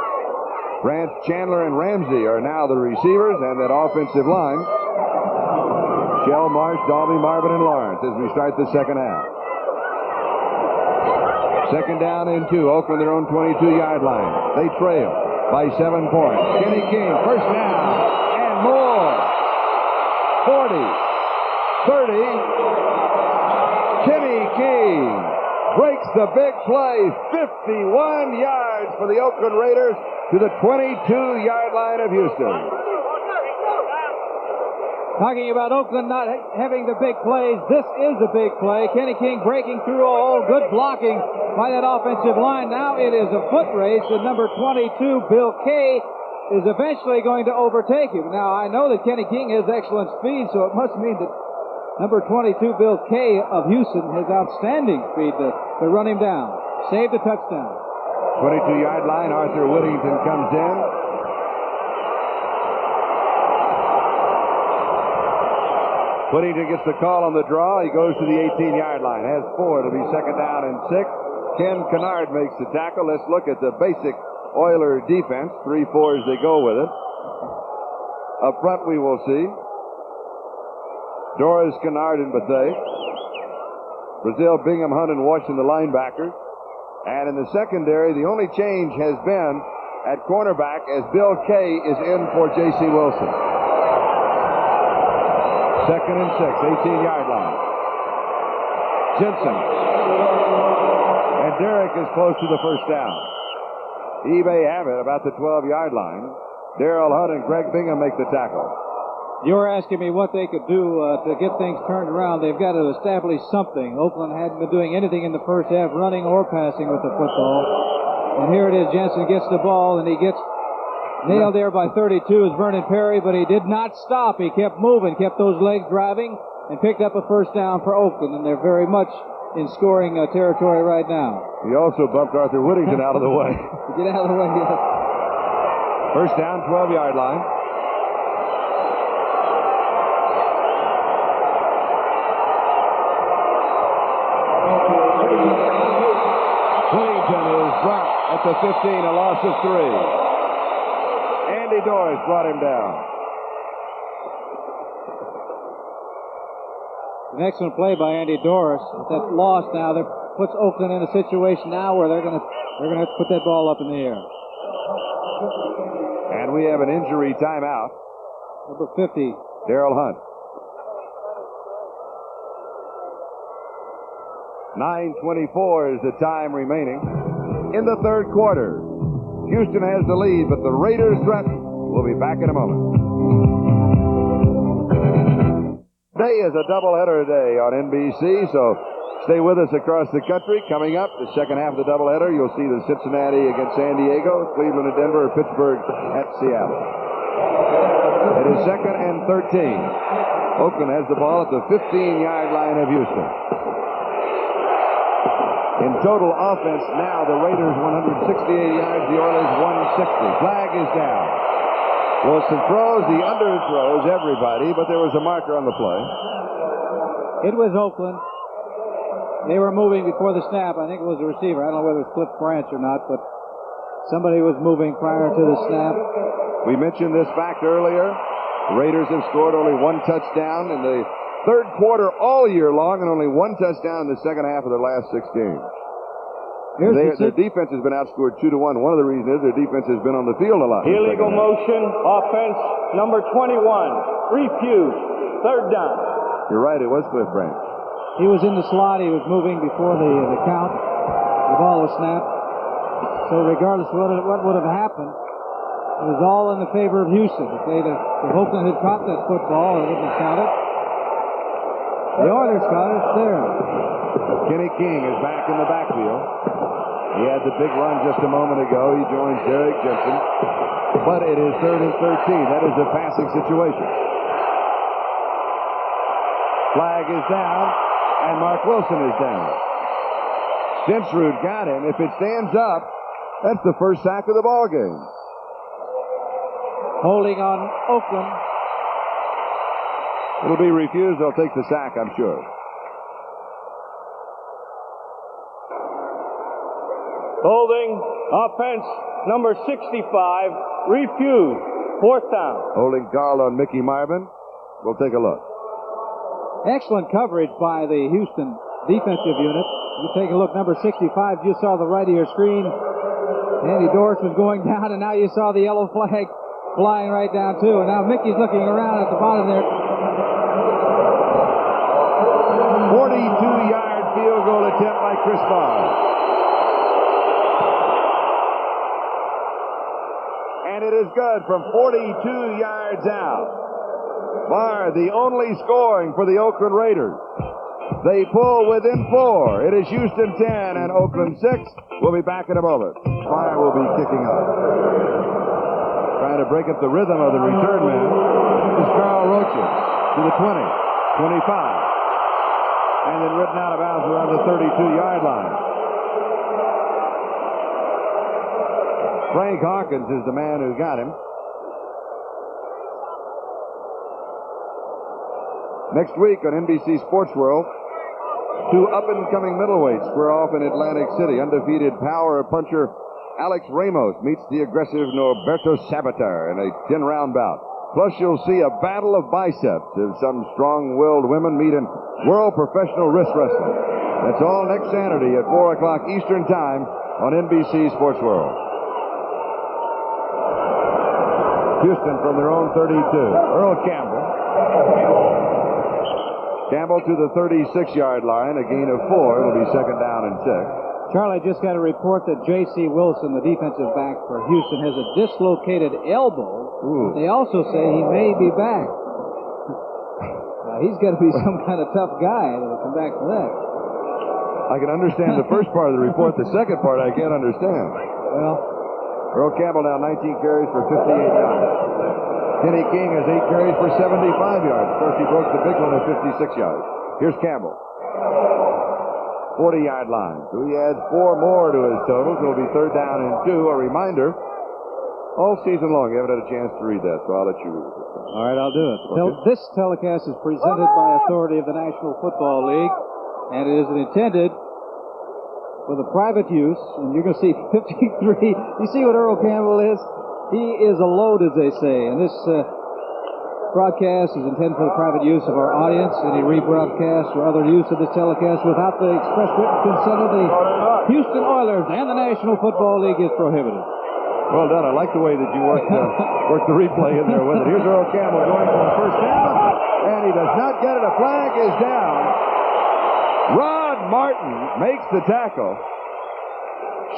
Branch, Chandler, and Ramsey are now the receivers, and that offensive line. Shell, Marsh, Dalby, Marvin, and Lawrence as we start the second half. 2nd down and 2. Oakland, their own 22-yard line. They trail by 7 points. Kenny King, first down, and more. 40, 30. Kenny King breaks the big play. 51 yards for the Oakland Raiders to the 22-yard line of Houston. Talking about Oakland not having the big plays, this is a big play. Kenny King breaking through all good blocking by that offensive line. Now it is a foot race, and number 22, Bill Kay, is eventually going to overtake him. Now, I know that Kenny King has excellent speed, so it must mean that number 22, Bill Kay of Houston, has outstanding speed to run him down. Save the touchdown. 22-yard line, Arthur Whittington comes in. Whittington gets the call on the draw. He goes to the 18-yard line. Has 4. It'll be 2nd down and 6. Ken Kennard makes the tackle. Let's look at the basic Oiler defense. 3-4 as they go with it. Up front we will see Doris, Kennard, and Bethea. Brazil, Bingham, Hunt, and Washington, the linebackers. And in the secondary, the only change has been at cornerback as Bill Kay is in for J.C. Wilson. 2nd and 6, 18-yard line. Jensen. And Derrick is close to the first down. He may have it about the 12-yard line. Darrell Hunt and Greg Bingham make the tackle. You're asking me what they could do to get things turned around. They've got to establish something. Oakland hadn't been doing anything in the first half, running or passing with the football. And here it is. Jensen gets the ball, and he gets nailed there by 32 is Vernon Perry, but he did not stop. He kept moving, kept those legs driving, and picked up a first down for Oakland, and they're very much in scoring territory right now. He also bumped Arthur Whittington out of the way. Get out of the way, yes. First down, 12-yard line. Whittington is dropped at the 15, a loss of 3. Andy Doris brought him down. An excellent play by Andy Doris. That loss now that puts Oakland in a situation now where they're going to have to put that ball up in the air. And we have an injury timeout. Number 50, Darrell Hunt. 9:24 is the time remaining in the third quarter. Houston has the lead, but the Raiders threaten. We'll be back in a moment. Today is a doubleheader day on NBC, so stay with us across the country. Coming up, the second half of the doubleheader, you'll see the Cincinnati against San Diego, Cleveland and Denver, Pittsburgh at Seattle. It is second and 13. Oakland has the ball at the 15-yard line of Houston. In total offense now, the Raiders 168 yards, the Oilers 160. Flag is down. Wilson throws, he underthrows everybody, but there was a marker on the play. It was Oakland. They were moving before the snap. I think it was a receiver. I don't know whether it was Cliff Branch or not, but somebody was moving prior to the snap. We mentioned this fact earlier. The Raiders have scored only one touchdown in the third quarter all year long, and only one touchdown in the second half of their last 6 games. Their defense has been outscored 2-1. One of the reasons is their defense has been on the field a lot. Illegal motion, offense, number 21, refused, third down. You're right, it was Cliff Branch. He was in the slot. He was moving before the count. The ball was snapped. So regardless of what would have happened, it was all in the favor of Houston. If Oakland had caught that football, it wouldn't have counted. The Oilers got it. It's there. Kenny King is back in the backfield. He had the big run just a moment ago. He joins Derek Jensen. But it is third and 13. That is a passing situation. Flag is down, and Mark Wilson is down. Stensrud got him. If it stands up, that's the first sack of the ball game. Holding on Oakland. It'll be refused. They'll take the sack, I'm sure. Holding, offense, number 65, refused, fourth down. Holding called on Mickey Marvin. We'll take a look. Excellent coverage by the Houston defensive unit. You take a look, number 65, you saw the right of your screen. Andy Doris was going down, and now you saw the yellow flag flying right down, too. And now Mickey's looking around at the bottom there. 42-yard field goal attempt by Chris Barr. And it is good from 42 yards out. Barr, the only scoring for the Oakland Raiders. They pull within 4. It is Houston 10 and Oakland 6. We'll be back in a moment. Barr will be kicking off. Trying to break up the rhythm of the return man. This is Carl Rocha to the 20, 25. And then written out of bounds around the 32-yard line. Frank Hawkins is the man who got him. Next week on NBC Sports World, 2 up-and-coming middleweights square off in Atlantic City. Undefeated power puncher Alex Ramos meets the aggressive Norberto Sabater in a 10-round bout. Plus, you'll see a battle of biceps as some strong-willed women meet in world professional wrist wrestling. That's all next Saturday at 4 o'clock Eastern Time on NBC Sports World. Houston from their own 32. Earl Campbell. Campbell to the 36-yard line, a gain of 4. It'll be second down and 6. Charlie, just got a report that J.C. Wilson, the defensive back for Houston, has a dislocated elbow. Ooh. They also say he may be back. He's got to be some kind of tough guy to come back for that. I can understand the first part of the report. The second part I can't understand. Well, Earl Campbell now 19 carries for 58 yards. Kenny King has 8 carries for 75 yards. Of course, he broke the big one at 56 yards. Here's Campbell. 40-yard line. So he adds 4 more to his totals. It'll be 3rd down and 2. A reminder, all season long, you haven't had a chance to read that, so I'll let you read it. all right, I'll do it. Okay. This telecast is presented by authority of the National Football League, and it is intended for the private use. And you're going to see 53. You see what Earl Campbell is? He is a load, as they say. And this broadcast is intended for the private use of our audience. Any rebroadcast or other use of this telecast without the express written consent of the Houston Oilers and the National Football League is prohibited. Well done. I like the way that you worked the replay in there with it. Here's Earl Campbell going for the first down, and he does not get it. A flag is down. Rod Martin makes the tackle.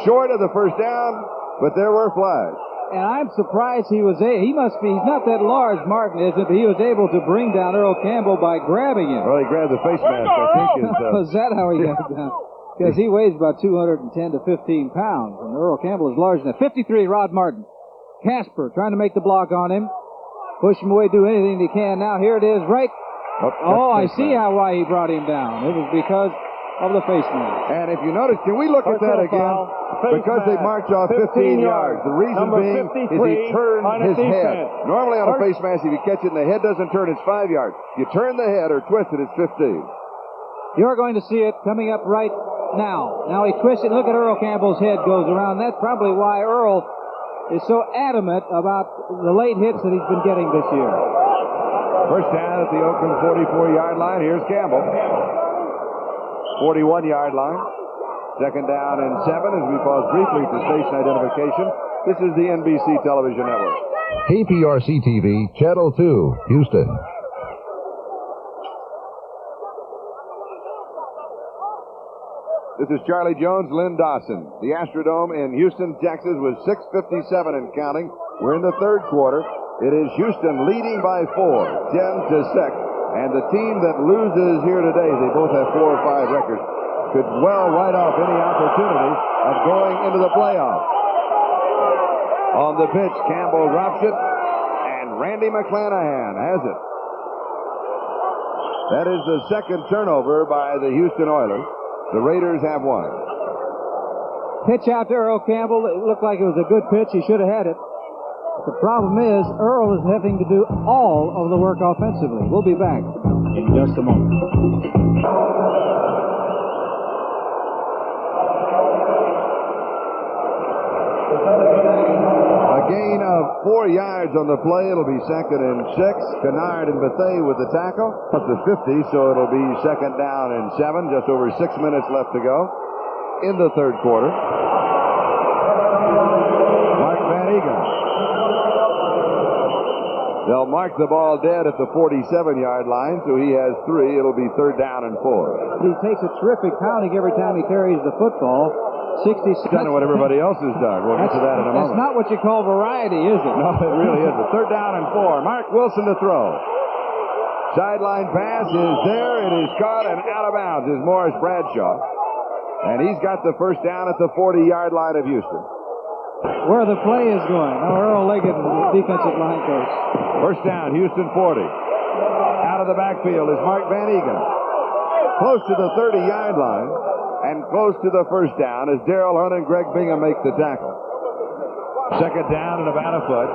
Short of the first down, but there were flags. And I'm surprised he's not that large, Martin isn't, but he was able to bring down Earl Campbell by grabbing him. Well, he grabbed the face mask, I think. Was that how he got it down? Because he weighs about 210 to 15 pounds, and Earl Campbell is larger than that. 53, Rod Martin. Casper trying to make the block on him. Push him away, do anything he can. Now here it is, right. Oh, I see why he brought him down. It was because of the face mask. And if you notice, can we look at that again? Because they marched off 15 yards. The reason being is he turned his head. Normally on a face mask, if you catch it and the head doesn't turn, it's 5 yards. You turn the head or twist it, it's 15. You're going to see it coming up right now. Now he twists it. Look at Earl Campbell's head goes around. That's probably why Earl is so adamant about the late hits that he's been getting this year. First down at the Oakland 44-yard line. Here's Campbell. 41-yard line. 2nd down and 7 as we pause briefly for station identification. This is the NBC Television Network. KPRC TV, Channel 2, Houston. This is Charlie Jones, Lynn Dawson. The Astrodome in Houston, Texas was 6:57 and counting. We're in the 3rd quarter. It is Houston leading by 4, 10-6. And the team that loses here today, they both have 4 or 5 records, could well write off any opportunity of going into the playoffs. On the pitch, Campbell drops it, and Randy McClanahan has it. That is the 2nd turnover by the Houston Oilers. The Raiders have 1. Pitch out to Earl Campbell. It looked like it was a good pitch. He should have had it. The problem is Earl is having to do all of the work offensively. We'll be back in just a moment. A gain of 4 yards on the play. It'll be 2nd and 6. Kennard and Bethea with the tackle. Up to 50, so it'll be 2nd down and 7. Just over 6 minutes left to go in the 3rd quarter. Mark Van Egan. They'll mark the ball dead at the 47-yard line, so he has 3. It'll be 3rd down and 4. He takes a terrific pounding every time he carries the football. 66. Kind of what everybody else has done. We'll get to that in a moment. That's not what you call variety, is it? No, it really isn't. 3rd down and 4. Mark Wilson to throw. Sideline pass is there. It is caught and out of bounds is Morris Bradshaw. And he's got the first down at the 40-yard line of Houston. Where the play is going. Now Earl Leggett is the defensive line coach. First down, Houston 40. Out of the backfield is Mark Van Egan. Close to the 30-yard line and close to the first down as Darrell Hunt and Greg Bingham make the tackle. 2nd down and about a foot.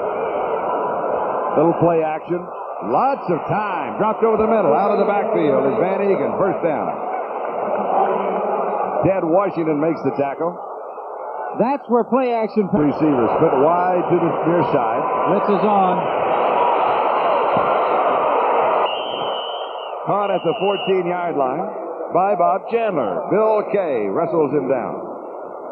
Little play action. Lots of time. Dropped over the middle. Out of the backfield is Van Egan. First down. Ted Washington makes the tackle. That's where play action. Receivers split wide to the near side. Blitz is on. Caught at the 14-yard line by Bob Chandler. Bill Kay wrestles him down.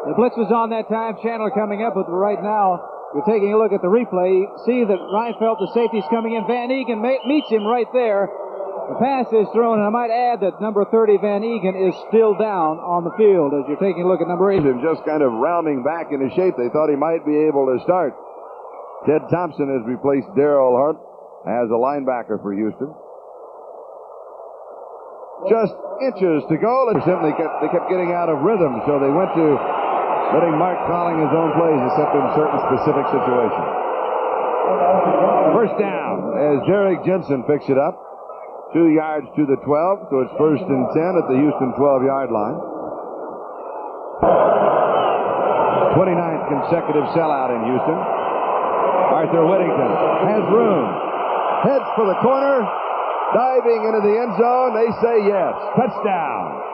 The blitz was on that time. Chandler coming up, but right now we're taking a look at the replay. See that Reinfeldt, the safety's coming in. Van Egan meets him right there. The pass is thrown, and I might add that number 30, Van Egan, is still down on the field as you're taking a look at number 8. And just kind of rounding back into shape. They thought he might be able to start. Ted Thompson has replaced Darrell Hunt as a linebacker for Houston. just inches to go. And they kept getting out of rhythm, so they went to letting Mark calling his own plays, except in certain specific situations. First down as Derek Jensen picks it up. 2 yards to the 12, so it's 1st and 10 at the Houston 12-yard line. 29th consecutive sellout in Houston. Arthur Whittington has room. Heads for the corner. Diving into the end zone. They say yes. Touchdown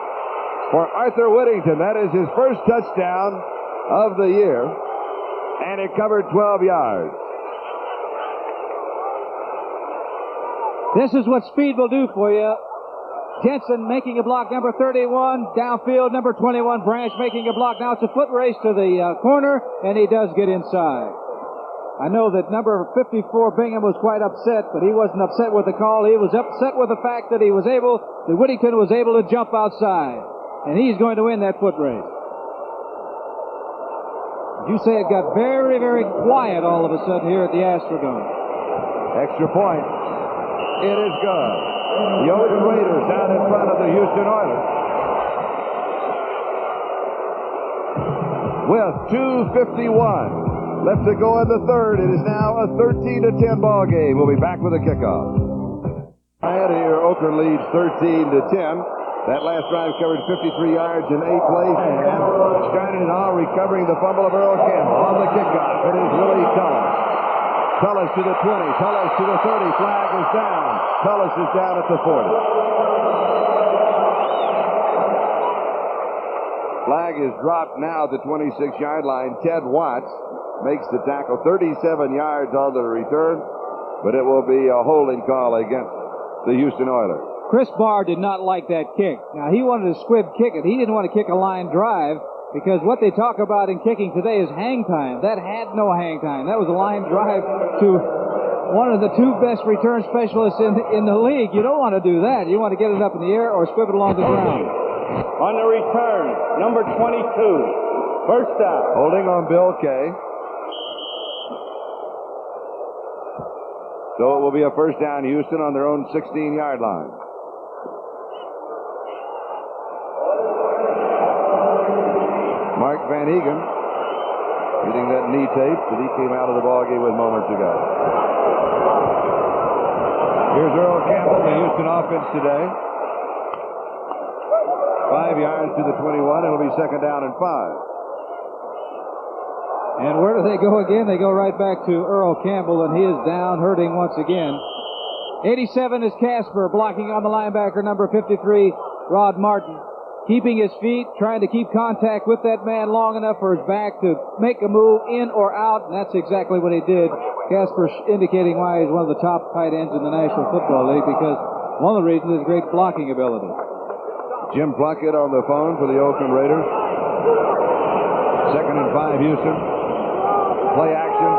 for Arthur Whittington. That is his first touchdown of the year. And it covered 12 yards. This is what speed will do for you. Jensen making a block, number 31. Downfield, number 21, Branch making a block. Now it's a foot race to the corner, and he does get inside. I know that number 54, Bingham, was quite upset, but he wasn't upset with the call. He was upset with the fact that Whittington was able to jump outside. And he's going to win that foot race. You say it got very, very quiet all of a sudden here at the Astrodome. Extra point. It is good. The Oakland Raiders down in front of the Houston Oilers. With 2:51 left to go in the third, it is now a 13-10 ball game. We'll be back with a kickoff. Ahead here, Oakland leads 13-10. That last drive covered 53 yards in 8 plays. And Steiner now recovering the fumble of Earl Campbell. On the kickoff, it is Willie Tullis. Tullis to the 20, Tullis to the 30, flag is down. Tullis is down at the 40. Flag is dropped now at the 26-yard line. Ted Watts makes the tackle, 37 yards on the return, but it will be a holding call against the Houston Oilers. Chris Barr did not like that kick. Now, he wanted to squib kick it. He didn't want to kick a line drive, because what they talk about in kicking today is hang time. That had no hang time. That was a line drive to one of the 2 best return specialists in the league. You don't want to do that. You want to get it up in the air or squib it along the ground. On the return, number 22, first down. Holding on Bill Kay. So it will be a first down, Houston, on their own 16-yard line. Mark Van Egan getting that knee tape that he came out of the ballgame with moments ago. Here's Earl Campbell, the Houston offense today. 5 yards to the 21. It'll be second down and 5. And where do they go again? They go right back to Earl Campbell, and he is down, hurting once again. 87 is Casper, blocking on the linebacker, number 53, Rod Martin. Keeping his feet, trying to keep contact with that man long enough for his back to make a move in or out, and that's exactly what he did. Casper indicating why he's one of the top tight ends in the National Football League, because one of the reasons is great blocking ability. Jim Plunkett on the phone for the Oakland Raiders. Second and 5, Houston. Play action.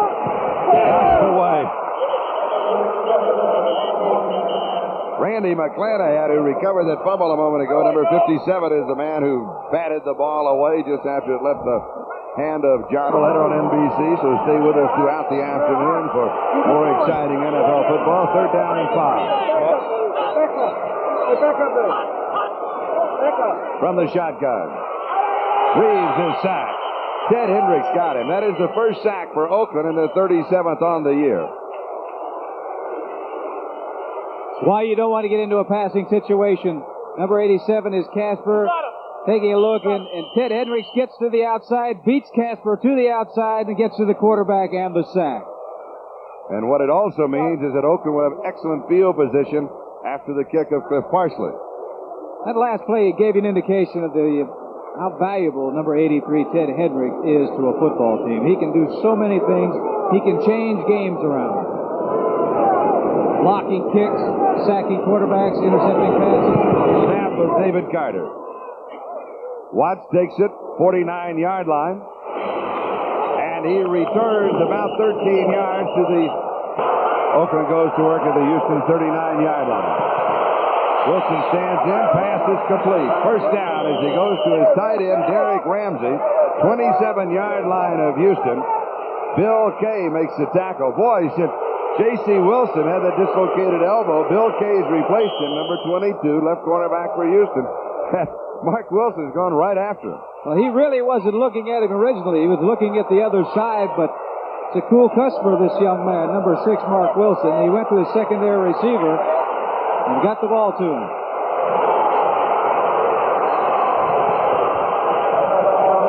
That's away. Randy McClanahan, who recovered that fumble a moment ago, number 57, is the man who batted the ball away just after it left the hand of John Letter on NBC. So stay with us throughout the afternoon for more exciting NFL football. Third down and 5. From the shotgun, Reeves is sacked. Ted Hendricks got him. That is the first sack for Oakland and the 37th on the year. Why you don't want to get into a passing situation. Number 87 is Casper taking a look, and Ted Hendricks gets to the outside, beats Casper to the outside, and gets to the quarterback and the sack. And what it also means is that Oakland will have excellent field position after the kick of Cliff Parsley. That last play gave you an indication of how valuable number 83, Ted Hendricks, is to a football team. He can do so many things. He can change games around. Blocking kicks, sacking quarterbacks, intercepting passes. Snap of David Carter. Watts takes it, 49-yard line. And he returns about 13 yards to the... Oakland goes to work at the Houston 39-yard line. Wilson stands in, pass is complete. First down as he goes to his tight end, Derek Ramsey. 27-yard line of Houston. Bill Kay makes the tackle. Boy, since J.C. Wilson had the dislocated elbow. Bill Kay's replaced him, number 22, left cornerback for Houston. Mark Wilson's gone right after him. Well, he really wasn't looking at him originally. He was looking at the other side, but it's a cool customer, this young man, number 6, Mark Wilson. He went to his secondary receiver and got the ball to him.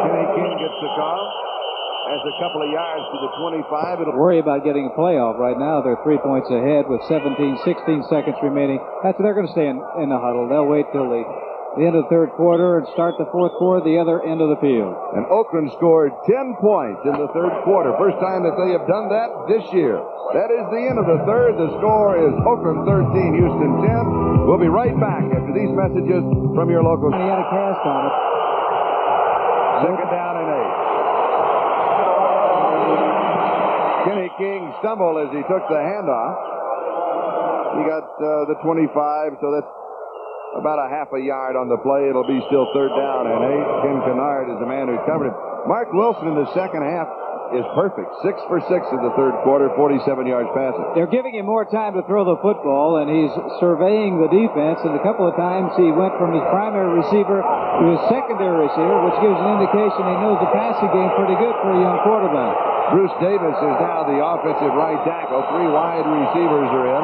Kenny King gets the call. Has a couple of yards to the 25. It'll Worry about getting a playoff right now. They're 3 points ahead with 16 seconds remaining. They're going to stay in the huddle. They'll wait till the end of the third quarter and start the fourth quarter the other end of the field. And Oakland scored 10 points in the third quarter. First time that they have done that this year. That is the end of the third. The score is Oakland 13, Houston 10. We'll be right back after these messages from your local. He had a cast on it. Second down and 8. Kenny King stumbled as he took the handoff. He got the 25, so that's about a half a yard on the play. It'll be still third down and 8. Ken Kennard is the man who covered him. Mark Wilson in the second half is perfect. 6 for 6 in the third quarter, 47 yards passing. They're giving him more time to throw the football, and he's surveying the defense, and a couple of times he went from his primary receiver to his secondary receiver, which gives an indication he knows the passing game pretty good for a young quarterback. Bruce Davis is now the offensive right tackle. 3 wide receivers are in.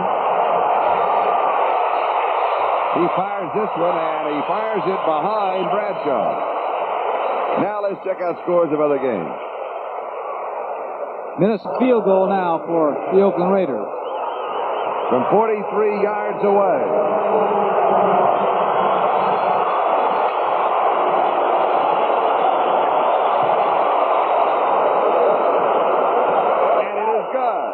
He fires this one, and he fires it behind Bradshaw. Now let's check out scores of other games. Minnesota field goal now for the Oakland Raiders. From 43 yards away. And it is good.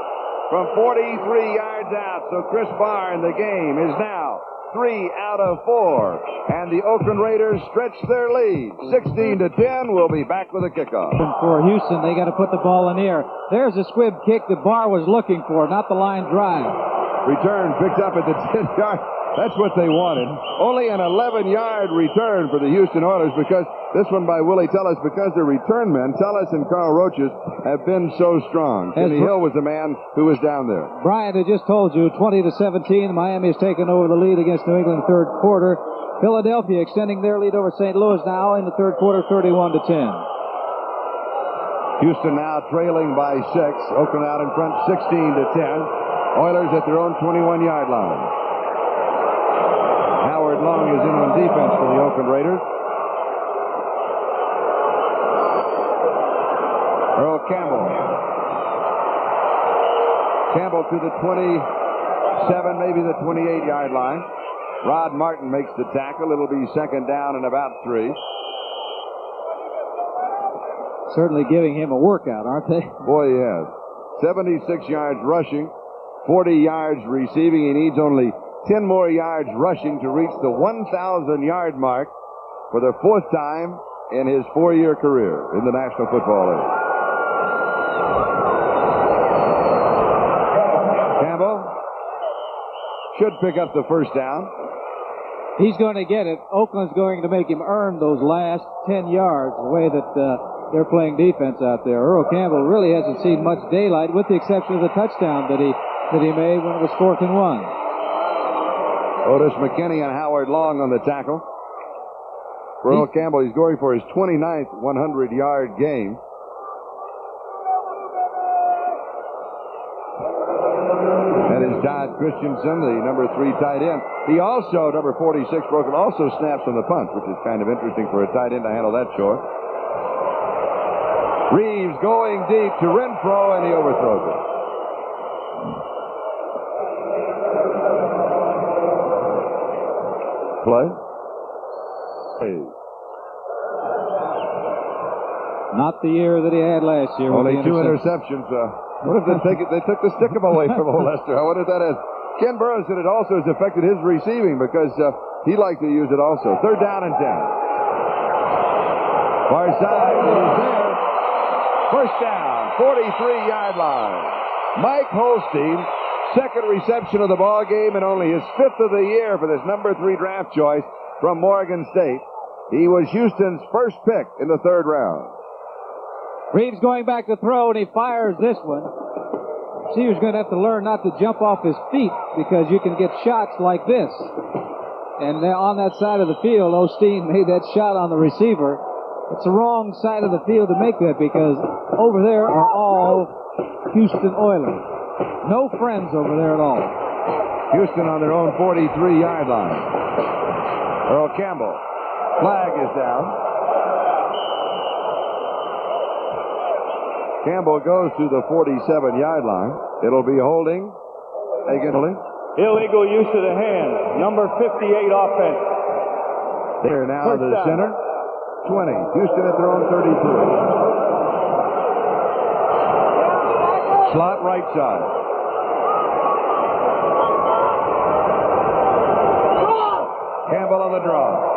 From 43 yards out. So Chris Barr in the game is now 3 out of 4. And the Oakland Raiders stretch their lead. 16-10. We'll be back with a kickoff. For Houston, they got to put the ball in the air. There's a squib kick that Barr was looking for, not the line drive. Return picked up at the 10-yard. That's what they wanted. Only an 11-yard return for the Houston Oilers because this one by Willie Tellis, because the return men, Tellis and Carl Roaches, have been so strong. Kenny Hill was the man who was down there. Bryant had just told you, 20-17, Miami has taken over the lead against New England third quarter. Philadelphia extending their lead over St. Louis now in the third quarter, 31-10. Houston now trailing by 6. Oakland out in front, 16-10. Oilers at their own 21-yard line. Howard Long is in on defense for the Oakland Raiders. Earl Campbell. Campbell to the 27, maybe the 28-yard line. Rod Martin makes the tackle. It'll be second down and about 3. Certainly giving him a workout, aren't they? Boy, he has. 76 yards rushing, 40 yards receiving. He needs only 10 more yards rushing to reach the 1,000-yard mark for the 4th time in his 4-year career in the National Football League. Campbell should pick up the first down. He's going to get it. Oakland's going to make him earn those last 10 yards, the way that they're playing defense out there. Earl Campbell really hasn't seen much daylight, with the exception of the touchdown that he made when it was 4th and 1. Otis McKinney and Howard Long on the tackle. For Earl Campbell, he's going for his 29th 100-yard game. That is Todd Christensen, the number 3 tight end. He also, number 46, Broken, also snaps on the punt, which is kind of interesting for a tight end to handle that chore. Reeves going deep to Renfro, and he overthrows it. Play. Hey. Not the year that he had last year. Only 2 interceptions. What if they took the stick away from old Lester? I wonder if that has. Ken Burrows said it also has affected his receiving because he liked to use it also. 3rd down and 10. Far side, it is there. First down, 43-yard line. Mike Holstein, second reception of the ball game and only his 5th of the year for this number 3 draft choice from Morgan State. He was Houston's first pick in the 3rd round. Reeves going back to throw, and he fires this one. receiver's going to have to learn not to jump off his feet because you can get shots like this. And on that side of the field, Osteen made that shot on the receiver. It's the wrong side of the field to make that because over there are all Houston Oilers. No friends over there at all. Houston on their own 43-yard line. Earl Campbell. Flag is down. Campbell goes to the 47-yard line. It'll be holding. Illegal use of the hand. Number 58 offense. There now the center. 20. Houston at their own 33. Slot right side. Campbell on the draw.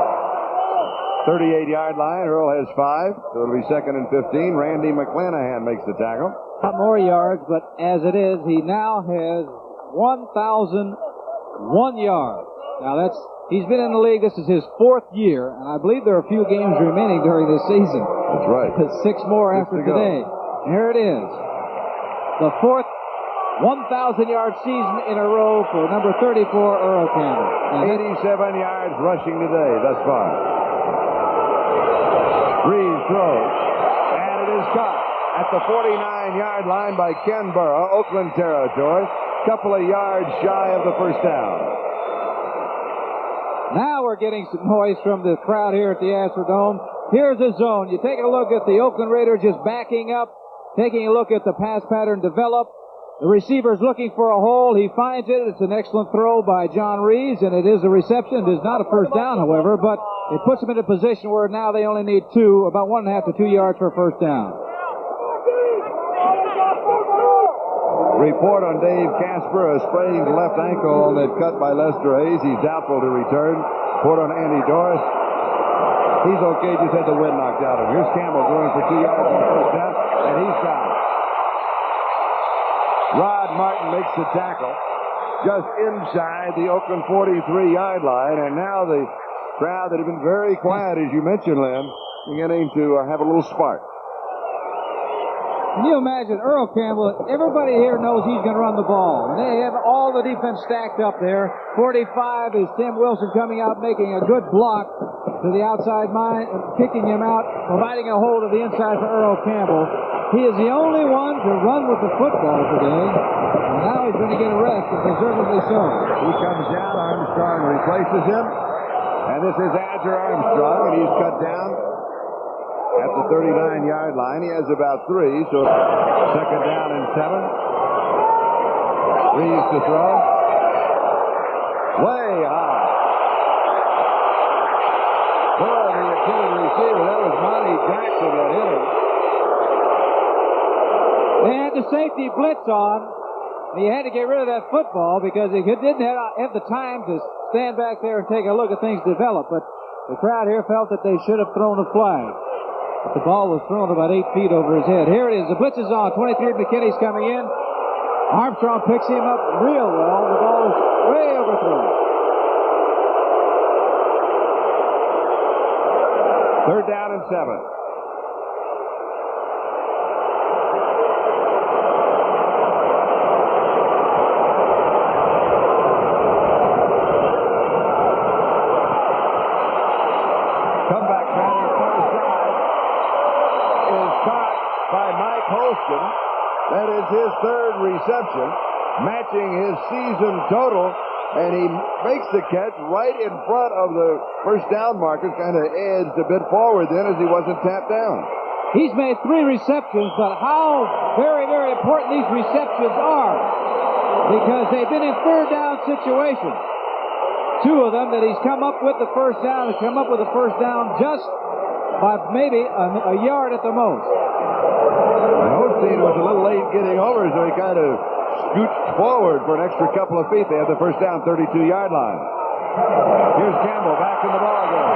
38-yard line. Earl has 5. So it'll be 2nd and 15. Randy McClanahan makes the tackle. Not more yards, but as it is, he now has 1,001 yards. Now he's been in the league. This is his 4th year, and I believe there are a few games remaining during this season. That's right. 6 more after today. Here it is. The 4th 1,000-yard season in a row for number 34, Earl Campbell. 87 yards rushing today thus far. Reeves throws, and it is caught at the 49-yard line by Ken Burrow, Oakland territory. Couple of yards shy of the first down. Now we're getting some noise from the crowd here at the Astrodome. Here's the zone. You take a look at the Oakland Raiders just backing up, taking a look at the pass pattern develop. The receiver's looking for a hole. He finds it. It's an excellent throw by John Reeves, and it is a reception. It is not a first down, however, but it puts them in a position where now they only need 2, about 1.5 to 2 yards for a first down. Report on Dave Casper, a sprained left ankle that cut by Lester Hayes. He's doubtful to return. Report on Andy Doris. He's okay, just had the wind knocked out of him. Here's Campbell going for 2 yards on the first down, and he's got it. Rod Martin makes the tackle just inside the Oakland 43-yard line, and now the crowd that had been very quiet, as you mentioned, Lynn, beginning to have a little spark. Can you imagine Earl Campbell? Everybody here knows he's going to run the ball. And they have all the defense stacked up there. 45 is Tim Wilson coming out, making a good block to the outside line, kicking him out, providing a hold of the inside for Earl Campbell. He is the only one to run with the football today. And now he's going to get a rest, and deservedly so. He comes down, Armstrong replaces him. And this is Adger Armstrong, and he's cut down at the 39-yard line. He has about 3, so 2nd down and 7. Reeves to throw. Way high. Boy, the intended receiver, that was Monty Jackson that hit him. They had the safety blitz on. He had to get rid of that football because he didn't have the time to stand back there and take a look at things develop. But the crowd here felt that they should have thrown a flag. But the ball was thrown about 8 feet over his head. Here it is. The blitz is on. 23 McKinney's coming in. Armstrong picks him up real well. The ball is way overthrown. 3rd down and 7. Comeback pattern far side is caught by Mike Holston. That is his 3rd reception, matching his season total, and he makes the catch right in front of the first down markers, kind of edged a bit forward then as he wasn't tapped down. He's made 3 receptions, but how very, very important these receptions are, because they've been in 3rd down situations. 2 of them that he's come up with the first down, has come up with the first down just by maybe a yard at the most. And Osteen was a little late getting over, so he kind of scooched forward for an extra couple of feet. They have the first down, 32-yard line. Here's Campbell back in the ball game.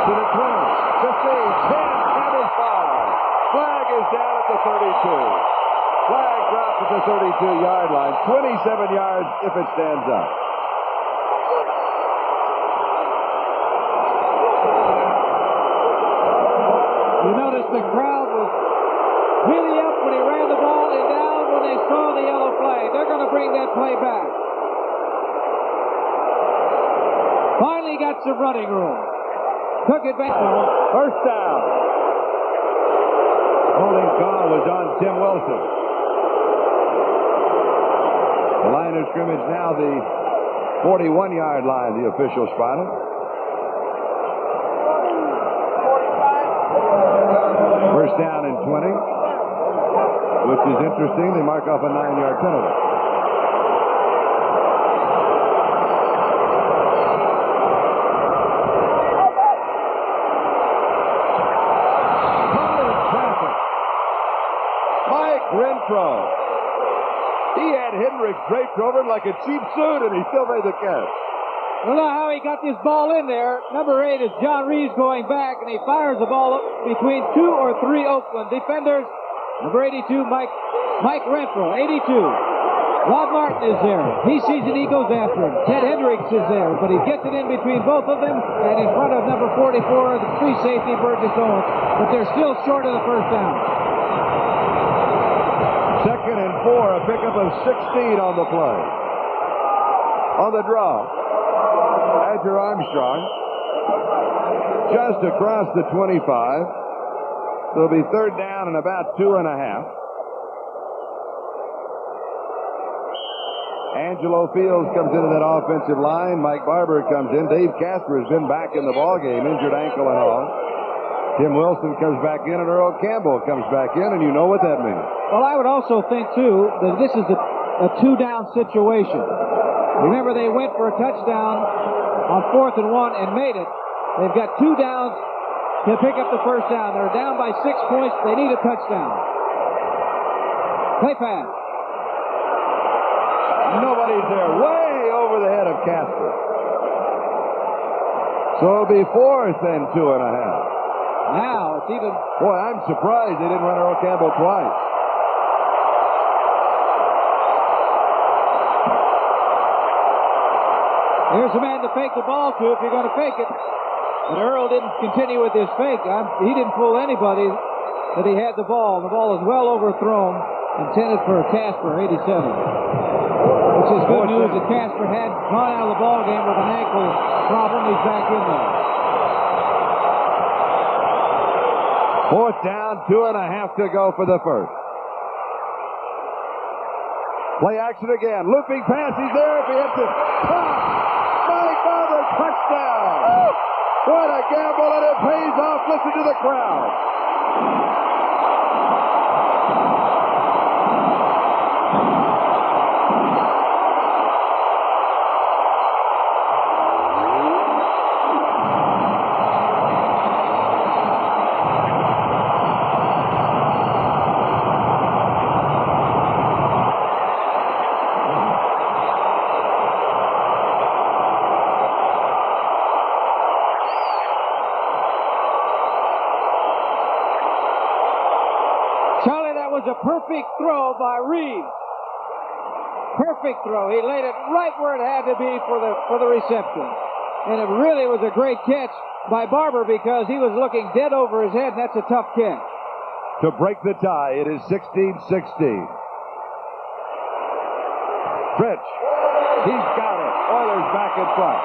To the 20, 15, 10, and it's foul. Flag is down at the 32. Flag drops at the 32-yard line. 27 yards if it stands up. You notice the crowd was really up when he ran the ball and down when they saw the yellow flag. They're going to bring that play back. Finally got some running room. Took it back. First down. Holding call was on Tim Wilson. The line of scrimmage now the 41-yard line, the official spotted. First down and 20, which is interesting. They mark off a 9-yard penalty. Mike Renfro. He had Hendricks draped over him like a cheap suit, and he still made the catch. Well, now how he got this ball in there. Number 8 is John Reeves going back, and he fires the ball up between 2 or 3 Oakland defenders. Number 82, Mike Renfro, 82. Rod Martin is there. He sees it, he goes after him. Ted Hendricks is there, but he gets it in between both of them, and in front of number 44, the free safety, Burgess Owens. But they're still short of the first down. Second and 4, a pickup of 16 on the play. On the draw, Adger Armstrong, just across the 25. It'll be third down and about 2.5. Angelo Fields comes into that offensive line. Mike Barber comes in. Dave Casper has been back in the ballgame, injured ankle and all. Tim Wilson comes back in, and Earl Campbell comes back in, and you know what that means. Well, I would also think, too, that this is a two-down situation. Remember, they went for a touchdown on 4th and 1 and made it. They've got 2 downs to pick up the first down. They're down by 6 points. They need a touchdown. Play pass. Nobody's there. Way over the head of Casper. So it'll be 4th and 2.5. Now it's even. Boy, I'm surprised they didn't run Earl Campbell twice. Here's the man to fake the ball to if you're going to fake it. But Earl didn't continue with his fake. He didn't fool anybody that he had the ball. The ball is well overthrown, intended for Casper, 87. Which is good news that Casper had gone out of the ball game with an ankle problem. He's back in there. 4th down, 2.5 to go for the first. Play action again. Looping pass. He's there. If he hits it. Mike Barber, touchdown. What a gamble, and it pays off. Listen to the crowd. A perfect throw by Reeves. Perfect throw. He laid it right where it had to be for the reception. And it really was a great catch by Barber because he was looking dead over his head, and that's a tough catch. To break the tie, it is 16-16. Fritsch. He's got it. Oilers back in front.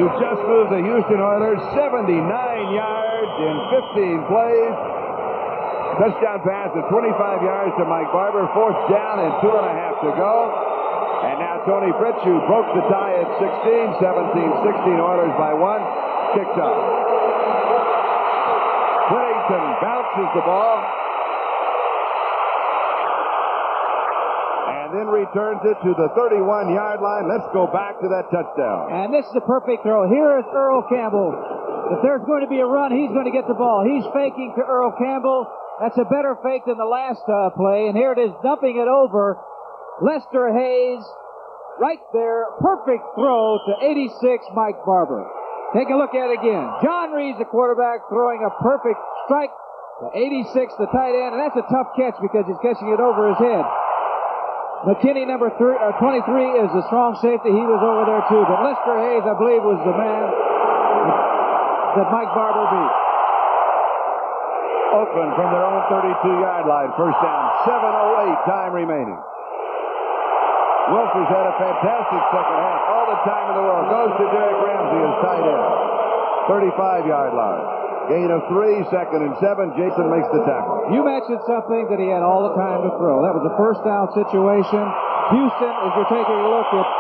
Who just moved the Houston Oilers 79 yards in 15 plays. Touchdown pass of 25 yards to Mike Barber. 4th down and 2.5 to go. And now Tony Fritsch, who broke the tie at 16, 17-16 Oilers by 1, kicks off. Whittington bounces the ball. And then returns it to the 31-yard line. Let's go back to that touchdown. And this is a perfect throw. Here is Earl Campbell. If there's going to be a run, he's going to get the ball. He's faking to Earl Campbell. That's a better fake than the last play. And here it is, dumping it over. Lester Hayes, right there. Perfect throw to 86, Mike Barber. Take a look at it again. John Reeves, the quarterback, throwing a perfect strike to 86, the tight end. And that's a tough catch because he's catching it over his head. McKinney, number 23, is the strong safety. He was over there too. But Lester Hayes, I believe, was the man that Mike Barber beat. Oakland from their own 32-yard line. First down. 7:08 time remaining. Wilson's had a fantastic second half. All the time in the world. Goes to Derek Ramsey as tight end. 35-yard line. Gain of 3, second and 7. Jason makes the tackle. You mentioned something that he had all the time to throw. That was a first down situation. Houston, as you're taking a look at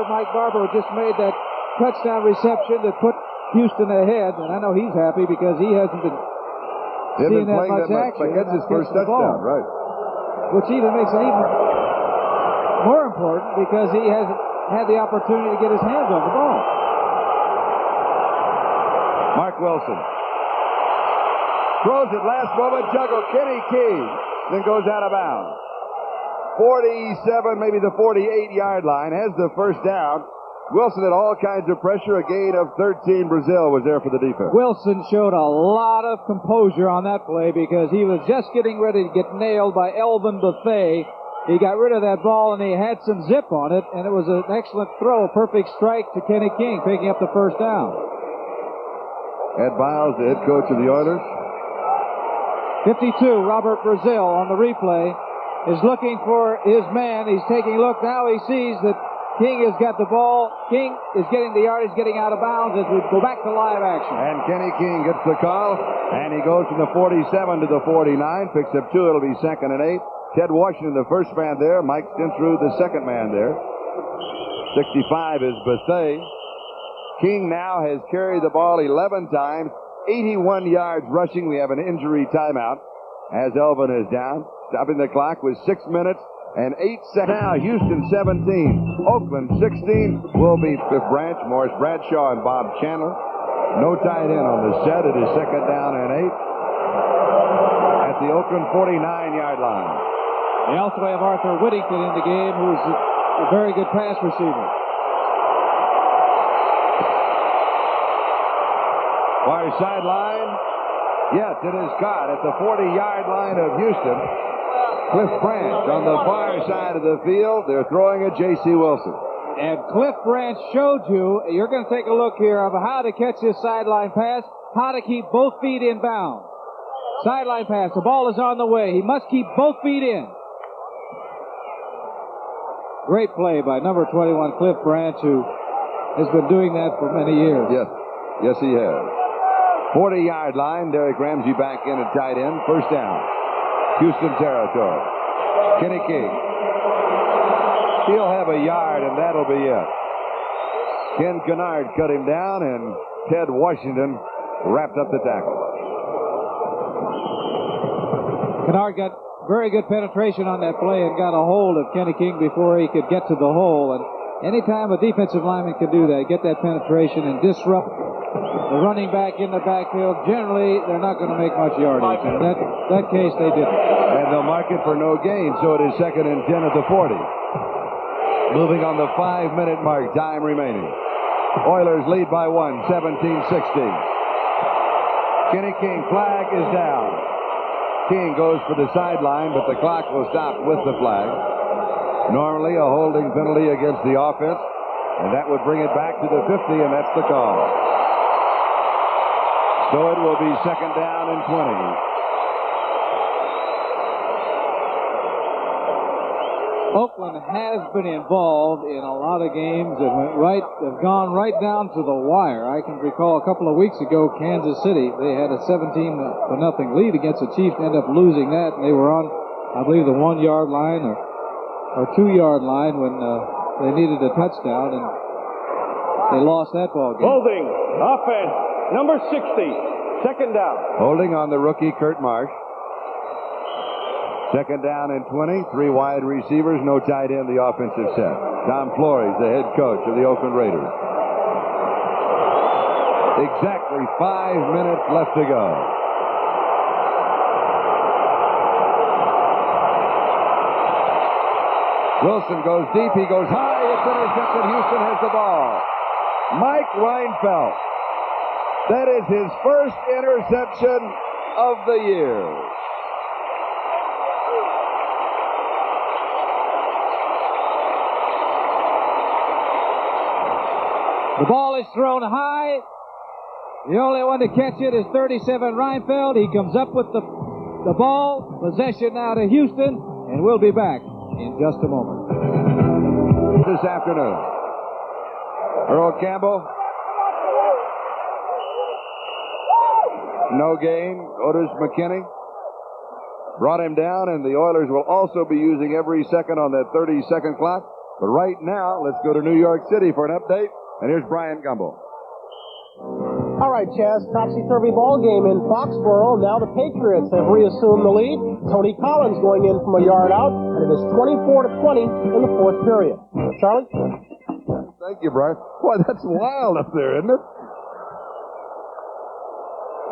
Mike Barber just made that touchdown reception that put Houston ahead. And I know he's happy because he hasn't been seeing that much action. But gets his first touchdown, right. Which even makes it even more important because he hasn't had the opportunity to get his hands on the ball. Mark Wilson throws it last moment, juggle. Kenny King then goes out of bounds. 47, maybe the 48-yard line, has the first down. Wilson had all kinds of pressure. A gain of 13. Brazil was there for the defense. Wilson showed a lot of composure on that play because he was just getting ready to get nailed by Elvin Buffet. He got rid of that ball and he had some zip on it, and it was an excellent throw, a perfect strike to Kenny King, picking up the first down. Ed Biles, the head coach of the Oilers. 52, Robert Brazil on the replay, is looking for his man. He's taking a look. Now he sees that King has got the ball. King is getting the yard. He's getting out of bounds as we go back to live action. And Kenny King gets the call, and he goes from the 47 to the 49, picks up 2. It'll be second and 8. Ted Washington, the first man there. Mike Stensrud, the second man there. 65 is Bethea. King now has carried the ball 11 times, 81 yards rushing. We have an injury timeout as Elvin is down. Stopping the clock with 6 minutes and 8 seconds. Now Houston 17, Oakland 16. Will be Fifth Branch, Morris Bradshaw, and Bob Chandler. No tight end on the set. It is second down and 8 at the Oakland 49-yard line. They also have Arthur Whittington in the game, who's a very good pass receiver. Far sideline. Yes, it is caught at the 40-yard line of Houston. Cliff Branch on the far side of the field. They're throwing at J.C. Wilson. And Cliff Branch showed you, you're going to take a look here, of how to catch this sideline pass, how to keep both feet in bounds. Sideline pass, the ball is on the way. He must keep both feet in. Great play by number 21, Cliff Branch, who has been doing that for many years. Yes, yes he has. 40-yard line, Derek Ramsey back in at tight end. First down, Houston territory. Kenny King. He'll have a yard, and that'll be it. Ken Kennard cut him down, and Ted Washington wrapped up the tackle. Kennard got very good penetration on that play and got a hold of Kenny King before he could get to the hole. And anytime a defensive lineman can do that, get that penetration and disrupt the running back in the backfield, generally they're not going to make much yardage. In that case, they didn't. And they'll mark it for no gain, so it is second and 10 at the 40. Moving on the 5-minute mark, time remaining. Oilers lead by 1, 17-16. Kenny King, flag is down. King goes for the sideline, but the clock will stop with the flag. Normally a holding penalty against the offense, and that would bring it back to the 50, and that's the call. So it will be second down and 20. Oakland has been involved in a lot of games that have gone right down to the wire. I can recall a couple of weeks ago, Kansas City, they had a 17-0 lead against the Chiefs, ended up losing that, and they were on, I believe, the 1-yard line or 2-yard line when they needed a touchdown, and they lost that ball game. Holding, offense, number 60, second down. Holding on the rookie, Kurt Marsh. Second down and 20, 3 wide receivers, no tight end, the offensive set. Tom Flores, the head coach of the Oakland Raiders. Exactly 5 minutes left to go. Wilson goes deep, he goes high, it's intercepted, Houston has the ball. Mike Reinfeldt. That is his first interception of the year. The ball is thrown high. The only one to catch it is 37 Reinfeld. He comes up with the ball. Possession now to Houston, and we'll be back in just a moment. This afternoon, Earl Campbell, no gain. Otis McKinney brought him down, and the Oilers will also be using every second on that 30-second clock. But right now, let's go to New York City for an update, and here's Brian Gumbel. All right, Chaz, topsy-turvy ball game in Foxborough. Now the Patriots have reassumed the lead. Tony Collins going in from a yard out, and it is 24-20 in the fourth period. Charlie? Thank you, Brian. Boy, that's wild up there, isn't it?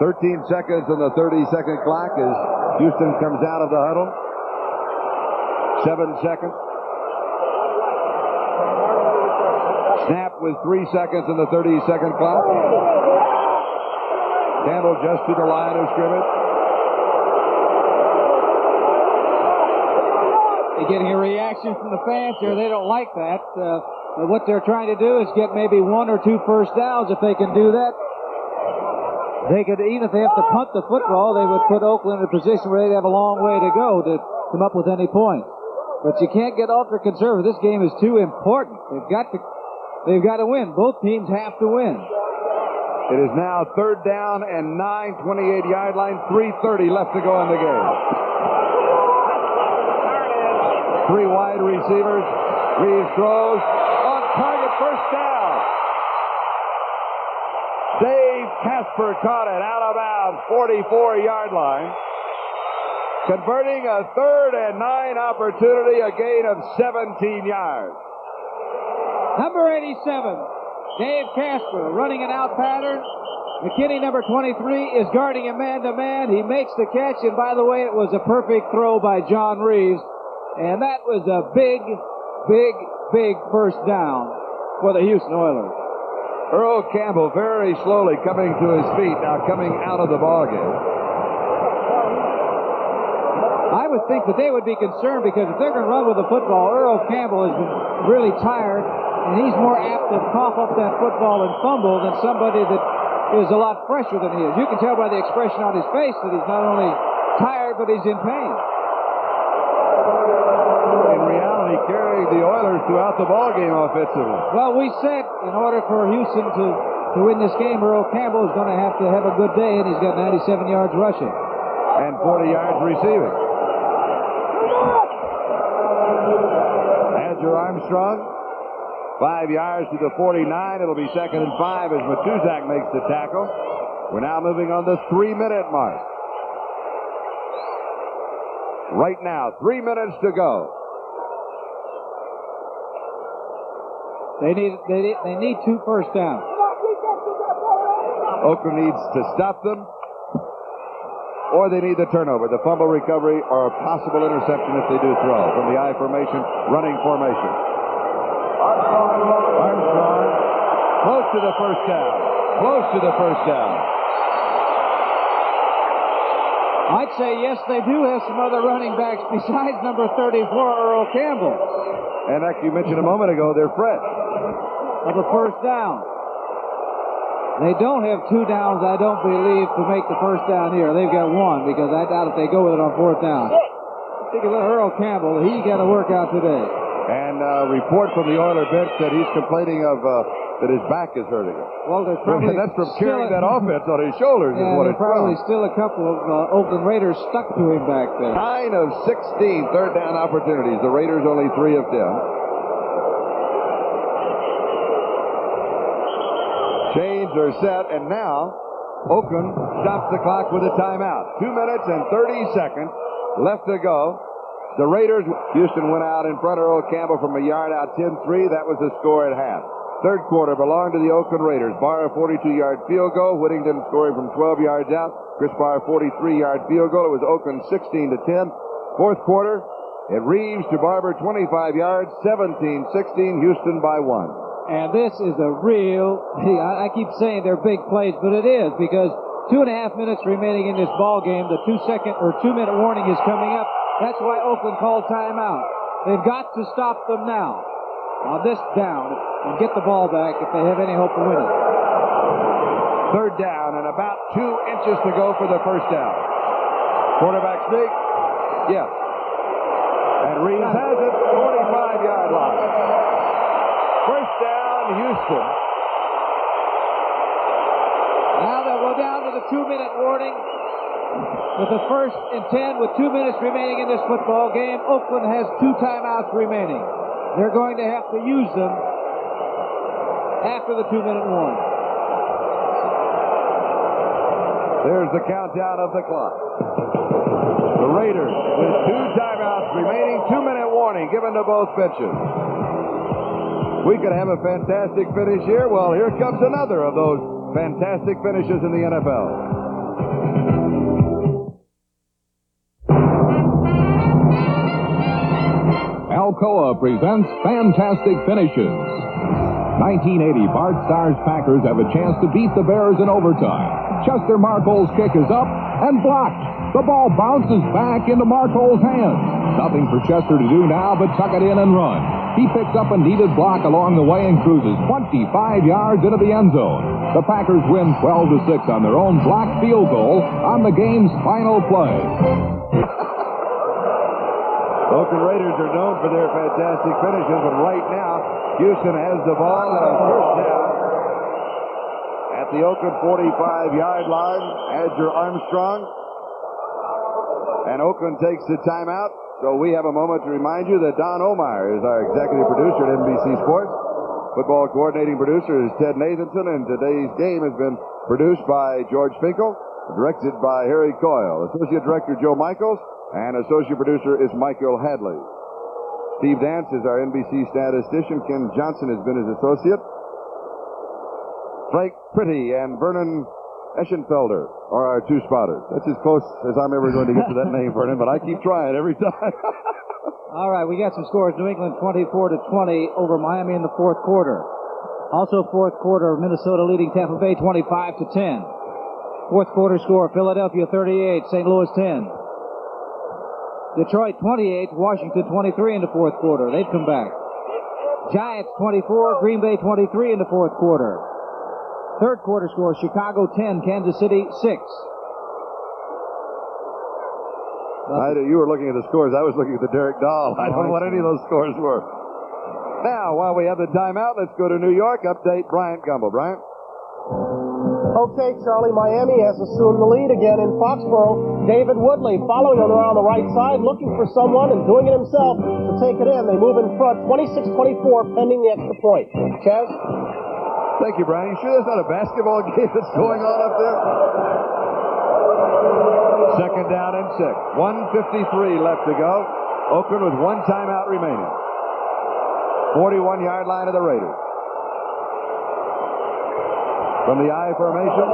13 seconds on the 30-second clock as Houston comes out of the huddle. 7 seconds. Snap with 3 seconds on the 30-second clock. Campbell just to the line of scrimmage. They're getting a reaction from the fans here. They don't like that. But what they're trying to do is get maybe 1 or 2 first downs. If they can do that, they could, even if they have to punt the football, they would put Oakland in a position where they'd have a long way to go to come up with any points. But you can't get ultra conservative. This game is too important. They've got to win. Both teams have to win. It is now 3rd down and 9, 28-yard line, 3:30 left to go in the game. 3 wide receivers. Reeves throws on target, first down. Dave Casper caught it out of bounds, 44-yard line. Converting a 3rd and 9 opportunity, a gain of 17 yards. Number 87, Dave Casper, running an out pattern. McKinney, number 23, is guarding him man-to-man. He makes the catch, and by the way, it was a perfect throw by John Reeves. And that was a big, big, big first down for the Houston Oilers. Earl Campbell very slowly coming to his feet, now coming out of the ballgame. I would think that they would be concerned because if they're going to run with the football, Earl Campbell has been really tired, and he's more apt to cough up that football and fumble than somebody that is a lot fresher than he is. You can tell by the expression on his face that he's not only tired, but he's in pain. In reality, carrying the Oilers throughout the ballgame offensively. Well, we said in order for Houston to win this game, Earl Campbell is going to have a good day, and he's got 97 yards rushing. And 40 yards receiving. Andrew Armstrong, 5 yards to the 49. It'll be 2nd and 5 as Matuzak makes the tackle. We're now moving on the 3-minute mark. Right now, 3 minutes to go. They need 2 first downs. Oakland needs to stop them, or they need the turnover, the fumble recovery, or a possible interception if they do throw from the I formation, running formation. Armstrong, close to the first down. Close to the first down. I'd say yes, they do have some other running backs besides number 34, Earl Campbell. And like you mentioned a moment ago, they're fresh. Of a first down. They don't have 2 downs, I don't believe, to make the first down here. They've got 1 because I doubt if they go with it on 4th down. Take a look at Earl Campbell. He got a workout today. And a report from the Oiler bench that he's complaining of that his back is hurting him. Well, there's probably that's from carrying that offense on his shoulders is what it's probably from. still a couple of Oakland Raiders stuck to him back there. 9 of 16 third down opportunities. The Raiders only 3 of 10. Chains are set, and now Oakland stops the clock with a timeout. 2 minutes and 30 seconds left to go. The Raiders, Houston went out in front of Earl Campbell from a yard out, 10-3. That was the score at half. Third quarter belonged to the Oakland Raiders. Barr a 42-yard field goal. Whittington scoring from 12 yards out. Chris Barr 43-yard field goal. It was Oakland 16-10. Fourth quarter, it Reeves to Barber 25 yards, 17-16. Houston by 1. And this is a real, I keep saying they're big plays, but it is because 2.5 minutes remaining in this ball game. The 2-minute warning is coming up. That's why Oakland called timeout. They've got to stop them now. on this down and get the ball back if they have any hope of winning. Third down and about 2 inches to go for the first down. Quarterback sneak. Yes. And Reeves has it, 45-yard line. First down, Houston. Now they'll go down to the 2-minute warning. With the 1st and 10 with 2 minutes remaining in this football game, Oakland has 2 timeouts remaining. They're going to have to use them after the 2-minute warning. There's the countdown of the clock. The Raiders with 2 timeouts remaining, 2-minute warning given to both benches. We could have a fantastic finish here. Well, here comes another of those fantastic finishes in the NFL. Alcoa presents Fantastic Finishes. 1980 Bart Starr's Packers have a chance to beat the Bears in overtime. Chester Marcole's kick is up and blocked. The ball bounces back into Marcole's hands. Nothing for Chester to do now but tuck it in and run. He picks up a needed block along the way and cruises 25 yards into the end zone. The Packers win 12-6 on their own blocked field goal on the game's final play. Oakland Raiders are known for their fantastic finishes, but right now, Houston has the ball and a first down at the Oakland 45-yard line. Adger Armstrong. And Oakland takes the timeout. So we have a moment to remind you that Don Omeyer is our executive producer at NBC Sports. Football coordinating producer is Ted Nathanson, and today's game has been produced by George Finkel, directed by Harry Coyle, associate director Joe Michaels, and associate producer is Michael Hadley. Steve Dance is our NBC statistician. Ken Johnson has been his associate. Frank Pretty and Vernon Eschenfelder are our 2 spotters. That's as close as I'm ever going to get to that name, Vernon, but I keep trying every time. All right, we got some scores. New England 24-20 over Miami in the 4th quarter. Also 4th quarter, Minnesota leading Tampa Bay 25-10. 4th quarter score, Philadelphia 38, St. Louis 10. Detroit 28, Washington 23 in the 4th quarter. They've come back. Giants 24, Green Bay 23 in the 4th quarter. 3rd quarter score, Chicago 10, Kansas City 6. You were looking at the scores. I was looking at the Derek Dahl. I don't know what any of those scores were. Now, while we have the timeout, let's go to New York. Update Bryant Gumbel. Bryant? Okay, Charlie, Miami has assumed the lead again in Foxborough. David Woodley following him around the right side, looking for someone and doing it himself to take it in. They move in front, 26-24, pending the extra point. Chaz? Thank you, Brian. You sure there's not a basketball game that's going on up there? 2nd down and 6. 1:53 left to go. Oakland with 1 timeout remaining. 41-yard line of the Raiders. From the I formation,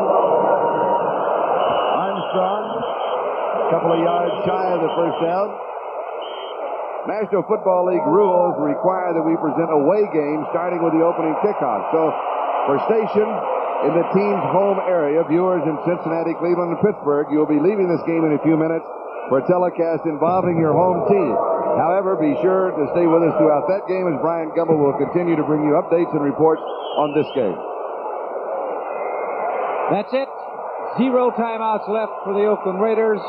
Armstrong, a couple of yards shy of the first down. National Football League rules require that we present away games starting with the opening kickoff. So for stations in the team's home area, viewers in Cincinnati, Cleveland, and Pittsburgh, you will be leaving this game in a few minutes for a telecast involving your home team. However, be sure to stay with us throughout that game as Bryant Gumbel will continue to bring you updates and reports on this game. That's it. 0 timeouts left for the Oakland Raiders.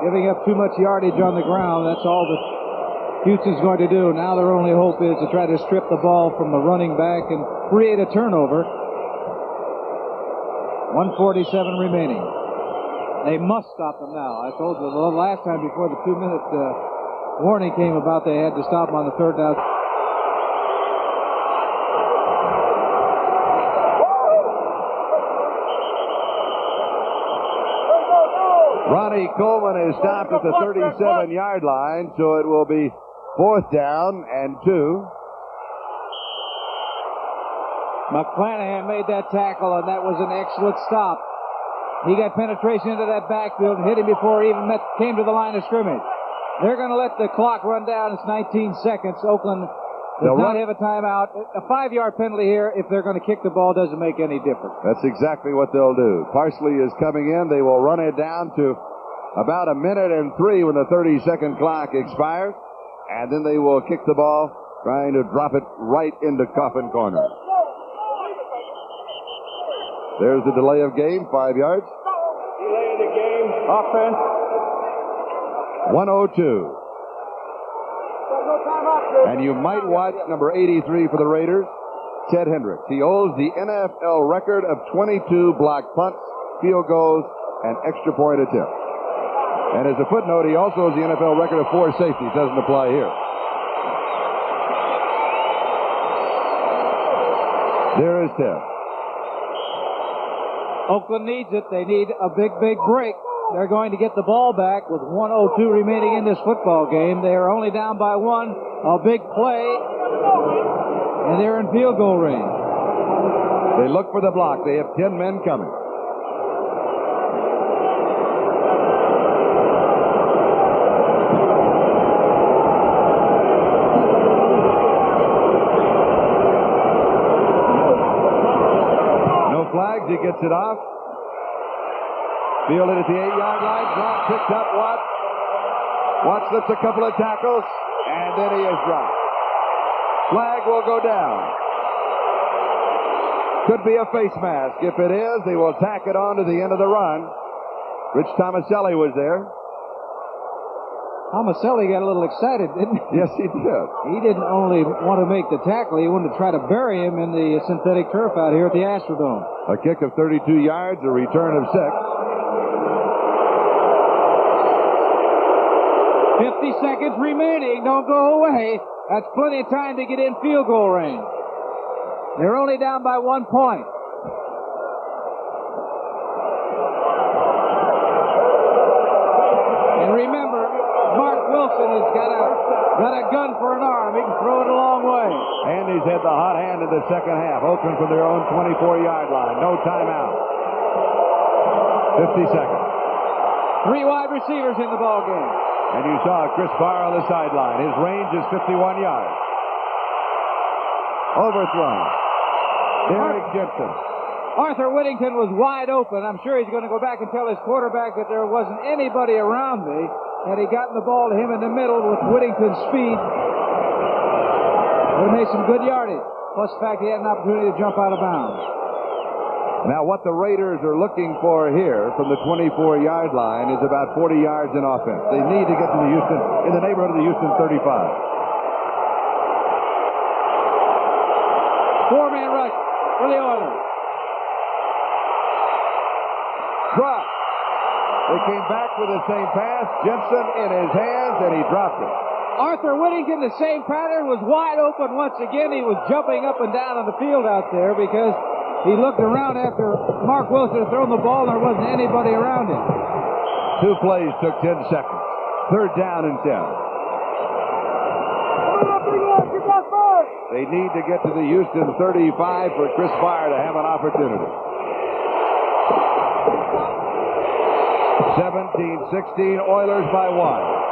Giving up too much yardage on the ground. That's all that Houston's going to do. Now their only hope is to try to strip the ball from the running back and create a turnover. 1:47 remaining. They must stop them now. I told you the last time before the 2-minute warning came about, they had to stop them on the 3rd down. Ronnie Coleman is stopped at the 37-yard line, so it will be 4th down and 2. McClanahan made that tackle, and that was an excellent stop. He got penetration into that backfield and hit him before he even came to the line of scrimmage. They're going to let the clock run down. It's 19 seconds. Oakland does not have a timeout. A 5-yard penalty here. If they're going to kick the ball, doesn't make any difference. That's exactly what they'll do. Parsley is coming in. They will run it down to about 1 minute and 3 when the 30-second clock expires. And then they will kick the ball trying to drop it right into Coffin corner. There's the delay of game, 5 yards. Delay of the game, offense. 102. And you might watch number 83 for the Raiders, Ted Hendricks. He holds the NFL record of 22 blocked punts, field goals, and extra point attempts. And as a footnote, he also has the NFL record of 4 safeties. Doesn't apply here. There is Ted. Oakland needs it. They need a big, big break. They're going to get the ball back with 1:02 remaining in this football game. They are only down by 1. A big play, and they're in field goal range. They look for the block. They have 10 men coming. No flags. He gets it off. Fielded at the 8-yard line. Drop picked up. Watts lifts a couple of tackles, and then he is dropped. Flag will go down. Could be a face mask. If it is, they will tack it on to the end of the run. Rich Tomaselli was there. Tomaselli got a little excited, didn't he? Yes, he did. He didn't only want to make the tackle, he wanted to try to bury him in the synthetic turf out here at the Astrodome. A kick of 32 yards, a return of 6. 50 seconds remaining. Don't go away. That's plenty of time to get in field goal range. They're only down by 1 point. And remember, Mark Wilson has got a gun for an arm. He can throw it a long way. And he's had the hot hand in the second half. Oakland from their own 24-yard line. No timeout. 50 seconds. 3 wide receivers in the ball game. And you saw Chris Barr on the sideline. His range is 51 yards. Overthrown. Derek Gibson. Arthur Whittington was wide open. I'm sure he's going to go back and tell his quarterback that there wasn't anybody around me. Had he gotten the ball to him in the middle with Whittington's speed, would have made some good yardage. Plus the fact he had an opportunity to jump out of bounds. Now, what the Raiders are looking for here from the 24-yard line is about 40 yards in offense. They need to get to the Houston, in the neighborhood of the Houston 35. 4-man rush for the Oilers. Drop. They came back with the same pass. Jensen in his hands, and he dropped it. Arthur Whittington, the same pattern, was wide open once again. He was jumping up and down on the field out there because he looked around after Mark Wilson had thrown the ball and there wasn't anybody around him. 2 plays took 10 seconds. 3rd down and 10. They need to get to the Houston 35 for Chris Barr to have an opportunity. 17-16, Oilers by 1.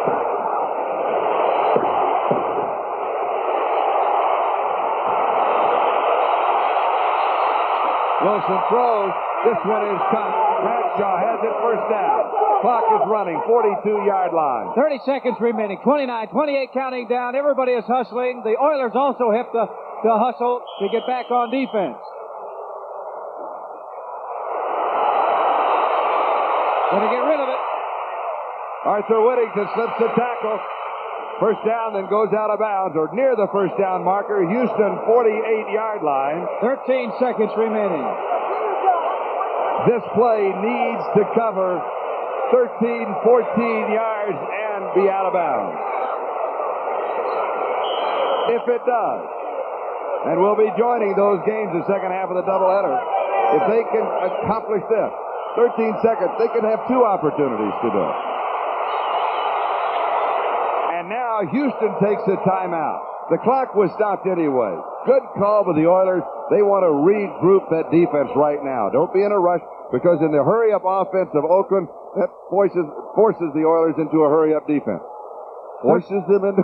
Wilson throws. This one is caught. Bradshaw has it, first down. Clock is running, 42-yard line. 30 seconds remaining, 29, 28 counting down. Everybody is hustling. The Oilers also have to hustle to get back on defense. Gonna get rid of it. Arthur Whittington slips the tackle. First down, then goes out of bounds, or near the first down marker. Houston, 48-yard line. 13 seconds remaining. This play needs to cover 13, 14 yards and be out of bounds. If it does, and we'll be joining those games the second half of the doubleheader, if they can accomplish this, 13 seconds, they can have 2 opportunities to do it. And now Houston takes a timeout. The clock was stopped anyway. Good call by the Oilers. They want to regroup that defense right now. Don't be in a rush, because in the hurry-up offense of Oakland, that forces the Oilers into a hurry-up defense. Forces them into...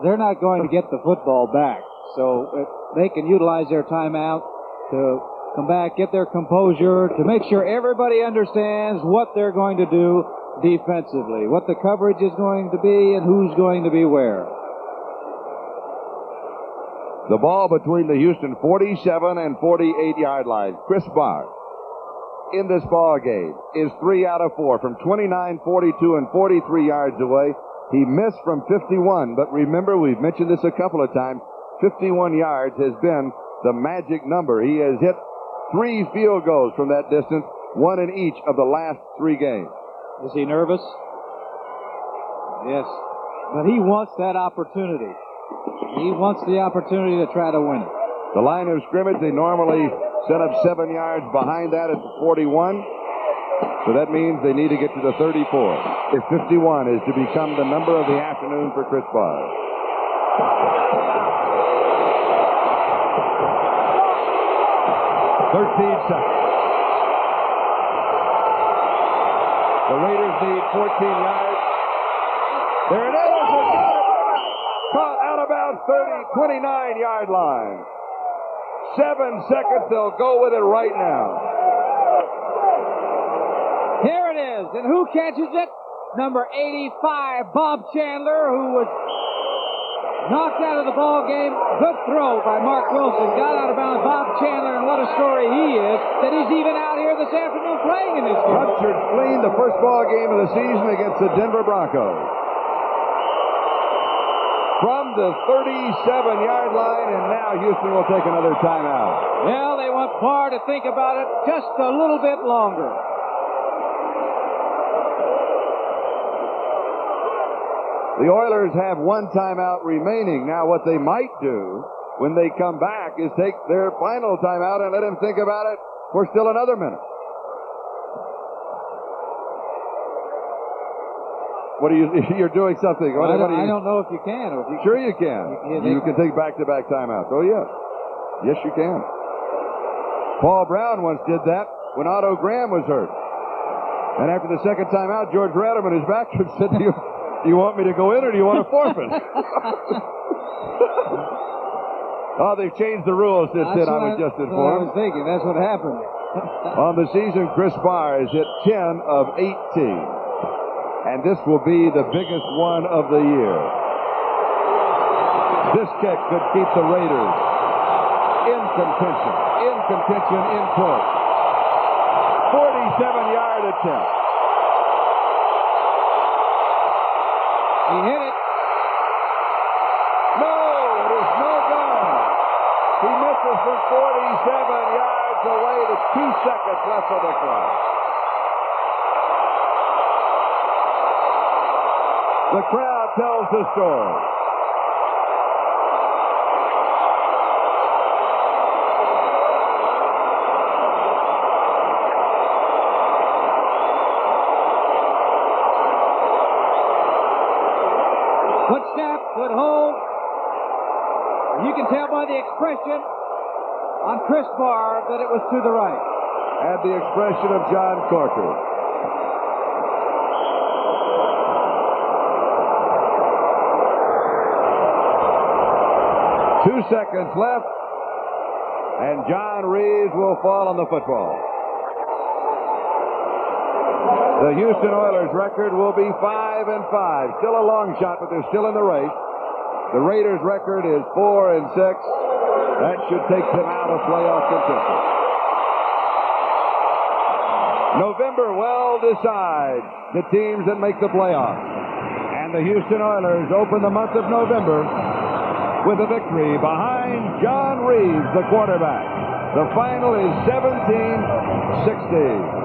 They're not going to get the football back. So they can utilize their timeout to come back, get their composure, to make sure everybody understands what they're going to do defensively, what the coverage is going to be, and who's going to be where. The ball between the Houston 47 and 48-yard line. Chris Barr in this ball game is 3 out of 4 from 29, 42, and 43 yards away. He missed from 51, but remember, we've mentioned this a couple of times. 51 yards has been the magic number. He has hit 3 field goals from that distance, 1 in each of the last 3 games. Is he nervous? Yes. But he wants that opportunity. He wants the opportunity to try to win it. The line of scrimmage, they normally set up 7 yards behind that at the 41. So that means they need to get to the 34 if 51 is to become the number of the afternoon for Chris Barr. seconds. The Raiders need 14 yards. There it is. Caught out about 29-yard line. 7 seconds. They'll go with it right now. Here it is. And who catches it? Number 85, Bob Chandler, who was knocked out of the ball game. Good throw by Mark Wilson. Got out of bounds. Bob Chandler, and what a story he is, that he's even out here this afternoon playing in this game. Ruptured spleen, the first ball game of the season against the Denver Broncos. From the 37-yard line, and now Houston will take another timeout. Well, they want Barr to think about it just a little bit longer. The Oilers have 1 timeout remaining. Now, what they might do when they come back is take their final timeout and let him think about it for still another minute. What are you? You're doing something. I don't know if you can. Or if you sure you can. You can take back-to-back timeouts. Oh, yes. Yes, you can. Paul Brown once did that when Otto Graham was hurt. And after the second timeout, George Radaman, his back said to you, do you want me to go in or do you want to forfeit? Oh, they've changed the rules since then, I was just informed. I was thinking. That's what happened. On the season, Chris Barr has hit 10 of 18. And this will be the biggest one of the year. This kick could keep the Raiders in contention. In court. 47-yard attempt. He hit it. No, it is no good. He misses from 47 yards away with 2 seconds left of the clock. The crowd tells the story. Good snap, good hold. And you can tell by the expression on Chris Barr that it was to the right. And the expression of John Corker. Two seconds left, and John Reeves will fall on the football. The Houston Oilers record will be 5-5. Still a long shot, but they're still in the race. The Raiders record is 4-6. That should take them out of playoff contention. November will decide the teams that make the playoffs. And the Houston Oilers open the month of November with a victory behind John Reeves, the quarterback. The final is 17-16.